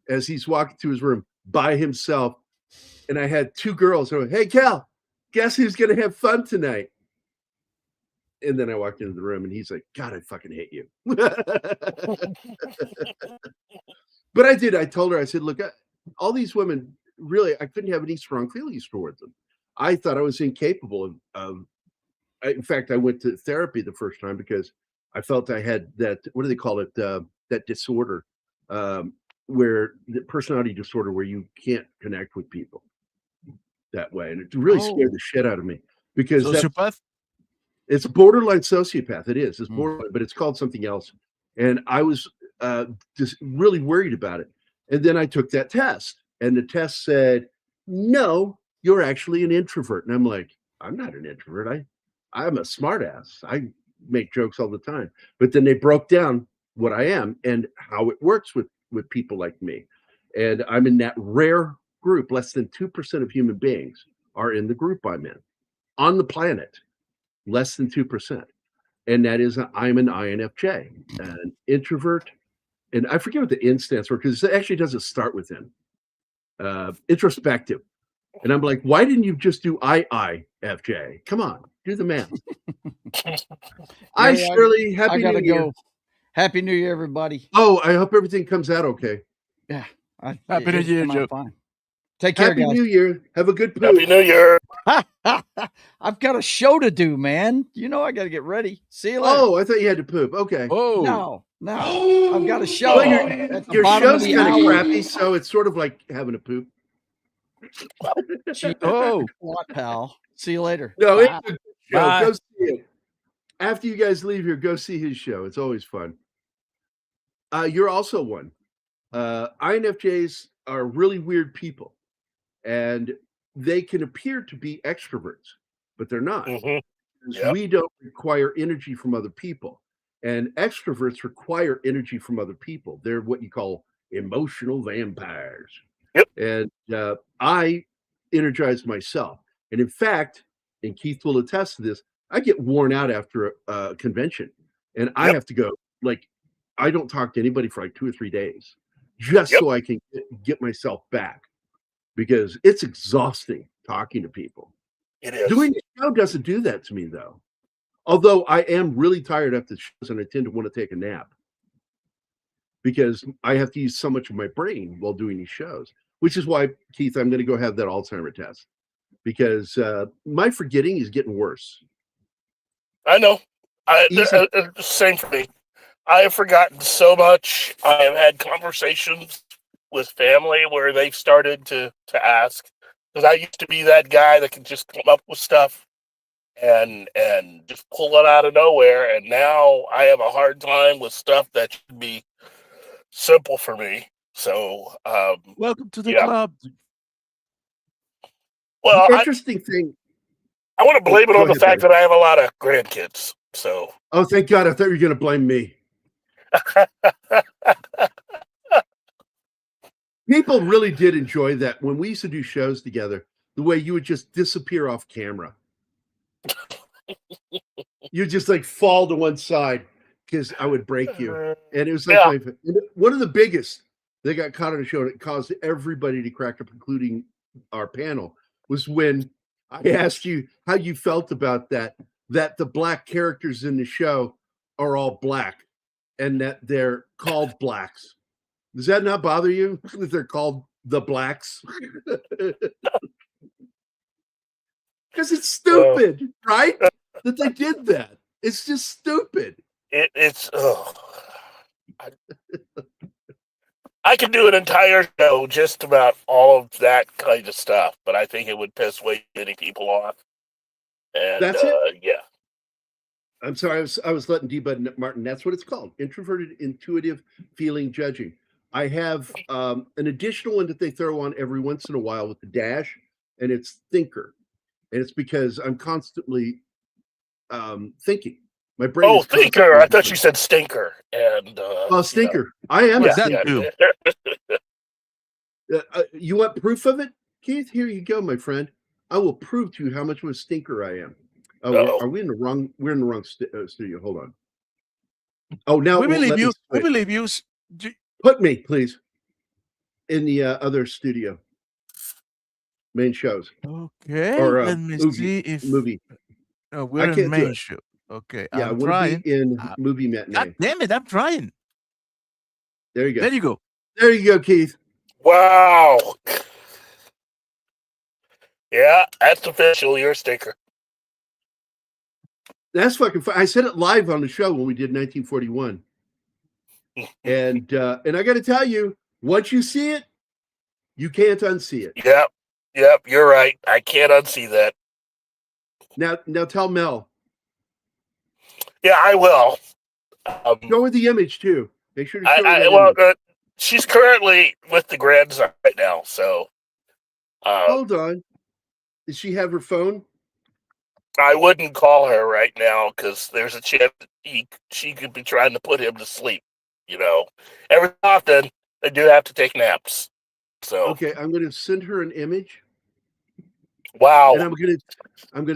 as he's walking to his room by himself, and I had two girls who were, hey, Cal, guess who's going to have fun tonight? And then I walked into the room, and he's like, God, I fucking hate you. But I did. I told her, I said, look, all these women, really, I couldn't have any strong feelings towards them. I thought I was incapable of in fact, I went to therapy the first time because I felt I had that, what do they call it? That disorder, where the personality disorder, where you can't connect with people that way. And it really scared the shit out of me because Sociopath? It's borderline sociopath. It is. It's borderline, but it's called something else. And I was just really worried about it. And then I took that test, and the test said, no, you're actually an introvert. And I'm like, I'm not an introvert. I'm a smartass. I make jokes all the time. But then they broke down what I am and how it works with people like me. And I'm in that rare group. Less than 2% of human beings are in the group I'm in on the planet. Less than 2%. And that is, I'm an INFJ, an introvert. And I forget what the N stands for, because it actually doesn't start with N. Introspective. And I'm like, why didn't you just do IIFJ? Come on, do the math. Hi, Shirley. Happy New Year. Happy New Year, everybody. Oh, I hope everything comes out okay. Yeah. Happy New Year, Joe. Fine. Take care, Happy guys. New Year. Have a good poop. Happy New Year. I've got a show to do, man. You know I got to get ready. See you later. Oh, I thought you had to poop. Okay. No. I've got a show. Well, your show's kind of crappy, so it's sort of like having a poop. What, pal? See you later. No, Bye. it's a good show. Bye. Go see it. After you guys leave here, go see his show. It's always fun. You're also one. INFJs are really weird people, and they can appear to be extroverts, but they're not. Because we don't require energy from other people, and extroverts require energy from other people. They're what you call emotional vampires. And I energize myself. And in fact, and Keith will attest to this, I get worn out after a convention, and I have to go, like, I don't talk to anybody for like 2 or 3 days just so I can get myself back, because it's exhausting talking to people. It is. Doing the show doesn't do that to me, though. Although I am really tired after the shows, and I tend to want to take a nap because I have to use so much of my brain while doing these shows, which is why, Keith, I'm going to go have that Alzheimer's test, because my forgetting is getting worse. I know. Same for me. I have forgotten so much. I have had conversations with family where they've started to ask, because I used to be that guy that could just come up with stuff and just pull it out of nowhere, and now I have a hard time with stuff that should be simple for me. So welcome to the club. Well, the interesting thing, I want to blame it on the fact that I have a lot of grandkids. So thank God, I thought you were going to blame me. People really did enjoy that when we used to do shows together, the way you would just disappear off camera. You just like fall to one side because I would break you. And it was like one of the biggest they got caught on a show and it caused everybody to crack up, including our panel, was when I asked you how you felt about that the black characters in the show are all black and that they're called blacks. Does that not bother you that they're called the blacks? Because it's stupid, right? That they did that. It's just stupid. It's I could do an entire show just about all of that kind of stuff, but I think it would piss way many people off. And That's it? Yeah. I'm sorry, I was letting D-Bud Martin. That's what it's called. Introverted, intuitive, feeling, judging. I have an additional one that they throw on every once in a while with the dash, and it's thinker. And it's because I'm constantly thinking. My brain. Oh, thinker! I thought you said stinker. And stinker. I am a stinker. Yeah. You want proof of it, Keith? Here you go, my friend. I will prove to you how much of a stinker I am. Oh, are we in the wrong? We're in the wrong studio. Hold on. Oh, now we believe you. We believe you. Put me, please, in the other studio. Main shows. Okay. Or let me see if movie. We're in main show. Okay. Yeah, I'm trying. In movie matinee. God damn it! I'm trying. There you go. There you go. There you go, Keith. Wow. Yeah, that's official. You're a stinker. That's fucking fun. I said it live on the show when we did 1941. And I got to tell you, once you see it, you can't unsee it. Yep, you're right. I can't unsee that. Now tell Mel. Yeah, I will. Go with the image too. Make sure to show she's currently with the grandson right now, so. Hold on. Does she have her phone? I wouldn't call her right now because there's a chance she could be trying to put him to sleep. You know, every so often they do have to take naps. So okay, I'm going to send her an image. Wow. And I'm going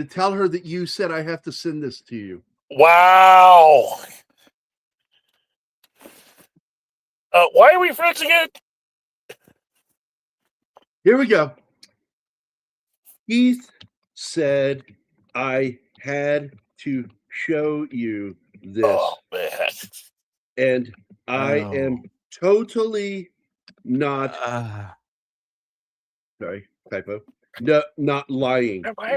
to tell her that you said I have to send this to you. Wow. Why are we friends again? Here we go. Keith said I had to show you this. Oh, man. And I am totally not sorry, typo. No, not lying. Why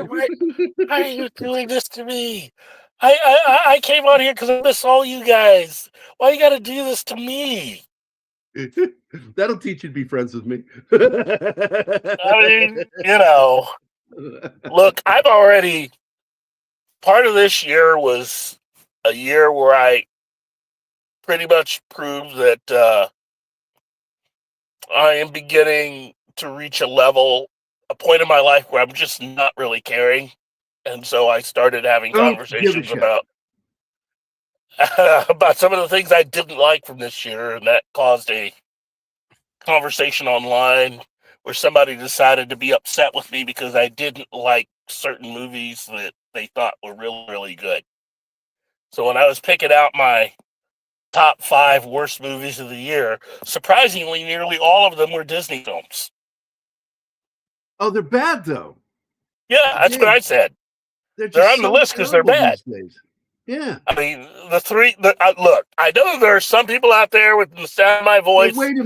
are you doing this to me? I came on here because I miss all you guys. Why you got to do this to me? That'll teach you to be friends with me. I mean, you know, look, I've already. Part of this year was a year where I pretty much proved that I am beginning to reach a point in my life where I'm just not really caring. And so I started having conversations about some of the things I didn't like from this year, and that caused a conversation online where somebody decided to be upset with me because I didn't like certain movies that they thought were really, really good. So when I was picking out my top 5 worst movies of the year, surprisingly, nearly all of them were Disney films. Oh, they're bad, though. Yeah, that's what I said. They're on the list because they're bad. Yeah. I mean, look, I know there are some people out there with the sound of my voice. Wait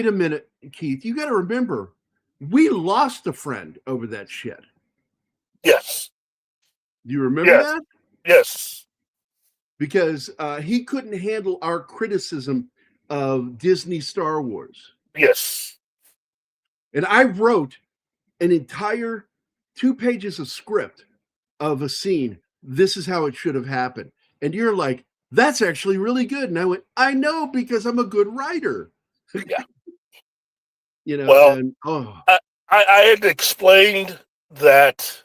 a minute, Keith. You got to remember, we lost a friend over that shit. Yes. Do you remember that? Yes. Because he couldn't handle our criticism of Disney Star Wars. Yes. And I wrote an entire 2 pages of script of a scene. This is how it should have happened. And you're like, that's actually really good. And I went, I know, because I'm a good writer. Yeah. You know, well, and, I had explained that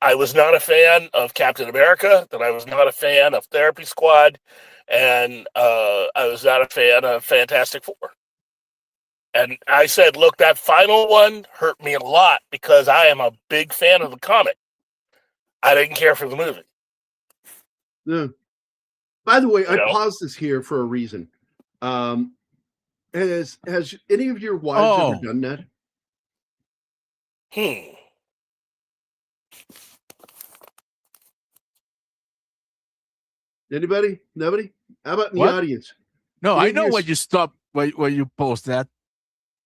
I was not a fan of Captain America, that I was not a fan of Therapy Squad, and I was not a fan of Fantastic Four. And I said, look, that final one hurt me a lot because I am a big fan of the comic. I didn't care for the movie. Yeah. By the way, I paused this here for a reason. Has any of your wives ever Oh, done that? Anybody? Nobody? How about in the what? audience? No, Any I of know your why you stop. Why you post that?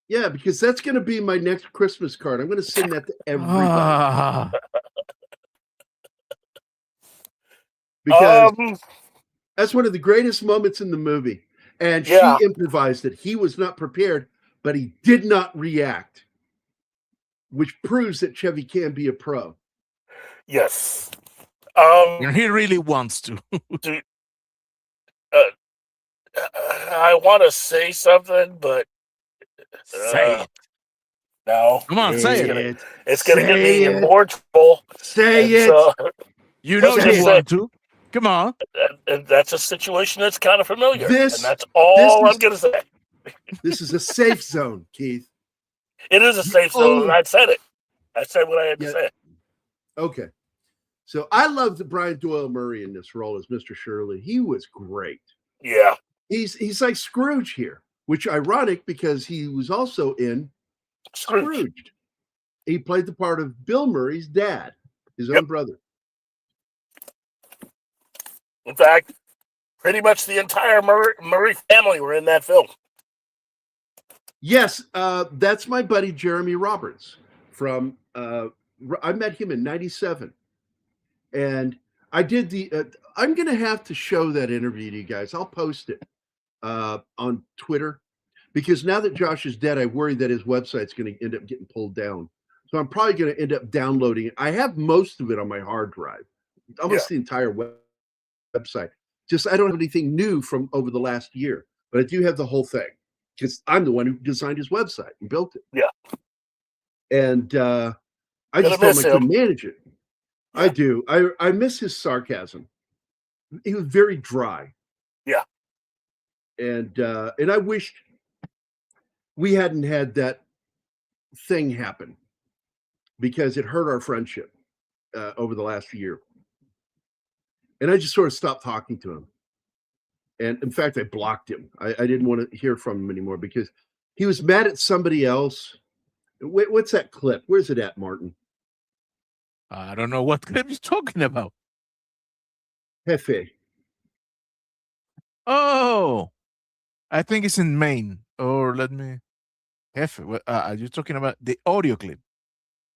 Yeah, because that's going to be my next Christmas card. I'm going to send that to everybody Ah, because that's one of the greatest moments in the movie. And Yeah. she improvised it. He was not prepared, but he did not react, which proves that Chevy can be a pro. Yes. and he really wants to. I want to say something, but Say it. no. Come on, say it. It's gonna get me Say in it. more trouble. Say And it. so, You know let's you just want to. Come on. and that's a situation that's kind of familiar. This- and that's all this I'm gonna say. This is a safe zone, Keith. It is a safe zone, and I said it. I said what I had to say. Okay. So I loved Brian Doyle Murray in this role as Mr. Shirley. He was great. Yeah. He's like Scrooge here, which ironic because he was also in Scrooged. He played the part of Bill Murray's dad, his own brother. In fact, pretty much the entire Murray family were in that film. Yes, that's my buddy Jeremy Roberts from. I met him in '97, and I did the. I'm going to have to show that interview to you guys. I'll post it on Twitter because now that Josh is dead, I worry that his website's going to end up getting pulled down. So I'm probably going to end up downloading it. I have most of it on my hard drive, almost the entire website. Just I don't have anything new from over the last year, but I do have the whole thing because I'm the one who designed his website and built it. Yeah. And I just felt like I couldn't manage it. Yeah. I do. I miss his sarcasm. He was very dry. Yeah. And I wished we hadn't had that thing happen because it hurt our friendship over the last year. And I just sort of stopped talking to him. And in fact, I blocked him. I didn't want to hear from him anymore because he was mad at somebody else. What's that clip? Where's it at, Martin? I don't know what clip he's talking about. Jefe. Oh, I think it's in Maine. Or let me. Jefe. Are you talking about the audio clip?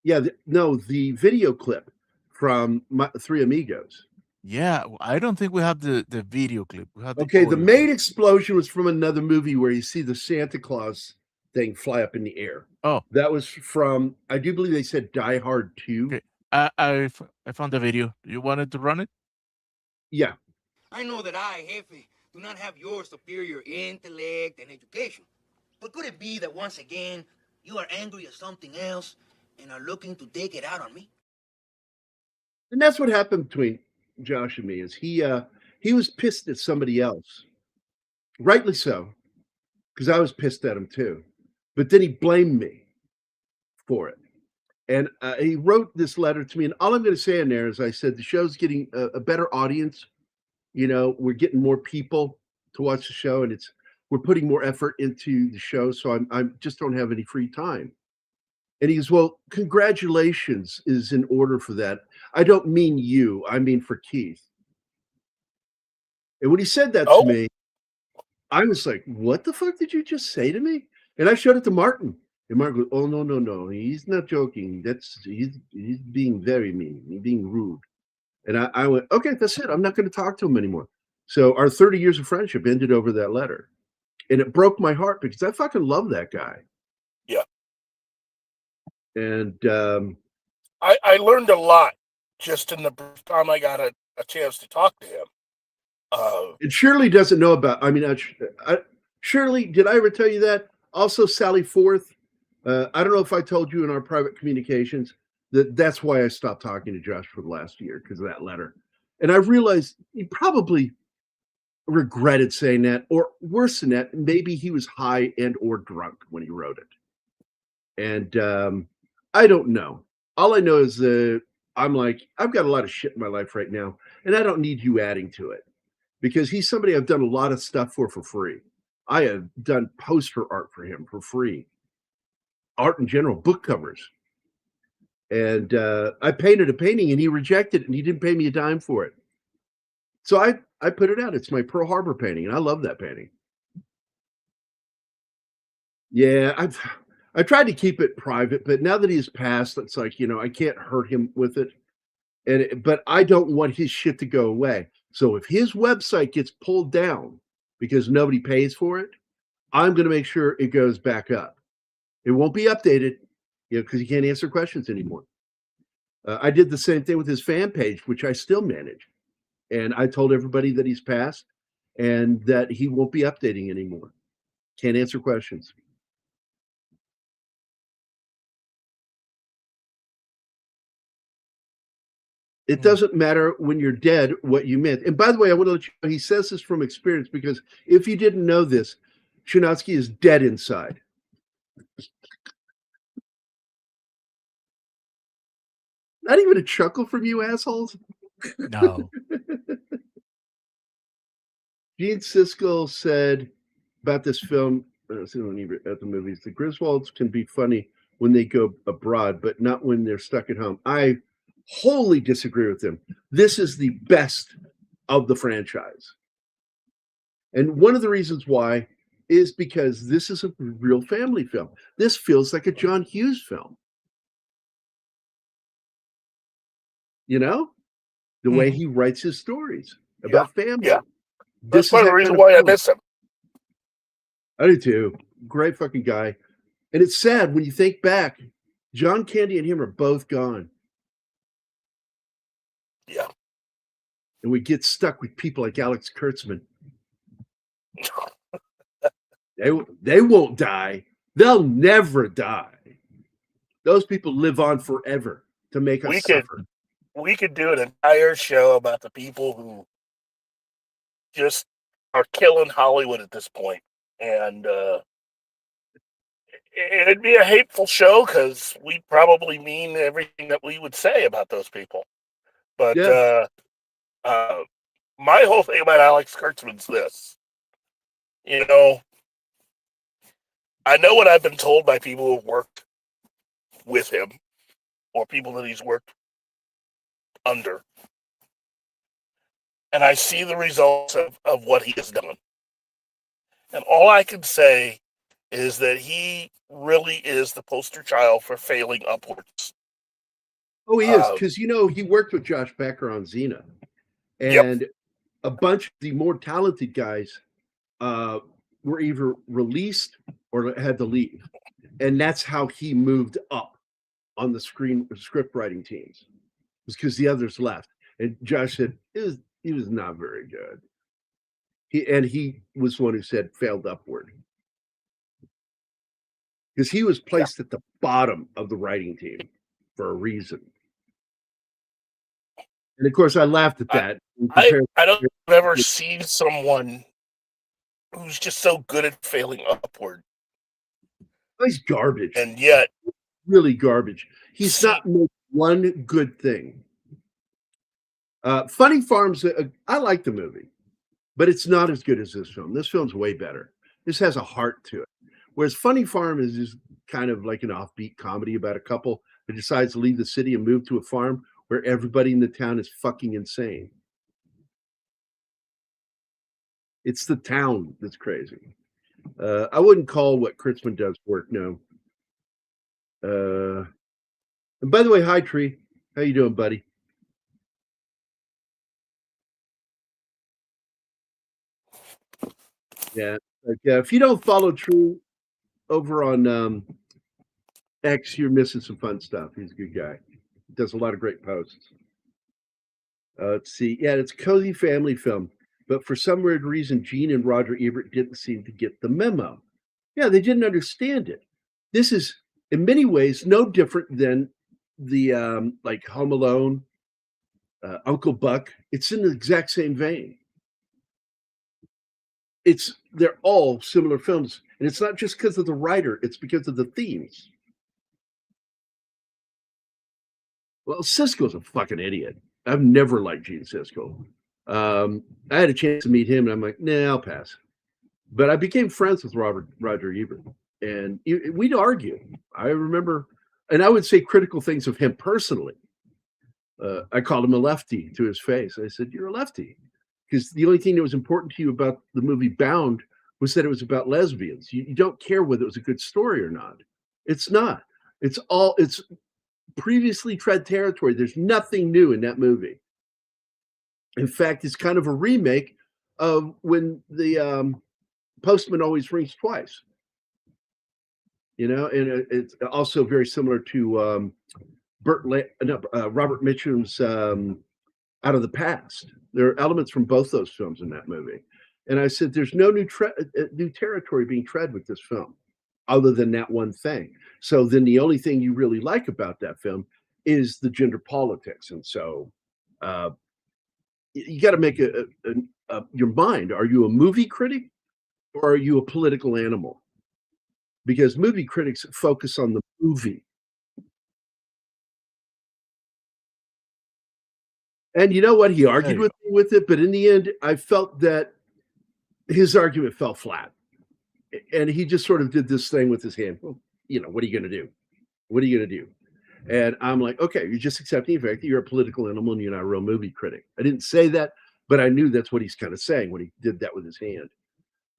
Yeah, the video clip from Three Amigos. Yeah, I don't think we have the video clip. We have the main explosion was from another movie where you see the Santa Claus thing fly up in the air. Oh, that was from, I do believe they said Die Hard 2. Okay. I found the video. You wanted to run it? Yeah. I know that I, Jefe, do not have your superior intellect and education. But could it be that once again, you are angry at something else and are looking to take it out on me? And that's what happened between Josh and me is he was pissed at somebody else. Rightly so, because I was pissed at him too. But then he blamed me for it. And he wrote this letter to me. And all I'm going to say in there is I said, the show's getting a better audience. You know, we're getting more people to watch the show and we're putting more effort into the show. So I just don't have any free time. And he goes, well, congratulations is in order for that. I don't mean you. I mean for Keith. And when he said that to me, I was like, what the fuck did you just say to me? And I showed it to Martin. And Martin goes, oh, no. He's not joking. He's being very mean. He's being rude. And I went, okay, that's it. I'm not going to talk to him anymore. So our 30 years of friendship ended over that letter. And it broke my heart because I fucking love that guy. Yeah. And I learned a lot just in the time I got a chance to talk to him. And Shirley doesn't know about, Shirley, did I ever tell you that? Also, Sally Forth. I don't know if I told you in our private communications that's why I stopped talking to Josh for the last year because of that letter. And I realized he probably regretted saying that, or worse than that, maybe he was high and or drunk when he wrote it. And I don't know. All I know is I'm like, I've got a lot of shit in my life right now, and I don't need you adding to it because he's somebody I've done a lot of stuff for free. I have done poster art for him for free. Art in general, book covers. And I painted a painting and he rejected it and he didn't pay me a dime for it. So I put it out. It's my Pearl Harbor painting and I love that painting. Yeah, I tried to keep it private, but now that he's passed, it's like, I can't hurt him with it. But I don't want his shit to go away. So if his website gets pulled down because nobody pays for it, I'm going to make sure it goes back up. It won't be updated, because he can't answer questions anymore. I did the same thing with his fan page, which I still manage. And I told everybody that he's passed and that he won't be updating anymore. Can't answer questions. It doesn't matter when you're dead what you meant. And by the way, I want to let you know, he says this from experience because if you didn't know this, Chinatsky is dead inside. Not even a chuckle from you assholes. No. Gene Siskel said about this film at the movies, the Griswolds can be funny when they go abroad, but not when they're stuck at home. I wholly disagree with him. This is the best of the franchise. And one of the reasons why is because this is a real family film. This feels like a John Hughes film. The way he writes his stories about family. Yeah. That's part of the reason why I miss him. I do too. Great fucking guy. And it's sad when you think back, John Candy and him are both gone. Yeah. And we get stuck with people like Alex Kurtzman. They won't die. They'll never die. Those people live on forever to make us suffer. We could do an entire show about the people who just are killing Hollywood at this point. And it'd be a hateful show because we probably mean everything that we would say about those people. But my whole thing about Alex Kurtzman's this. I know what I've been told by people who have worked with him or people that he's worked under. And I see the results of what he has done. And all I can say is that he really is the poster child for failing upwards. Oh, he is, because he worked with Josh Becker on Xena. And a bunch of the more talented guys were either released or had to leave. And that's how he moved up on the script writing teams. It was because the others left. And Josh said he was not very good. He was one who said failed upward. Because he was placed at the bottom of the writing team for a reason. And of course, I laughed at that. I don't ever see someone who's just so good at failing upward. He's garbage. And yet, really garbage. He's not made one good thing. Funny Farms, I like the movie, but it's not as good as this film. This film's way better. This has a heart to it. Whereas Funny Farm is just kind of like an offbeat comedy about a couple that decides to leave the city and move to a farm where everybody in the town is fucking insane. It's the town that's crazy. I wouldn't call what Kurtzman does work, no. And by the way, hi, Tree. How you doing, buddy? Yeah. If you don't follow True over on X, you're missing some fun stuff. He's a good guy. He does a lot of great posts. Let's see. Yeah, it's a cozy family film. But for some weird reason, Gene and Roger Ebert didn't seem to get the memo. Yeah, they didn't understand it. This is, in many ways, no different than the like Home Alone, Uncle Buck. It's in the exact same vein. They're all similar films, and it's not just because of the writer; it's because of the themes. Well, Siskel's a fucking idiot. I've never liked Gene Siskel. I had a chance to meet him, and I'm like, nah, I'll pass. But I became friends with Roger Ebert, and we'd argue. I remember, and I would say critical things of him personally. I called him a lefty to his face. I said, "You're a lefty," because the only thing that was important to you about the movie Bound was that it was about lesbians. You don't care whether it was a good story or not. It's not. It's previously tread territory. There's nothing new in that movie. In fact, it's kind of a remake of when the Postman Always Rings Twice. And it's also very similar to Robert Mitchum's Out of the Past. There are elements from both those films in that movie. And I said, there's no new territory being tread with this film, other than that one thing. So then the only thing you really like about that film is the gender politics. And so you got to make your mind. Are you a movie critic or are you a political animal? Because movie critics focus on the movie. And you know what? He argued with me with it, but in the end, I felt that his argument fell flat. And he just sort of did this thing with his hand. Well, what are you going to do? What are you going to do? And I'm like, okay, you're just accepting the fact that you're a political animal and you're not a real movie critic. I didn't say that, but I knew that's what he's kind of saying when he did that with his hand.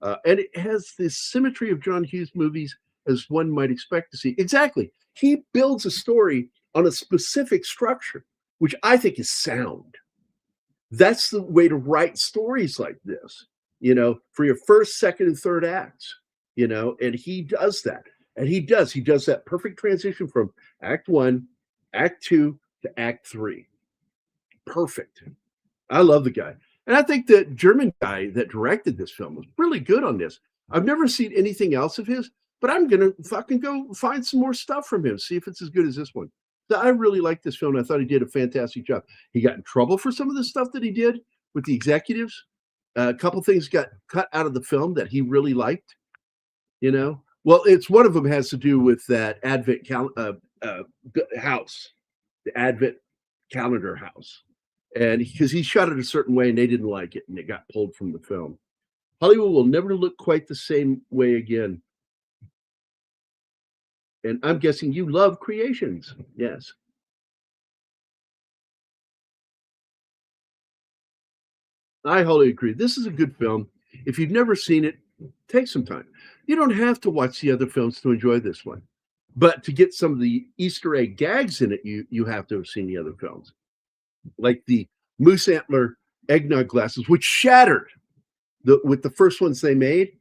And it has this symmetry of John Hughes movies as one might expect to see. Exactly. He builds a story on a specific structure, which I think is sound. That's the way to write stories like this, for your first, second, and third acts, and he does that. And he does that perfect transition from act 1, act 2 to act 3. Perfect. I love the guy. And I think the German guy that directed this film was really good on this. I've never seen anything else of his, but I'm going to fucking go find some more stuff from him, see if it's as good as this one. So I really liked this film. I thought he did a fantastic job. He got in trouble for some of the stuff that he did with the executives. A couple things got cut out of the film that he really liked, Well, it's one of them has to do with that Advent house, the Advent calendar house. And because he shot it a certain way and they didn't like it and it got pulled from the film. Hollywood will never look quite the same way again. And I'm guessing you love Creations. Yes. I wholly agree. This is a good film. If you've never seen it, take some time. You don't have to watch the other films to enjoy this one. But to get some of the Easter egg gags in it, you have to have seen the other films. Like the moose antler eggnog glasses, which shattered with the first ones they made.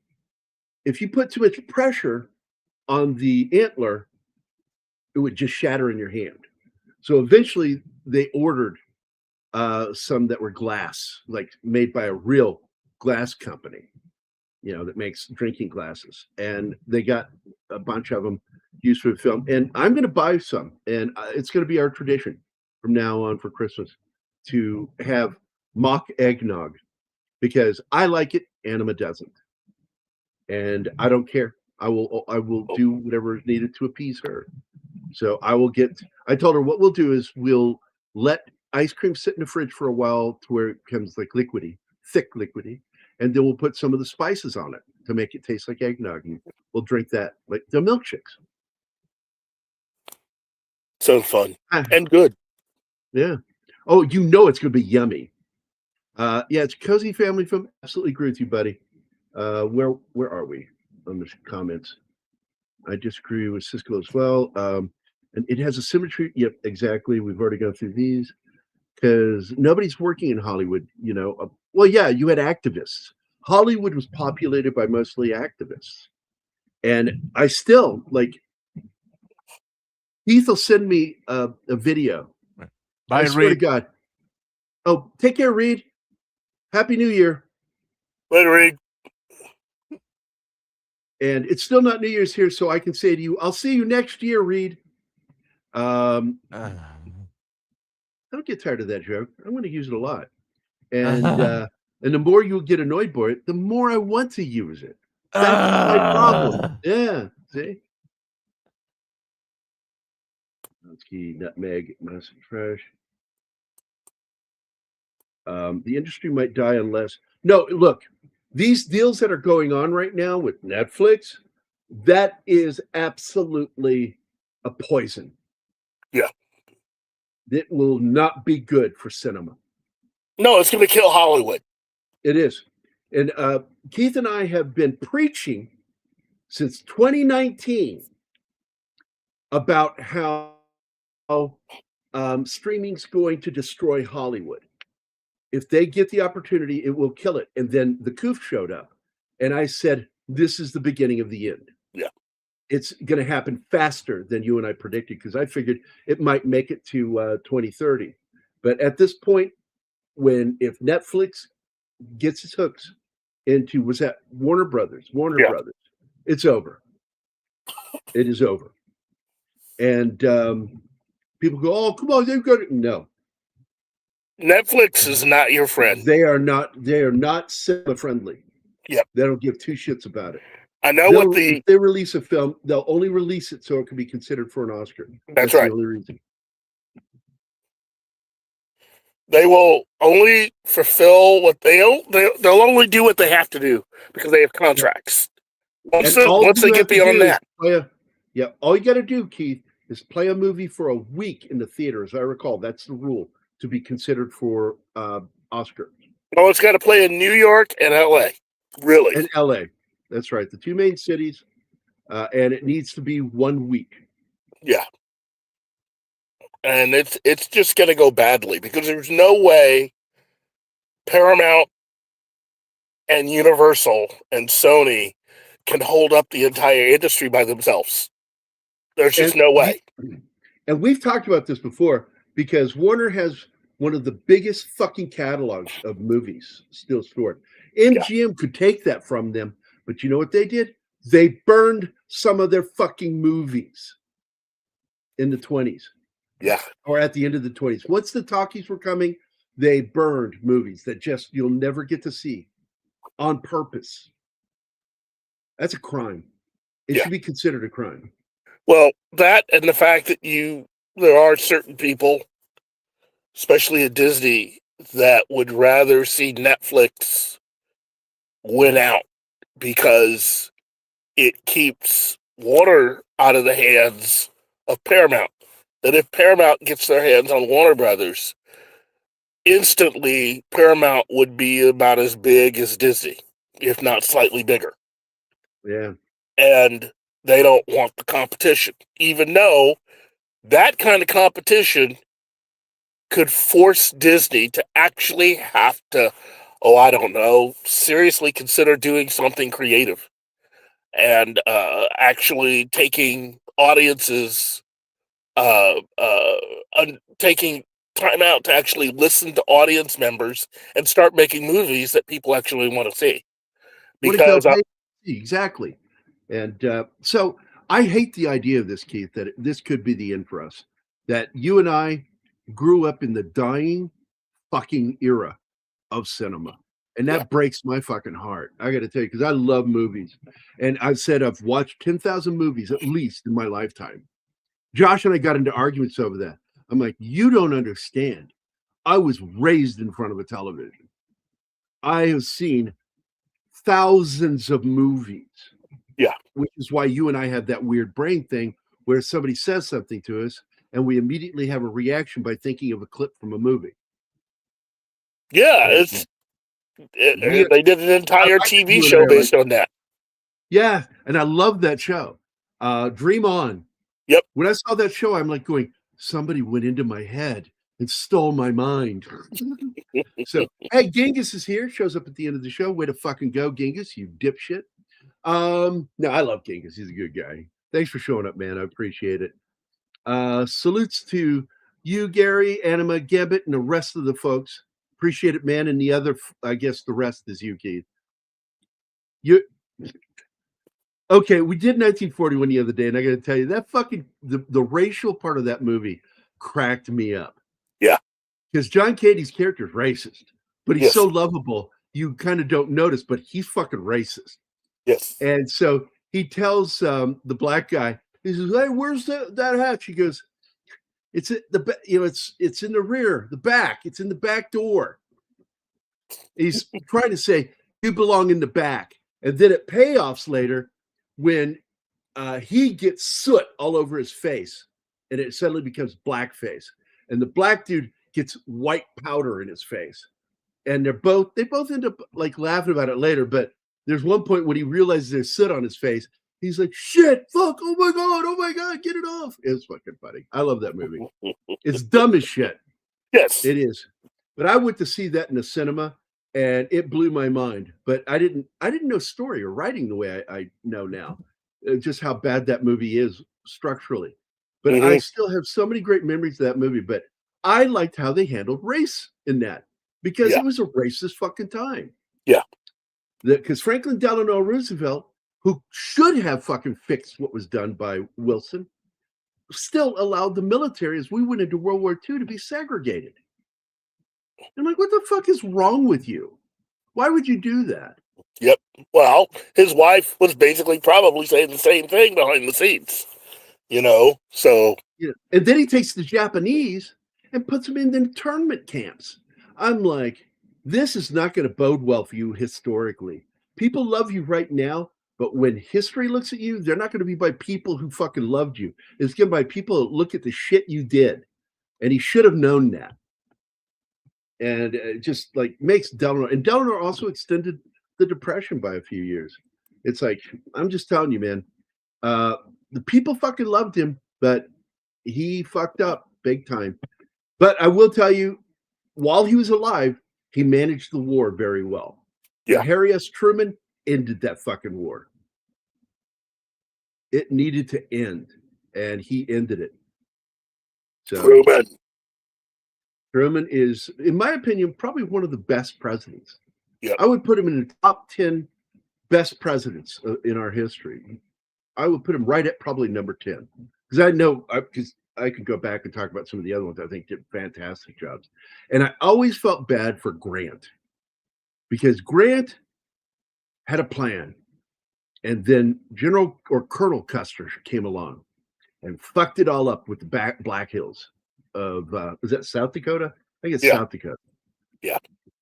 If you put too much pressure on the antler, it would just shatter in your hand. So eventually they ordered some that were glass, like made by a real glass company, that makes drinking glasses. And they got a bunch of them used for the film. And I'm going to buy some. And it's going to be our tradition from now on for Christmas to have mock eggnog, because I like it, Anima doesn't. And I don't care. I will do whatever is needed to appease her. So I told her what we'll do is we'll let ice cream sit in the fridge for a while to where it becomes like thick liquidy. And then we'll put some of the spices on it to make it taste like eggnog. And we'll drink that like the milkshakes. So fun and good. Yeah. Oh, it's going to be yummy. Yeah, it's a cozy family film. Absolutely agree with you, buddy. Where are we on the comments? I disagree with Cisco as well. And it has a symmetry. Yep, exactly. We've already gone through these because nobody's working in Hollywood. Well, yeah, you had activists. Hollywood was populated by mostly activists, and I still like. Heath will send me a video. Bye, I swear to Reed. God. Oh, take care, Reed. Happy New Year. Later, Reed. And it's still not New Year's here, so I can say to you, I'll see you next year, Reed. Don't get tired of that joke. I'm going to use it a lot. And and the more you get annoyed by it, the more I want to use it. That's my problem. Yeah, see? Let's key nutmeg, massive fresh. The industry might die unless. No, look, These deals that are going on right now with Netflix, that is absolutely a poison. Yeah. It will not be good for cinema. No, it's going to kill Hollywood. It is. And Keith and I have been preaching since 2019 about how streaming's going to destroy Hollywood. If they get the opportunity, it will kill it. And then the Coof showed up. And I said, this is the beginning of the end. Yeah. It's going to happen faster than you and I predicted, because I figured it might make it to 2030. But at this point, if Netflix gets its hooks into, was that Warner Brothers, it's over. It is over. And people go, oh, come on, they've got it. No. Netflix is not your friend. They are not cinema friendly. Yep. They don't give two shits about it. I know if they release a film, they'll only release it so it can be considered for an Oscar. That's right. The only reason. They will only fulfill what they'll only do what they have to do because they have contracts. Once they get beyond that. All you got to do, Keith, is play a movie for a week in the theater. As I recall, that's the rule to be considered for Oscar. Oh, it's got to play in New York and LA. Really? And LA. That's right. The two main cities. And it needs to be 1 week. Yeah. And it's just going to go badly because there's no way Paramount and Universal and Sony can hold up the entire industry by themselves. There's just no way. And we've talked about this before, because Warner has one of the biggest fucking catalogs of movies still stored. MGM could take that from them, but you know what they did? They burned some of their fucking movies in the 20s. Yeah. Or at the end of the 20s. Once the talkies were coming, they burned movies that just you'll never get to see on purpose. That's a crime. It should be considered a crime. Well, that and the fact that there are certain people, especially at Disney, that would rather see Netflix win out because it keeps Warner out of the hands of Paramount. That if Paramount gets their hands on Warner Brothers, instantly Paramount would be about as big as Disney, if not slightly bigger. Yeah. And they don't want the competition, even though that kind of competition could force Disney to actually have to, seriously consider doing something creative and actually taking audiences, taking time out to actually listen to audience members and start making movies that people actually want to see. Because exactly. And so I hate the idea of this, Keith, that this could be the end for us. That you and I grew up in the dying fucking era of cinema. And that breaks my fucking heart. I got to tell you, because I love movies. And I've said I've watched 10,000 movies at least in my lifetime. Josh and I got into arguments over that. I'm like, you don't understand. I was raised in front of a television. I have seen thousands of movies. Yeah. Which is why you and I have that weird brain thing where somebody says something to us and we immediately have a reaction by thinking of a clip from a movie. Yeah, they did an entire TV show based on that. Yeah, and I love that show. Dream On. Yep. When I saw that show, I'm like going, somebody went into my head and stole my mind. So, hey, Genghis is here. Shows up at the end of the show. Way to fucking go, Genghis, you dipshit. No, I love Genghis. He's a good guy. Thanks for showing up, man. I appreciate it. Salutes to you, Gary, Anima, Gebbit, and the rest of the folks. Appreciate it, man. And the other, I guess the rest is you, Keith. Okay, we did 1941 the other day, and I got to tell you, that fucking, the racial part of that movie cracked me up. Yeah. Because John Cady's character is racist, but he's so lovable, you kind of don't notice, but he's fucking racist. Yes. And so he tells the black guy, he says, hey, where's that hatch? He goes, it's at the, it's in the rear, the back. It's in the back door. He's trying to say, You belong in the back. And then it payoffs later when he gets soot all over his face and it suddenly becomes blackface. And the black dude gets white powder in his face. And they both end up like laughing about it later. But there's one point when he realizes there's soot on his face. He's like, shit, fuck, oh my God, get it off. It's fucking funny. I love that movie. It's dumb as shit. Yes. It is. But I went to see that in the cinema and it blew my mind. But I didn't know story or writing the way I know now. Just how bad that movie is structurally. But I still have so many great memories of that movie. But I liked how they handled race in that because it was a racist fucking time. Yeah. Because Franklin Delano Roosevelt, who should have fucking fixed what was done by Wilson, still allowed the military, as we went into World War II, to be segregated. I'm like, what the fuck is wrong with you? Why would you do that? Yep. Well, his wife was basically probably saying the same thing behind the scenes, so. Yeah. And then he takes the Japanese and puts them in the internment camps. I'm like, this is not going to bode well for you historically. People love you right now, but when history looks at you, they're not going to be by people who fucking loved you. It's going to be by people that look at the shit you did. And he should have known that. And it just like makes Delano. And Delano also extended the Depression by a few years. It's like, I'm just telling you, man, the people fucking loved him, but he fucked up big time. But I will tell you, while he was alive, he managed the war very well. Yeah. Harry S. Truman ended that fucking war. It needed to end, and he ended it. So Truman is, in my opinion, probably one of the best presidents. Yeah. I would put him in the top 10 best presidents in our history. I would put him right at probably number 10. Because I know, because I could go back and talk about some of the other ones I think did fantastic jobs. And I always felt bad for Grant. Because Grant had a plan. And then General or Colonel Custer came along and fucked it all up with the Black Hills of, was that South Dakota? I think it's South Dakota. Yeah.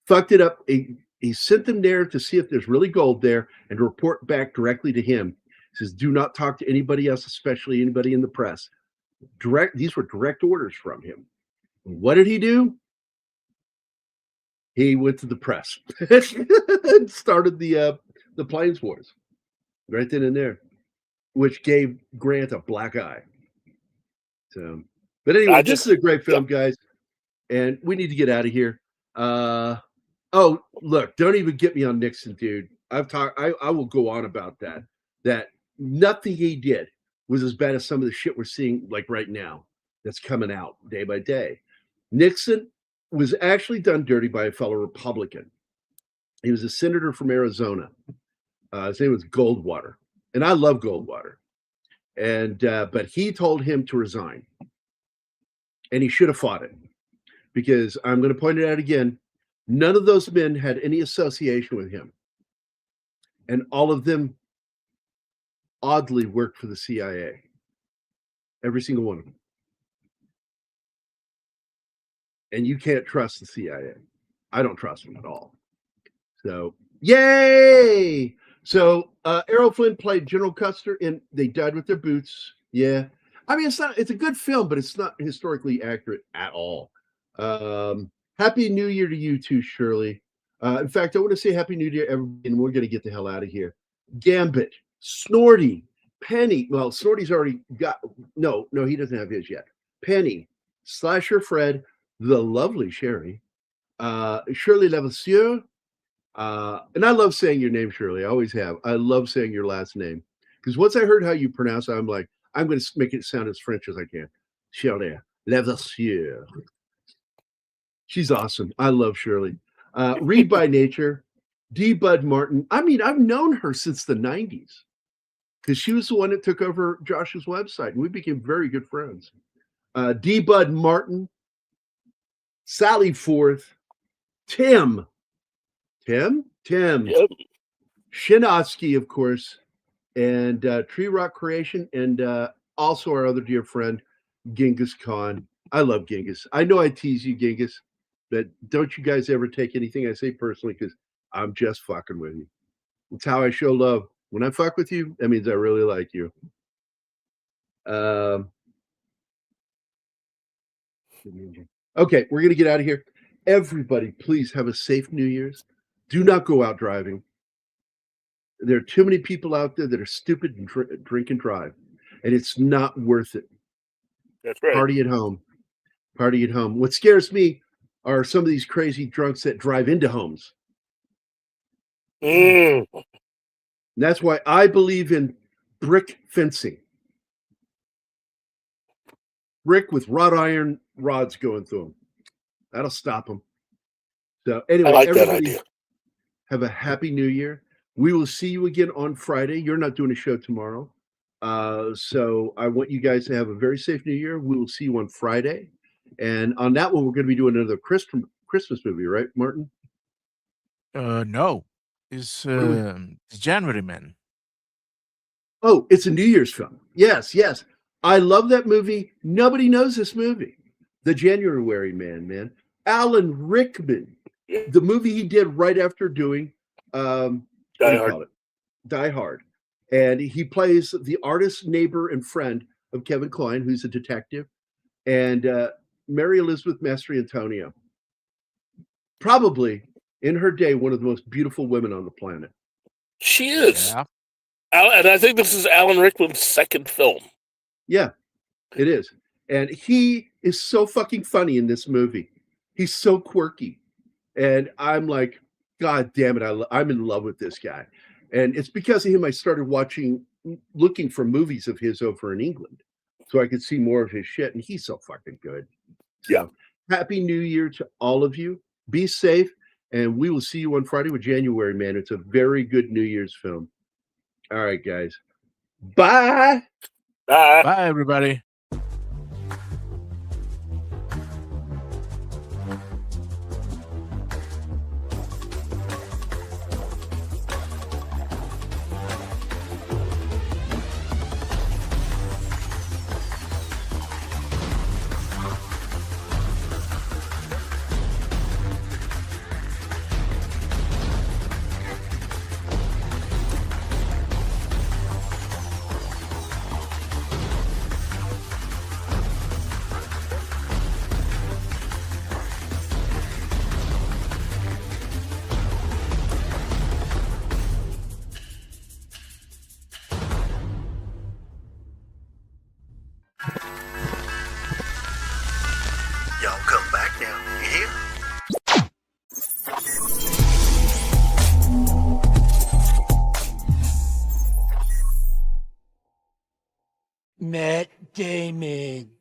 Fucked it up. He sent them there to see if there's really gold there and to report back directly to him. He says, do not talk to anybody else, especially anybody in the press. These were direct orders from him. What did he do? He went to the press and started the Plains Wars right then and there, which gave Grant a black eye. So, but anyway, this is a great film, guys, and we need to get out of here. Oh, look, don't even get me on Nixon, dude. I will go on about that. That nothing he did was as bad as some of the shit we're seeing like right now that's coming out day by day. Nixon was actually done dirty by a fellow Republican. He was a senator from Arizona. His name was Goldwater. And I love Goldwater. And but he told him to resign. And he should have fought it. Because I'm going to point it out again. None of those men had any association with him. And all of them oddly worked for the CIA. Every single one of them. And you can't trust the CIA. I don't trust them at all. So, yay! So, Errol Flynn played General Custer, and they died with their boots. Yeah. I mean, it's a good film, but it's not historically accurate at all. Happy New Year to you too, Shirley. In fact, I want to say Happy New Year, everybody, and we're going to get the hell out of here. Gambit, Snorty, Penny. Well, Snorty's already got, no, he doesn't have his yet. Penny, Slasher Fred, the lovely Sherry, Shirley Levasseur, and I love saying your name, Shirley. I always have. I love saying your last name. Because once I heard how you pronounce it, I'm like, I'm going to make it sound as French as I can. Shirley Levasseur. She's awesome. I love Shirley. Read by Nature, D. Bud Martin. I mean, I've known her since the 90s because she was the one that took over Josh's website, and we became very good friends. D. Bud Martin, Sally Forth, Tim, yep. Shinosky, of course, and Tree Rock Creation, and also our other dear friend, Genghis Khan. I love Genghis. I know I tease you, Genghis, but don't you guys ever take anything I say personally, because I'm just fucking with you. It's how I show love. When I fuck with you, that means I really like you. Okay, we're gonna get out of here. Everybody, please have a safe New Year's. Do not go out driving. There are too many people out there that are stupid and drink and drive, and it's not worth it. That's right. Party at home. Party at home. What scares me are some of these crazy drunks that drive into homes. Mm. And that's why I believe in brick fencing. Brick with wrought iron rods going through them. That'll stop them. So anyway, I like that everybody idea. have a happy New Year. We will see you again on Friday. You're not doing a show tomorrow. So I want you guys to have a very safe New Year. We will see you on Friday. And on that one, we're going to be doing another Christmas movie, right, Martin? No, it's January Man. Oh, it's a New Year's film. Yes, yes. I love that movie. Nobody knows this movie. The January Man. Alan Rickman. The movie he did right after doing Die Hard. Die Hard. And he plays the artist, neighbor, and friend of Kevin Kline, who's a detective, and Mary Elizabeth Mastriantonio. Probably, in her day, one of the most beautiful women on the planet. She is. Yeah. And I think this is Alan Rickman's second film. Yeah, it is. And he is so fucking funny in this movie. He's so quirky. And I'm like, God damn it, I'm in love with this guy. And it's because of him I started looking for movies of his over in England so I could see more of his shit. And he's so fucking good. So, Yeah. Happy New Year to all of you. Be safe. And we will see you on Friday with January Man. It's a very good New Year's film. All right, guys. Bye. Bye. Bye, everybody. Y'all come back now. You hear? Matt Damon.